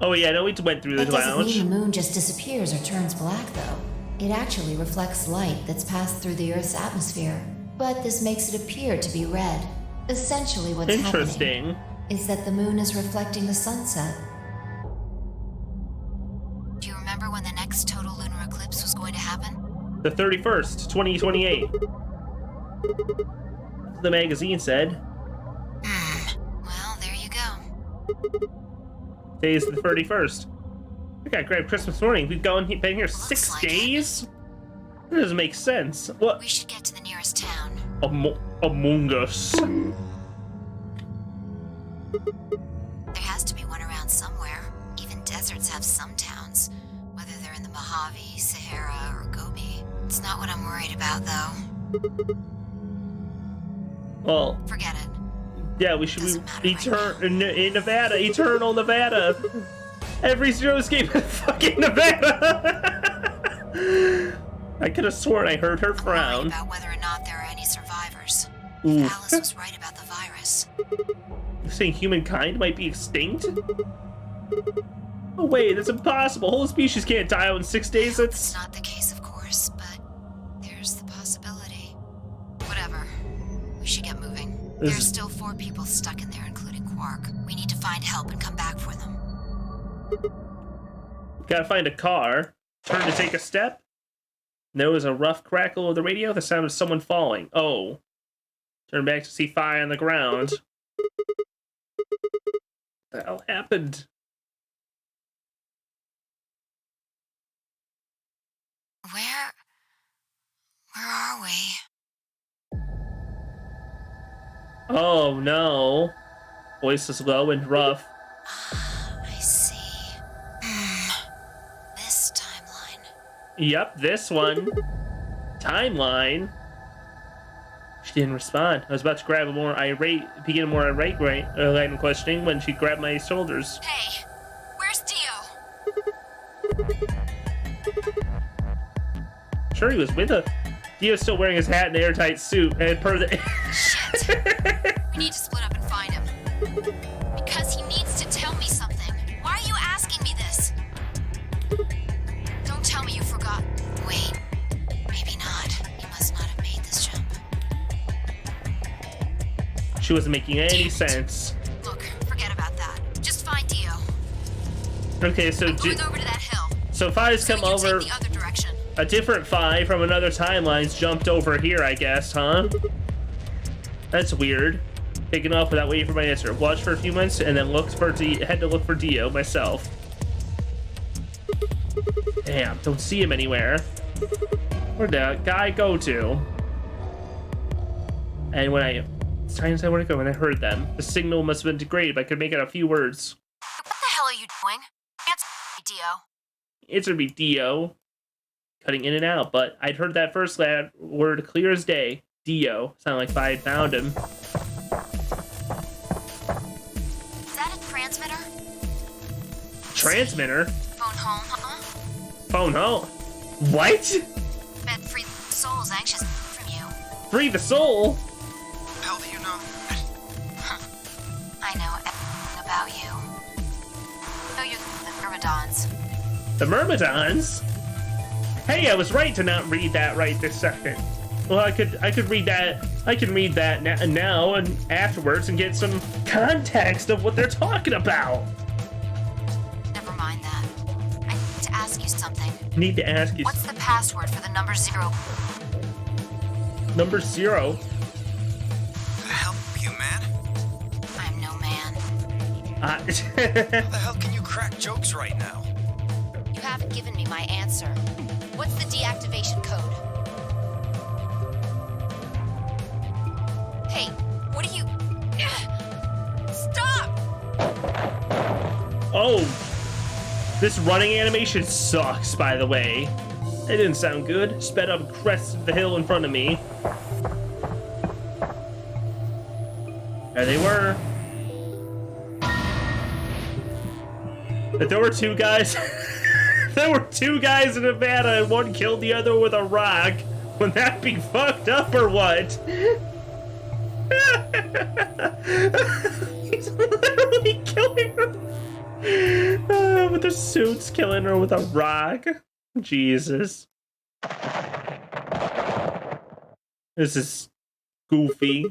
Oh yeah, I know we went through the That doesn't lounge. mean the moon just disappears or turns black, though. It actually reflects light that's passed through the Earth's atmosphere, but this makes it appear to be red. Essentially what's happening Interesting. is that the moon is reflecting the sunset. Do you remember when the next total lunar eclipse was going to happen? The 31st, 2028. The magazine said. Well, there you go. Today is the 31st. I gotta grab Christmas morning. We've been here 6 like it. days? That doesn't make sense. What? We should get to the nearest town. Among Us. There has to be one around somewhere. Even deserts have some towns, whether they're in the Mojave, Sahara, or Gobi. It's not what I'm worried about, though. Well, Forget it. yeah, we should Doesn't matter right in Nevada, Eternal Nevada. Every Zero Escape in fucking Nevada. I could have sworn I heard her I'm worried frown. about whether or not there are any survivors. Ooh. If Alice was right about the virus. You're saying humankind might be extinct? Oh wait, that's impossible. Whole species can't die out in 6 days. It's That's not the case, of course, but there's the possibility. Whatever. We should get moving. This There's is- still 4 people stuck in there, including Quark. We need to find help and come back for them. gotta find a car. Turn to take a step. There was a rough crackle of the radio, the sound of someone falling. Oh. Turn back to see fire on the ground. What the hell happened? Where are we? Oh no. Voice is low and rough. I see. This timeline. Yep, this one. Timeline. She didn't respond. I was about to grab begin a more irate line of questioning when she grabbed my shoulders. Hey, where's Dio? Sure, he was with her. Dio's still wearing his hat and airtight suit, and per the. Shit. We need to split up and find him. Because he needs to tell me something. Why are you asking me this? Don't tell me you forgot. Wait, maybe not. He must not have made this jump. She wasn't making any Damn it. sense. Look, forget about that. Just find Dio. Okay, so I'm going over to that hill. so Fi's So come you over. take the other direction. A different Fi from another timeline's jumped over here, I guess, huh? That's weird. Taking off without waiting for my answer. Watch for a few minutes and then head to look for Dio myself. Damn, don't see him anywhere. Where'd that guy go to? And it's time to say where to go when I heard them. The signal must have been degraded, but I could make out a few words. What the hell are you doing? Answer me, Dio. Answer me, Dio. Cutting in and out, but I'd heard that first word clear as day. Dio. Sounded like if I had found him. Is that a transmitter? Transmitter? Phone home, huh? Phone home? What? Bet Free Soul's anxious from you. Free the soul? How do you know? I know everything about you. No, you're the Myrmidons. The Myrmidons? Hey, I was right to not read that right this second. Well, I could read that. I can read that now and afterwards and get some context of what they're talking about. Never mind that. I need to ask you something. Need to ask you. What's the password for the number 0? Number 0? Help you, man? I'm no man. How the hell can you crack jokes right now? You haven't given me my answer. What's the deactivation code? Hey, what are you... Stop! Oh, this running animation sucks, by the way. It didn't sound good. Sped up and crested the hill in front of me. There they were. If there were two guys, there were two guys in Nevada and one killed the other with a rock. Would that be fucked up or what? He's literally killing her with the suits, killing her with a rock. Jesus. This is goofy.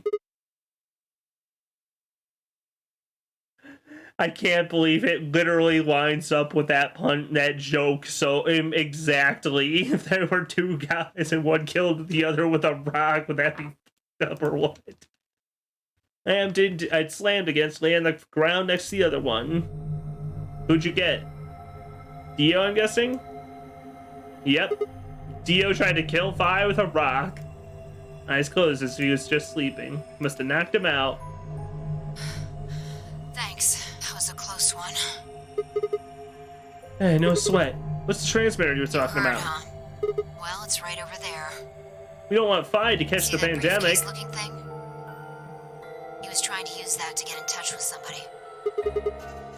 I can't believe it literally lines up with that joke so exactly. If there were two guys and one killed the other with a rock, would that be up or what? I'd slammed against lay on the ground next to the other one. Who'd you get? Dio, I'm guessing? Yep. Dio tried to kill Fi with a rock. Eyes closed as he was just sleeping. Must have knocked him out. Thanks. That was a close one. Hey, no sweat. What's the transmitter you were talking Heard, about? huh? Well, it's right over there. We don't want Fi to catch See the that pandemic. briefcase-looking thing? He was trying to use that to get in touch with somebody.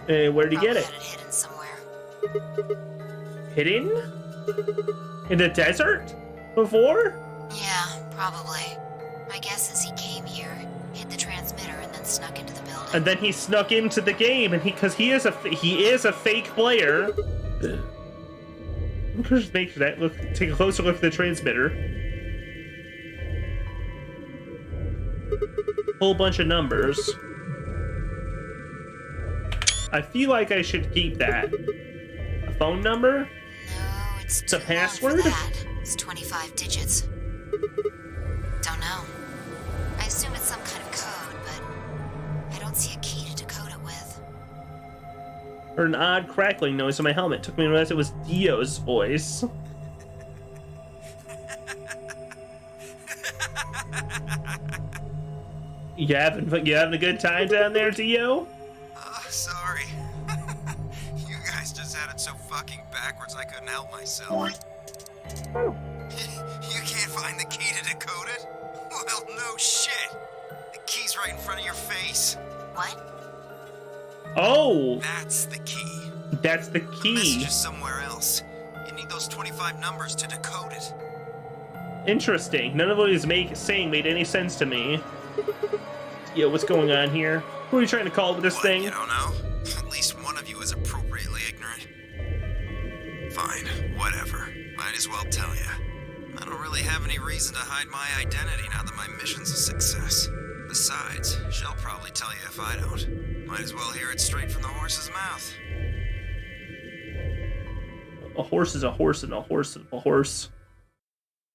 Hey, where'd he get Probably it? had it hidden somewhere. Hidden? In the desert? Before? Yeah, probably. My guess is he came here, hid the transmitter, and then snuck into the building. And then he snuck into the game, and because he is a fake player. Just make that look. Take a closer look at the transmitter. Whole bunch of numbers. I feel like I should keep that. A phone number? No, it's It's a too long password? for that. It's 25 digits. Don't know. I assume it's some kind of code, but I don't see a key to decode it with. Heard an odd crackling noise on my helmet. Took me to realize it was Dio's voice. You having a good time down there, Dio? Sorry. You guys just had it so fucking backwards I couldn't help myself. You can't find the key to decode it? Well, no shit. The key's right in front of your face. What? Oh, That's the key. that's the The key. message is somewhere else. You need those 25 numbers to decode it. Interesting. None of what he's saying made any sense to me. Yo, what's going on here? Who are you trying to call with this What, thing? you don't know? At least one of you is appropriately ignorant. Fine, whatever. Might as well tell you. I don't really have any reason to hide my identity now that my mission's a success. Besides, she'll probably tell you if I don't. Might as well hear it straight from the horse's mouth. A horse is a horse and a horse is a horse.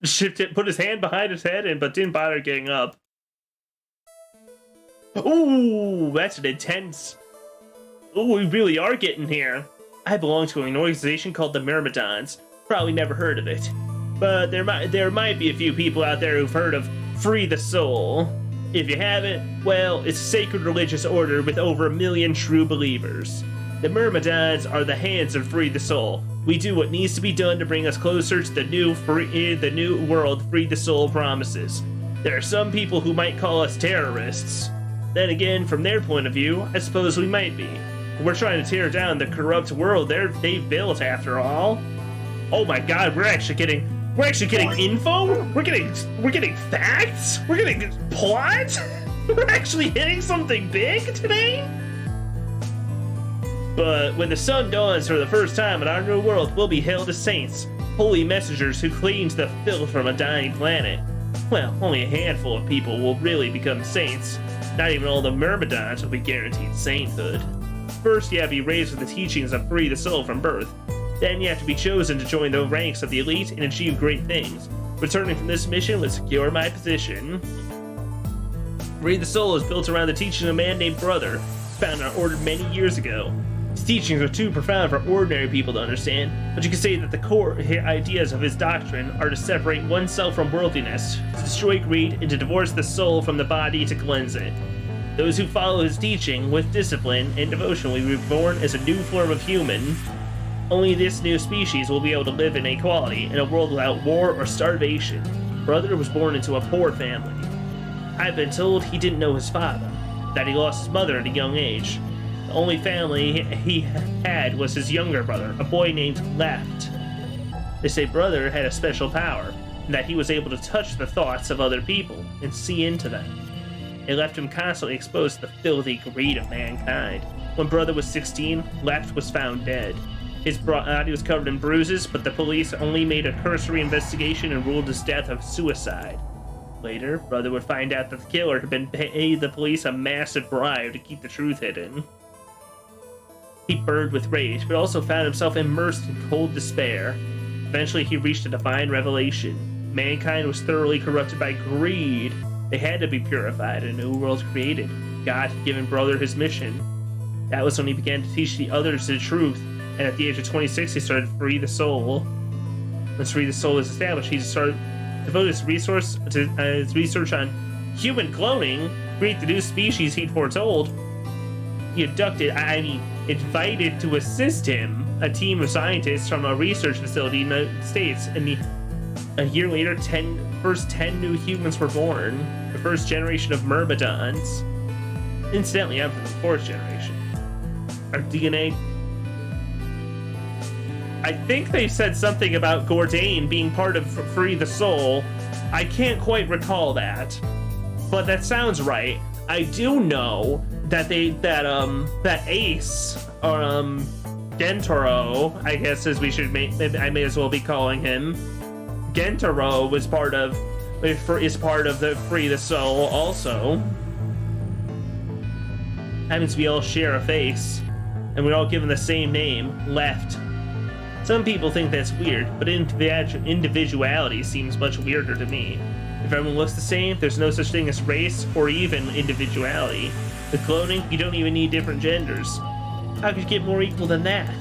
Shifted, put his hand behind his head, but didn't bother getting up. Ooh, that's an intense. Ooh, we really are getting here. I belong to an organization called the Myrmidons. Probably never heard of it, but there might be a few people out there who've heard of Free the Soul. If you haven't, well, it's a sacred religious order with over 1 million true believers. The Myrmidons are the hands of Free the Soul. We do what needs to be done to bring us closer to the new world Free the Soul promises. There are some people who might call us terrorists. Then again, from their point of view, I suppose we might be. We're trying to tear down the corrupt world they've built, after all. Oh my God, we're actually getting info. We're getting facts. We're getting plot. We're actually hitting something big today. But when the sun dawns for the first time in our new world, we'll be hailed as saints, holy messengers who cleaned the filth from a dying planet. Well, only a handful of people will really become saints. Not even all the Myrmidons will be guaranteed sainthood. First, you have to be raised with the teachings of Free the Soul from birth. Then you have to be chosen to join the ranks of the elite and achieve great things. Returning from this mission would secure my position. Free the Soul is built around the teaching of a man named Brother, founded our order many years ago. His teachings are too profound for ordinary people to understand, but you can say that the core ideas of his doctrine are to separate oneself from worldliness, to destroy greed, and to divorce the soul from the body to cleanse it. Those who follow his teaching with discipline and devotion will be reborn as a new form of human. Only this new species will be able to live in equality in a world without war or starvation. Brother was born into a poor family. I've been told he didn't know his father. that he lost his mother at a young age. The only family he had was his younger brother, a boy named Left. They say brother had a special power, and that he was able to touch the thoughts of other people and see into them. It left him constantly exposed to the filthy greed of mankind. When brother was 16, Left was found dead. His body was covered in bruises, but the police only made a cursory investigation and ruled his death a suicide. Later, brother would find out that the killer had been paid the police a massive bribe to keep the truth hidden. He burned with rage, but also found himself immersed in cold despair. Eventually, he reached a divine revelation. Mankind was thoroughly corrupted by greed. They had to be purified, and a new world created. God had given brother his mission. That was when he began to teach the others the truth, and at the age of 26, he started to free the soul. Once Free the Soul was established, he started to devote his research on human cloning, create the new species he'd foretold. He invited to assist him a team of scientists from a research facility in the United States, and a year later, first 10 new humans were born, the first generation of Myrmidons. Incidentally, I'm from the 4th generation. Our DNA... I think they said something about Gordain being part of Free the Soul. I can't quite recall that, but that sounds right. I do know that that Ace, or Gentaro, I guess I may as well be calling him, Gentaro is part of the Free the Soul also. Happens we all share a face, and we're all given the same name, Left. Some people think that's weird, but individuality seems much weirder to me. If everyone looks the same, there's no such thing as race or even individuality. With cloning, you don't even need different genders. How could you get more equal than that?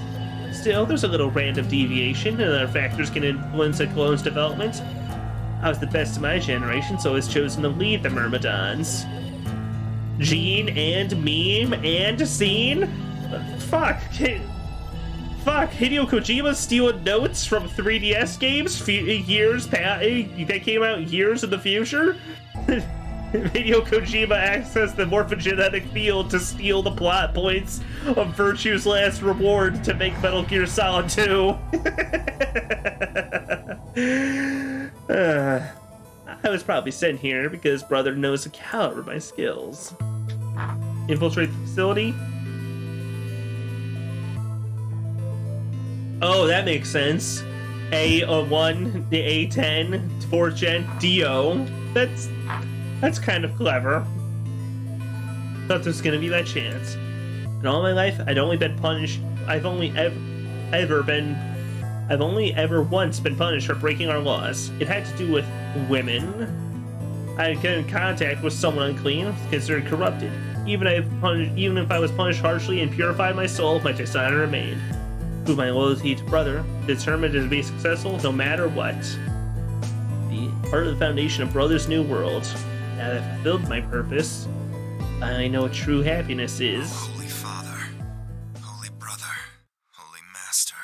Still, there's a little random deviation, and other factors can influence a clone's development. I was the best of my generation, so I was chosen to lead the Myrmidons. Gene and Meme and Scene? Fuck, Hideo Kojima stealing notes from 3DS games that came out years in the future? Hideo Kojima accessed the morphogenetic field to steal the plot points of Virtue's Last Reward to make Metal Gear Solid 2. I was probably sent here because brother knows the caliber of my skills. Infiltrate the facility? Oh, that makes sense. A1, the A10, 4th gen, Dio. That's kind of clever. Thought there's gonna be that chance. In all my life, I've only ever once been punished for breaking our laws. It had to do with women. I get in contact with someone unclean, considered corrupted. Even if I was punished harshly and purified my soul, my dishonor remained. Through my loyalty to brother, determined to be successful no matter what. Be part of the foundation of Brother's New World. Now that I've fulfilled my purpose, I know what true happiness is. Holy Father, Holy Brother, Holy Master,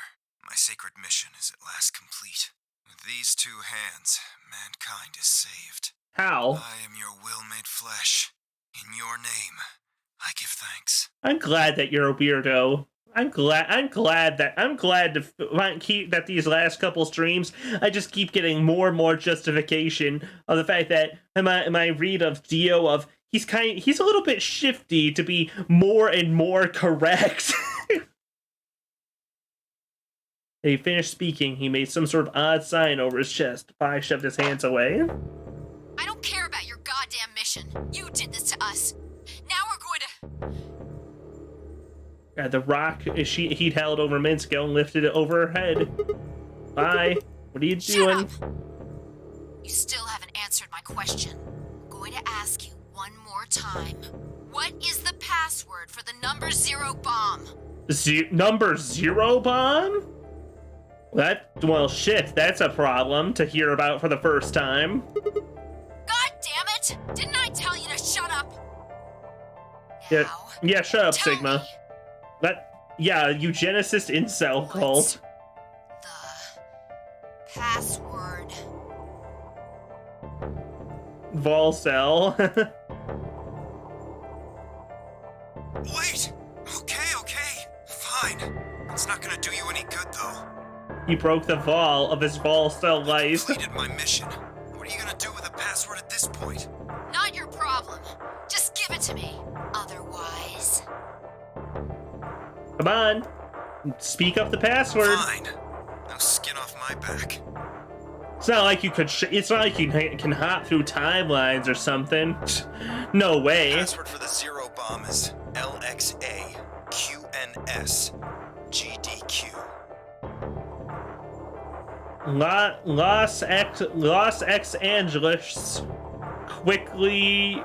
my sacred mission is at last complete. With these two hands, mankind is saved. How? I am your will made flesh. In your name, I give thanks. I'm glad that you're a weirdo. I'm glad that these last couple streams, I just keep getting more and more justification of the fact that my read of Dio of he's a little bit shifty to be more and more correct. He finished speaking. He made some sort of odd sign over his chest. Pi shoved his hands away. I don't care about your goddamn mission. You did this to us. Now we're going to... The rock he'd held over Minsko and lifted it over her head. Bye. What are you doing? Shut up. You still haven't answered my question. I'm going to ask you one more time. What is the password for the number 0 bomb? Number 0 bomb? Well, shit, that's a problem to hear about for the first time. God damn it! Didn't I tell you to shut up? Yeah, shut up, Sigma. Me. Eugenicist incel cult. The password. Volcel. He broke the fall of his fall-style life. Completed my mission. What are you gonna do with the password at this point? Not your problem. Just give it to me. Otherwise... Come on. Speak up the password. Fine. No skin off my back. It's not like you could. It's not like you can hop through timelines or something. No way. Password for the zero bomb is LXAQNSGDQ. Los Angeles quickly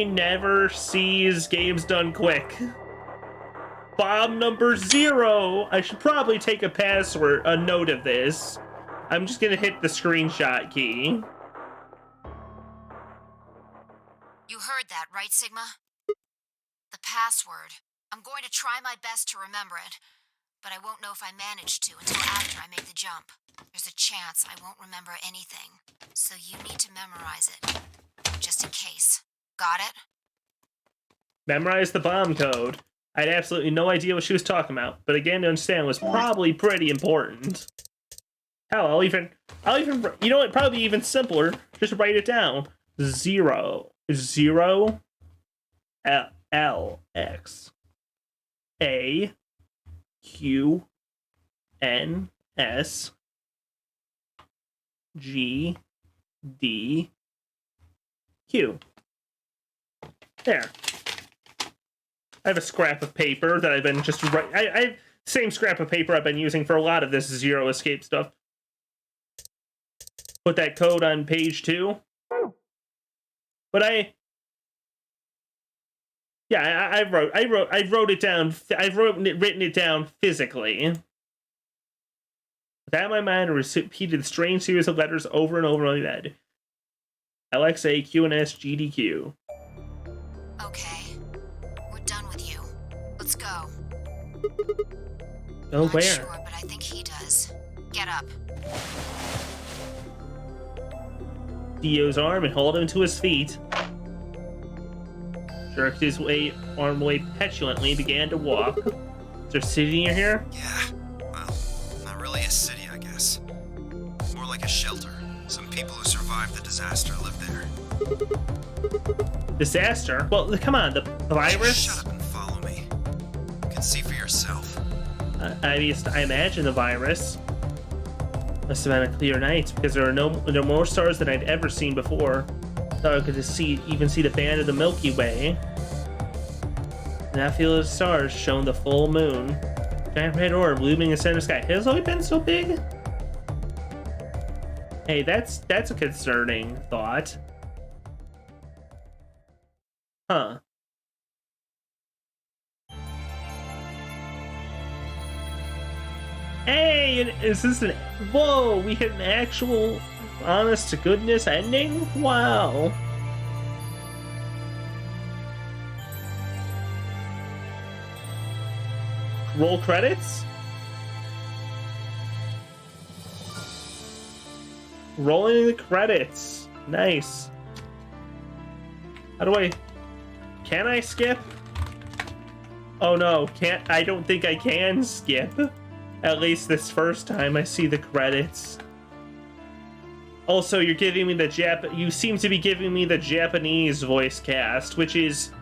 never sees games done quick. Bomb number 0. I should probably take a note of this. I'm just gonna hit the screenshot key. You heard that, right, Sigma? The password. I'm going to try my best to remember it, but I won't know if I manage to until after I make the jump. There's a chance I won't remember anything, so you need to memorize it, just in case. Got it? Memorize the bomb code. I had absolutely no idea what she was talking about, but again, to understand was probably pretty important. Hell, I'll even, you know what, probably even simpler, just write it down. 0, L, X, A, Q, N, S, G, D, Q. There. I have a scrap of paper that I've been just I have same scrap of paper I've been using for a lot of this Zero Escape stuff. Put that code on page 2. But I wrote it down. I've written it down physically. With that in my mind, I repeated the strange series of letters over and over in my head. LXA, QNS, GDQ. Okay. We're done with you. Let's go. Go where? Not sure, but I think he does. Get up. Dio's arm and hold him to his feet. Jerked his arm away petulantly, began to walk. Is there a city near here? Yeah, well, not really a city, I guess. More like a shelter. Some people who survived the disaster live there. Disaster? Well, come on, the virus? Shut up and follow me. You can see for yourself. I imagine the virus. Must have been a clear night, because there are more stars than I'd ever seen before. Thought I could even see the band of the Milky Way. In that field of stars shone the full moon. Giant red orb looming in the center sky. Has it always been so big? Hey, that's a concerning thought. Huh. Hey, is this an... Whoa, we hit an actual honest-to-goodness ending? Wow. Roll credits? Rolling the credits. Nice. How do I... Can I skip? Oh no, I don't think I can skip. At least this first time I see the credits. Also, you're giving me you seem to be giving me the Japanese voice cast, which is,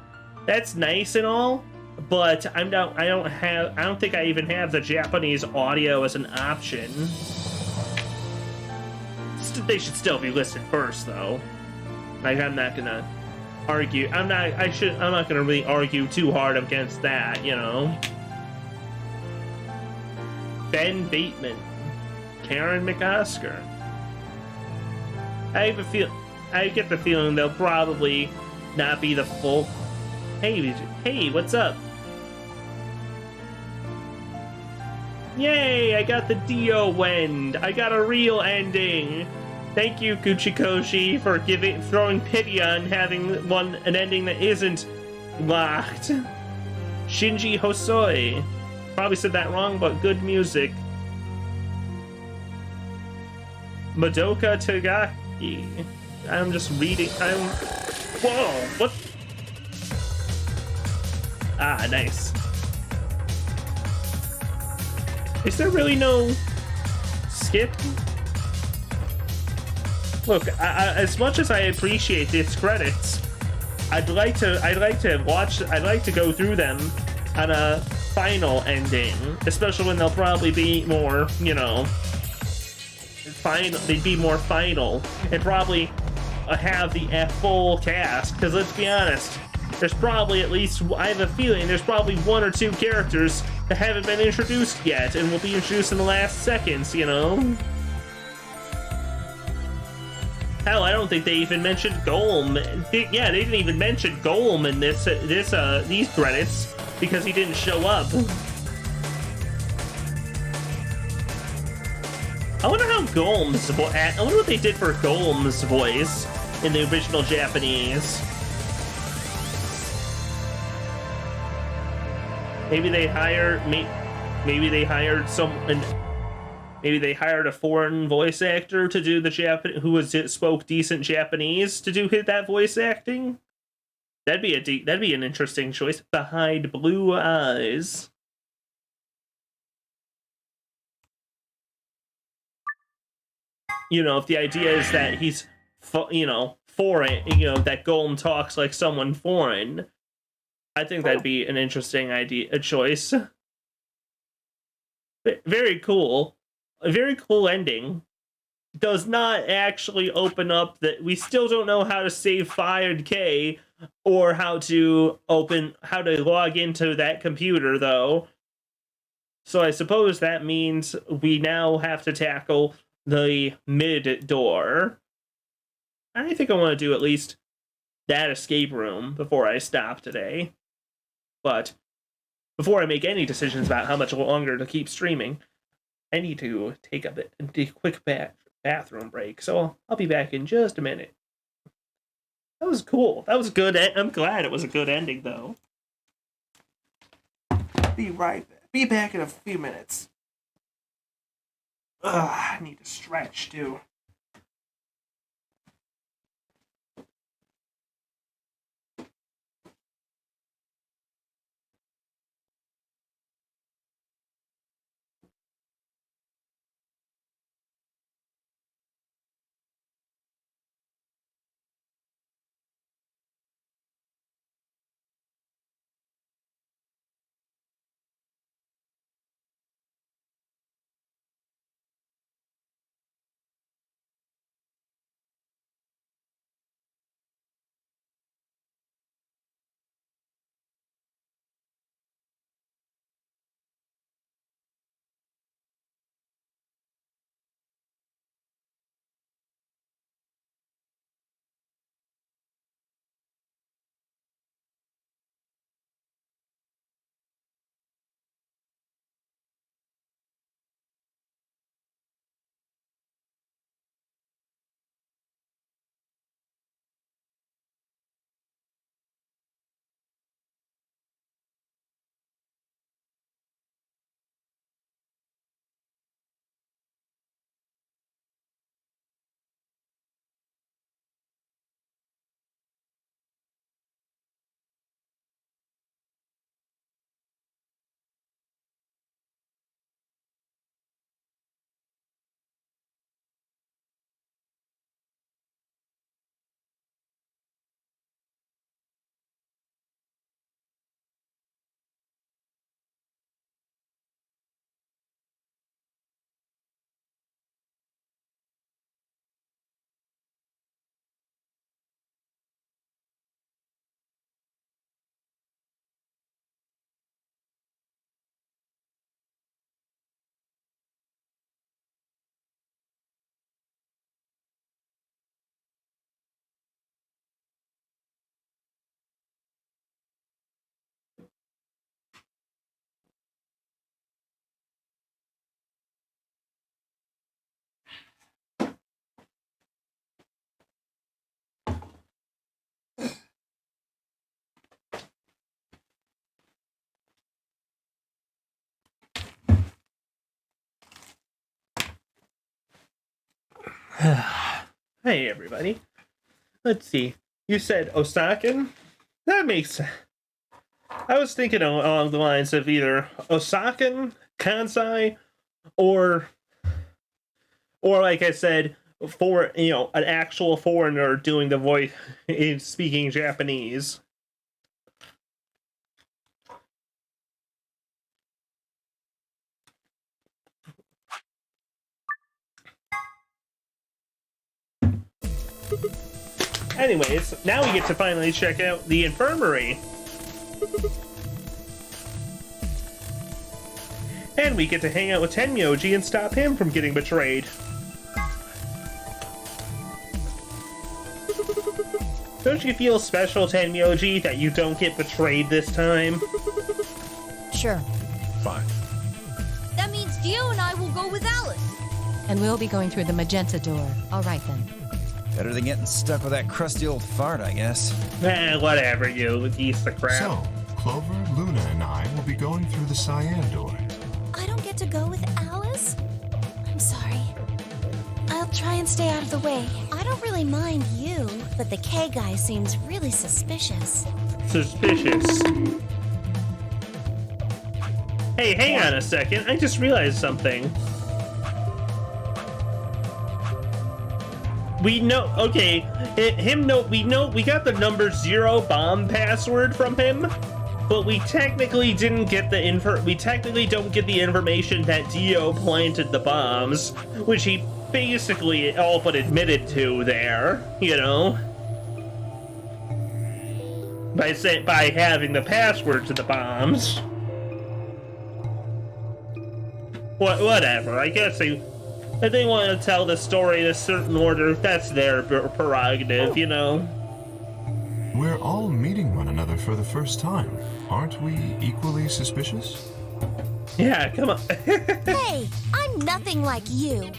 that's nice and all, but I don't think I even have the Japanese audio as an option. They should still be listed first, though. Like, I'm not gonna argue. I'm not gonna really argue too hard against that, you know. Ben Bateman, Karen McOsker. I get the feeling they'll probably not be the full. Hey, what's up? Yay! I got the Dio Wend. I got a real ending. Thank you, Kuchikoshi, for throwing pity on having an ending that isn't locked. Shinji Hosoi. Probably said that wrong, but good music. Madoka Tagaki. I'm just reading. Whoa! What? Ah, nice. Is there really no skip? Look, as much as I appreciate its credits, I'd like to go through them on a final ending, especially when they'll probably be more, you know, final. They'd be more final and probably have the full cast. Because let's be honest, there's probably at least, I have a feeling there's probably 1 or 2 characters that haven't been introduced yet and will be introduced in the last seconds, you know? Hell, I don't think they even mentioned Golem. Yeah, they didn't even mention Golem in these credits because he didn't show up. I wonder how Golem's voice. I wonder what they did for Golem's voice in the original Japanese. Maybe they hired maybe they hired maybe they hired a foreign voice actor to do the who spoke decent Japanese to do that voice acting. That'd be an interesting choice. Behind Blue Eyes. You know, if the idea is that he's, you know, foreign, you know, that Golem talks like someone foreign, I think that'd be an interesting a choice. Very cool. A very cool ending. Does not actually open up that we still don't know how to save Fired K or how to log into that computer though. So I suppose that means we now have to tackle the mid door. I think I want to do at least that escape room before I stop today. But before I make any decisions about how much longer to keep streaming, I need to take a quick bathroom break. So I'll be back in just a minute. That was cool. That was good. I'm glad it was a good ending, though. Be right back. Be back in a few minutes. I need to stretch, too. Hey, everybody. Let's see. You said Osakan? That makes sense. I was thinking along the lines of either Osakan, Kansai, or like I said, for an actual foreigner doing the voice in speaking Japanese. Anyways, now we get to finally check out the infirmary. And we get to hang out with Tenmyoji and stop him from getting betrayed. Don't you feel special, Tenmyoji, that you don't get betrayed this time? Sure. Fine. That means Dio and I will go with Alice. And we'll be going through the magenta door. All right, then. Better than getting stuck with that crusty old fart, I guess. Whatever, you piece of crap. So, Clover, Luna, and I will be going through the cyan door. I don't get to go with Alice? I'm sorry. I'll try and stay out of the way. I don't really mind you, but the K guy seems really suspicious. Suspicious. Hey, hang on a second. I just realized something. We know, okay, we got the number 0 bomb password from him, but we technically didn't get we technically don't get the information that Dio planted the bombs, which he basically all but admitted to there, by having the password to the bombs. Whatever, I guess if they want to tell the story in a certain order, that's their prerogative, We're all meeting one another for the first time. Aren't we equally suspicious? Yeah, come on. Hey, I'm nothing like you.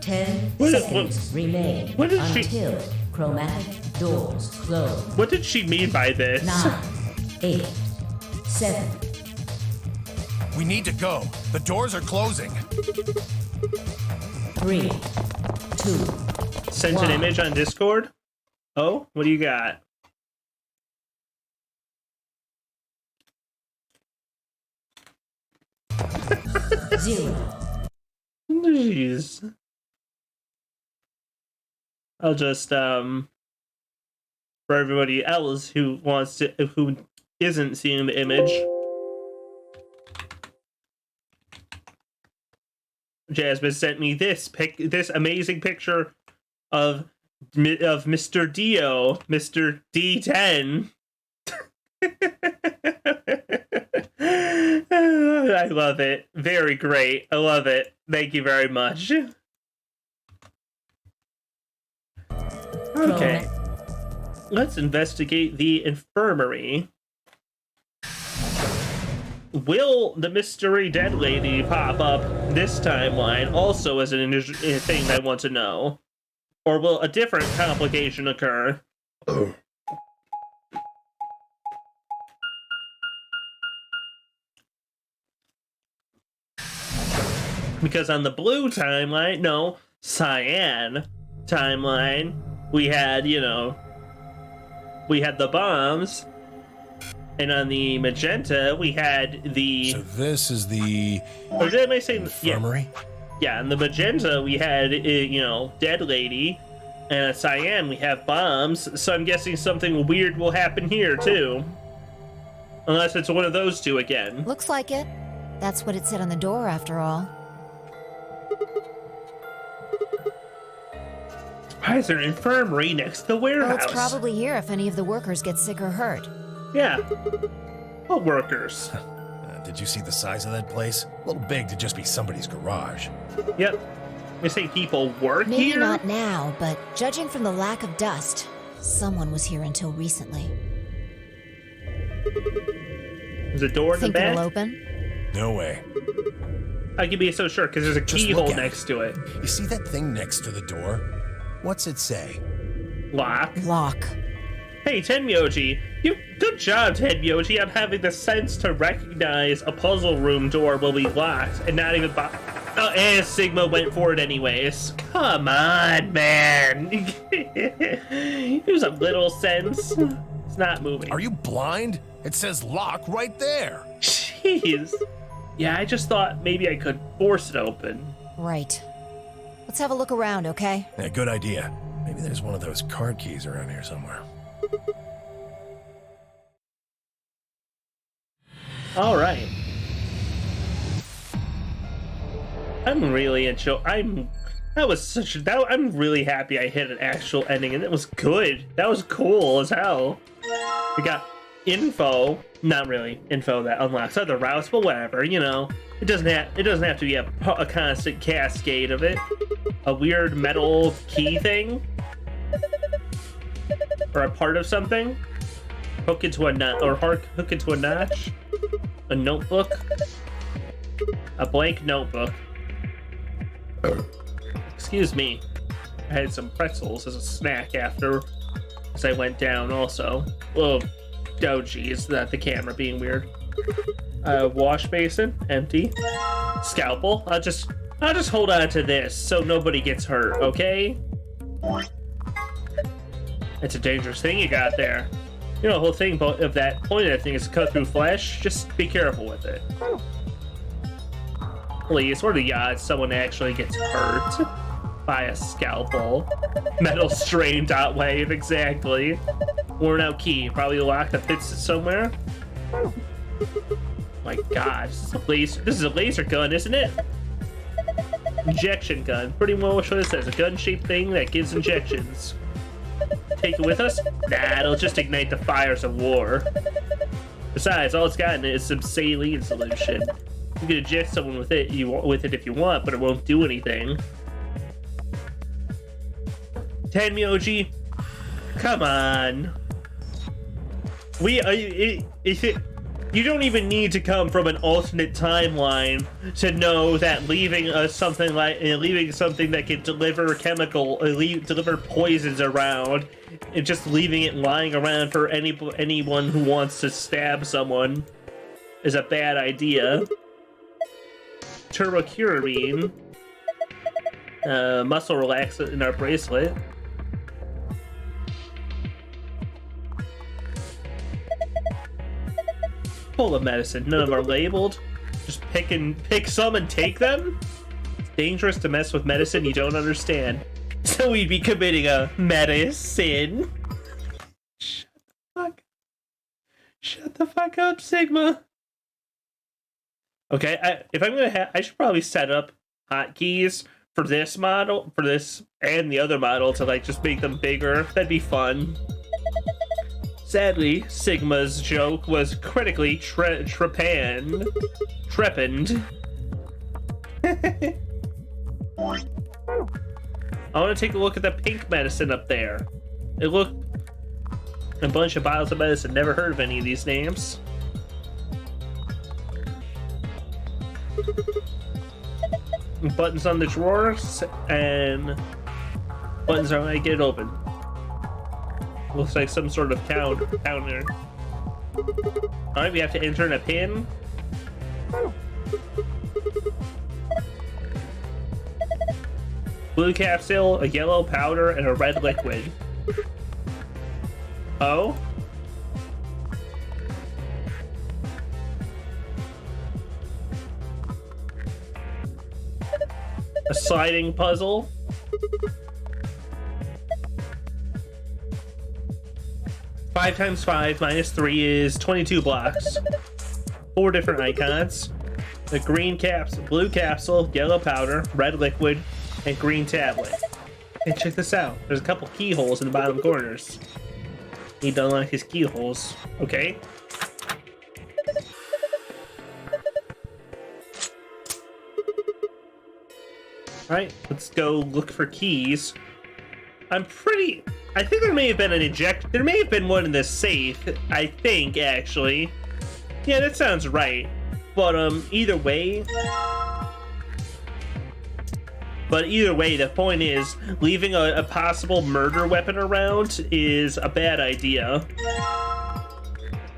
10 What- seconds remain what did she- until chromatic doors close. What did she mean by this? 9, 8, 7. We need to go. The doors are closing. 3, 2. Sent an Wow. image on Discord? Oh, what do you got? Zero. Jeez. I'll just, for everybody else who isn't seeing the image, Jasmine sent me this amazing picture of Mr. Dio, Mr. D10. I love it. Very great. I love it. Thank you very much. Okay. Let's investigate the infirmary. Will the mystery dead lady pop up this timeline also as a thing I want to know? Or will a different complication occur? Because on the blue timeline, no, cyan timeline, we had the bombs. And on the magenta, we had the... So this is the... Or did I say... infirmary? Yeah, in the magenta, we had, dead lady. And cyan, we have bombs. So I'm guessing something weird will happen here, too. Unless it's one of those two again. Looks like it. That's what it said on the door, after all. Why is there an infirmary next to the warehouse? Well, it's probably here if any of the workers get sick or hurt. Yeah. What workers? Did you see the size of that place? A little big to just be somebody's garage. Yep. You say people work Maybe here? not now, but judging from the lack of dust, someone was here until recently. There's a door in the Think back? it'll open? No way. I can be so sure, because there's a Just keyhole look at next to it. You see that thing next to the door? What's it say? Lock. Lock. Hey, Tenmyoji. Good job, Tenmyoji, on having the sense to recognize a puzzle room door will be locked and not even and Sigma went for it anyways. Come on, man. Use a little sense. It's not moving. Are you blind? It says lock right there. Jeez. Yeah, I just thought maybe I could force it open. Right. Let's have a look around, okay? Yeah, good idea. Maybe there's one of those card keys around here somewhere. All right. I'm really I'm really happy I hit an actual ending, and it was good. That was cool as hell. We got info, not really info that unlocks other routes, but whatever, you know. It doesn't have to be a constant cascade of it. A weird metal key thing, or a part of something. Hook into a nut, or hook into a notch. A notebook. A blank notebook. Excuse me. I had some pretzels as a snack after, as I went down also. Oh geez, that the camera being weird. Wash basin, empty. Scalpel. I'll just hold on to this so nobody gets hurt, okay? It's a dangerous thing you got there. You know, the whole thing of that point of that thing is to cut through flesh. Just be careful with it. Please, what are the odds someone actually gets hurt by a scalpel? Metal strain dot wave, exactly. Worn out key, probably locked that fits somewhere. My God, this is a laser gun, isn't it? Injection gun, pretty much what it says. A gun-shaped thing that gives injections. Take it with us? Nah, it'll just ignite the fires of war. Besides, all it's got in it is some saline solution. You can inject someone with it if you want, but it won't do anything. Tenmyoji, come on. You don't even need to come from an alternate timeline to know that leaving something that can deliver deliver poisons around, and just leaving it lying around for anyone who wants to stab someone is a bad idea. Turbocurine, muscle relaxant in our bracelet. Full of medicine. None of them are labeled. Just pick some and take them? It's dangerous to mess with medicine you don't understand. So we'd be committing a medicine. Shut the fuck up, Sigma. Okay, if I'm gonna I should probably set up hotkeys for this model, and the other model to like just make them bigger. That'd be fun. Sadly, Sigma's joke was critically trepanned. I want to take a look at the pink medicine up there. It looked a bunch of bottles of medicine. Never heard of any of these names. Buttons on the drawers and buttons are when I get it open. Looks like some sort of counter. Alright, we have to enter in a pin. Blue capsule, a yellow powder, and a red liquid. Oh? A sliding puzzle. Five times 5 minus 3 is 22 blocks. 4 different icons. The green capsule, blue capsule, yellow powder, red liquid, and green tablet. And check this out. There's a couple keyholes in the bottom corners. Need to unlock his keyholes. Okay. Alright, let's go look for keys. I think there may have been there may have been one in this safe, I think, actually. Yeah, that sounds right. But, either way, the point is, leaving a possible murder weapon around is a bad idea.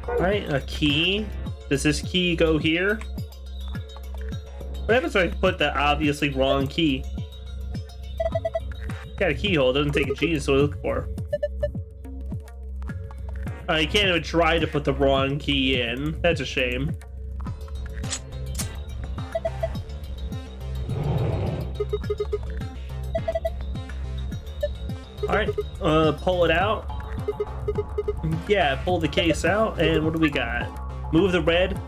Alright, a key. Does this key go here? What happens if I put the obviously wrong key? Got a keyhole, doesn't take a genius to look for. You can't even try to put the wrong key in. That's a shame. Alright, pull it out. Yeah, pull the case out, and what do we got? Move the red,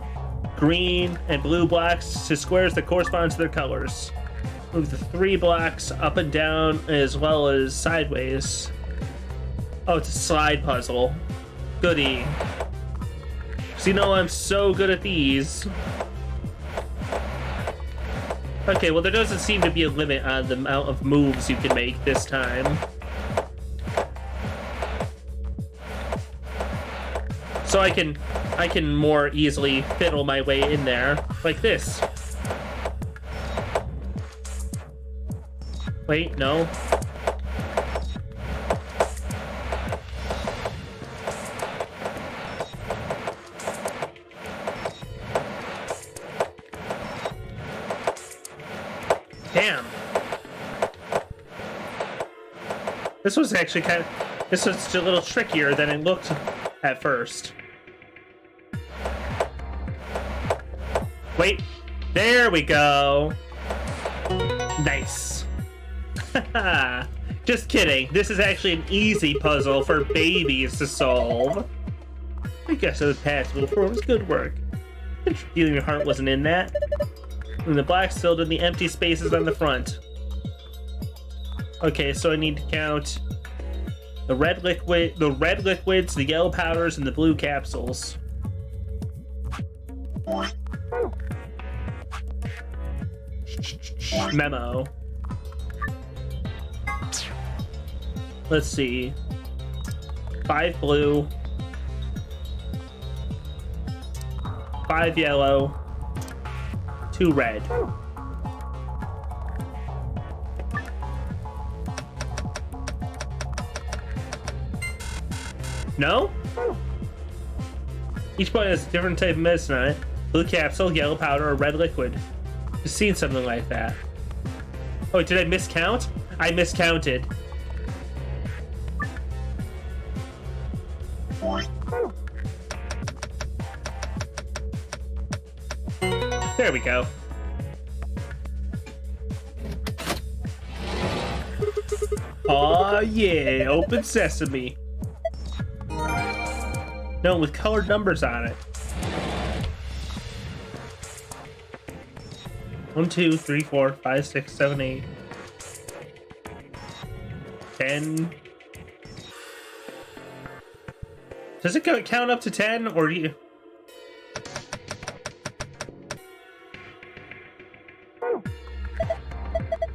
green, and blue blocks to squares that correspond to their colors. Move the 3 blocks up and down as well as sideways. Oh, it's a slide puzzle. Goody. So you know I'm so good at these. Okay, well there doesn't seem to be a limit on the amount of moves you can make this time. So I can more easily fiddle my way in there, like this. Wait, no. Damn. This was actually this was a little trickier than it looked at first. Wait, there we go. Nice. Just kidding. This is actually an easy puzzle for babies to solve. I guess it was passable for it was good work. Feeling your heart wasn't in that. And the blacks filled in the empty spaces on the front. Okay, so I need to count the red liquids, the yellow powders, and the blue capsules. Memo. Let's see. 5 blue, 5 yellow, 2 red. No? Each point has a different type of medicine on it. Blue capsule, yellow powder, or red liquid. I've seen something like that. Oh, did I miscount? I miscounted. There we go. Aw, yeah, open sesame. No, with colored numbers on it. 1, 2, 3, 4, 5, 6, 7, 8, 10. Does it count up to 10, or do you? What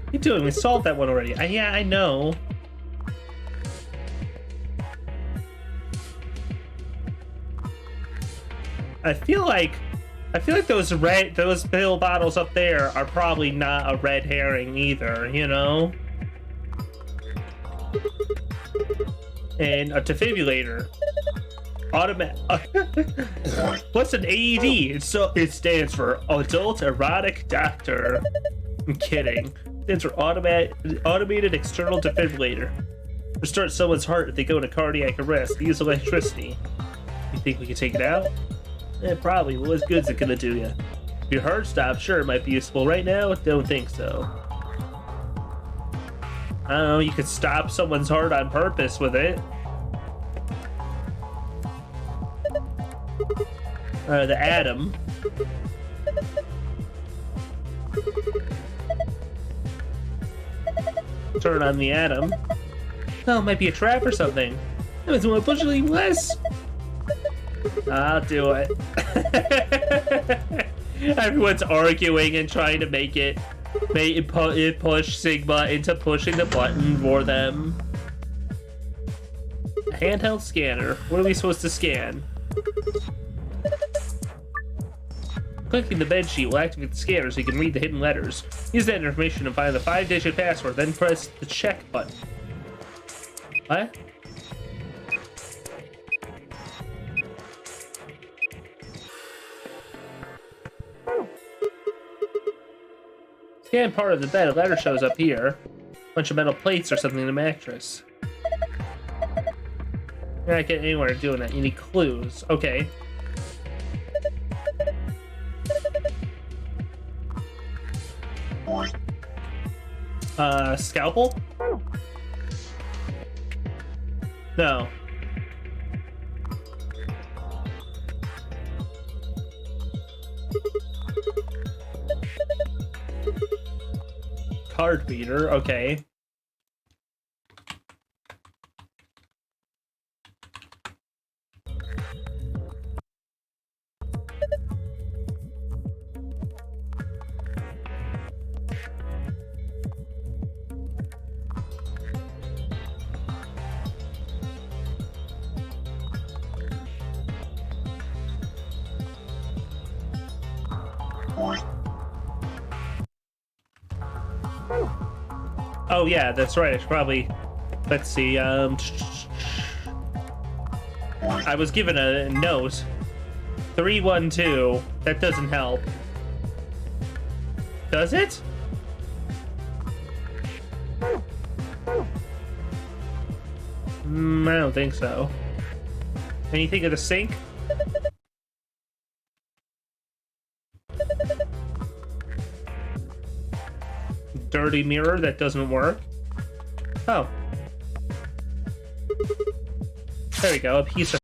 are you doing? We solved that one already. Yeah, I know. I feel like those pill bottles up there are probably not a red herring either, you know? And a defibrillator. What's an AED? It stands for Adult Erotic Doctor. I'm kidding. It stands for Automated External Defibrillator. Restart someone's heart if they go into cardiac arrest. Use electricity. You think we can take it out? Probably. What good's it gonna do you? If your heart stops, sure, it might be useful. Right now, don't think so. I don't know, you could stop someone's heart on purpose with it. The atom. Turn on the atom. Oh, it might be a trap or something. That means we'll push it even less. I'll do it. Everyone's arguing and trying to make it push Sigma into pushing the button for them. A handheld scanner. What are we supposed to scan? Clicking the bed sheet will activate the scanner so you can read the hidden letters. Use that information to find the 5-digit password, then press the check button. What? Scan part of the bed, a letter shows up here. A bunch of metal plates or something in the mattress. You're not getting anywhere doing that. You need clues. Okay. Scalpel? No. Card reader, okay. Oh yeah, that's right. I should probably... Let's see, I was given a note. 312. That doesn't help. Does it? I don't think so. Anything in the sink? Dirty mirror, that doesn't work. Oh. There we go, a piece of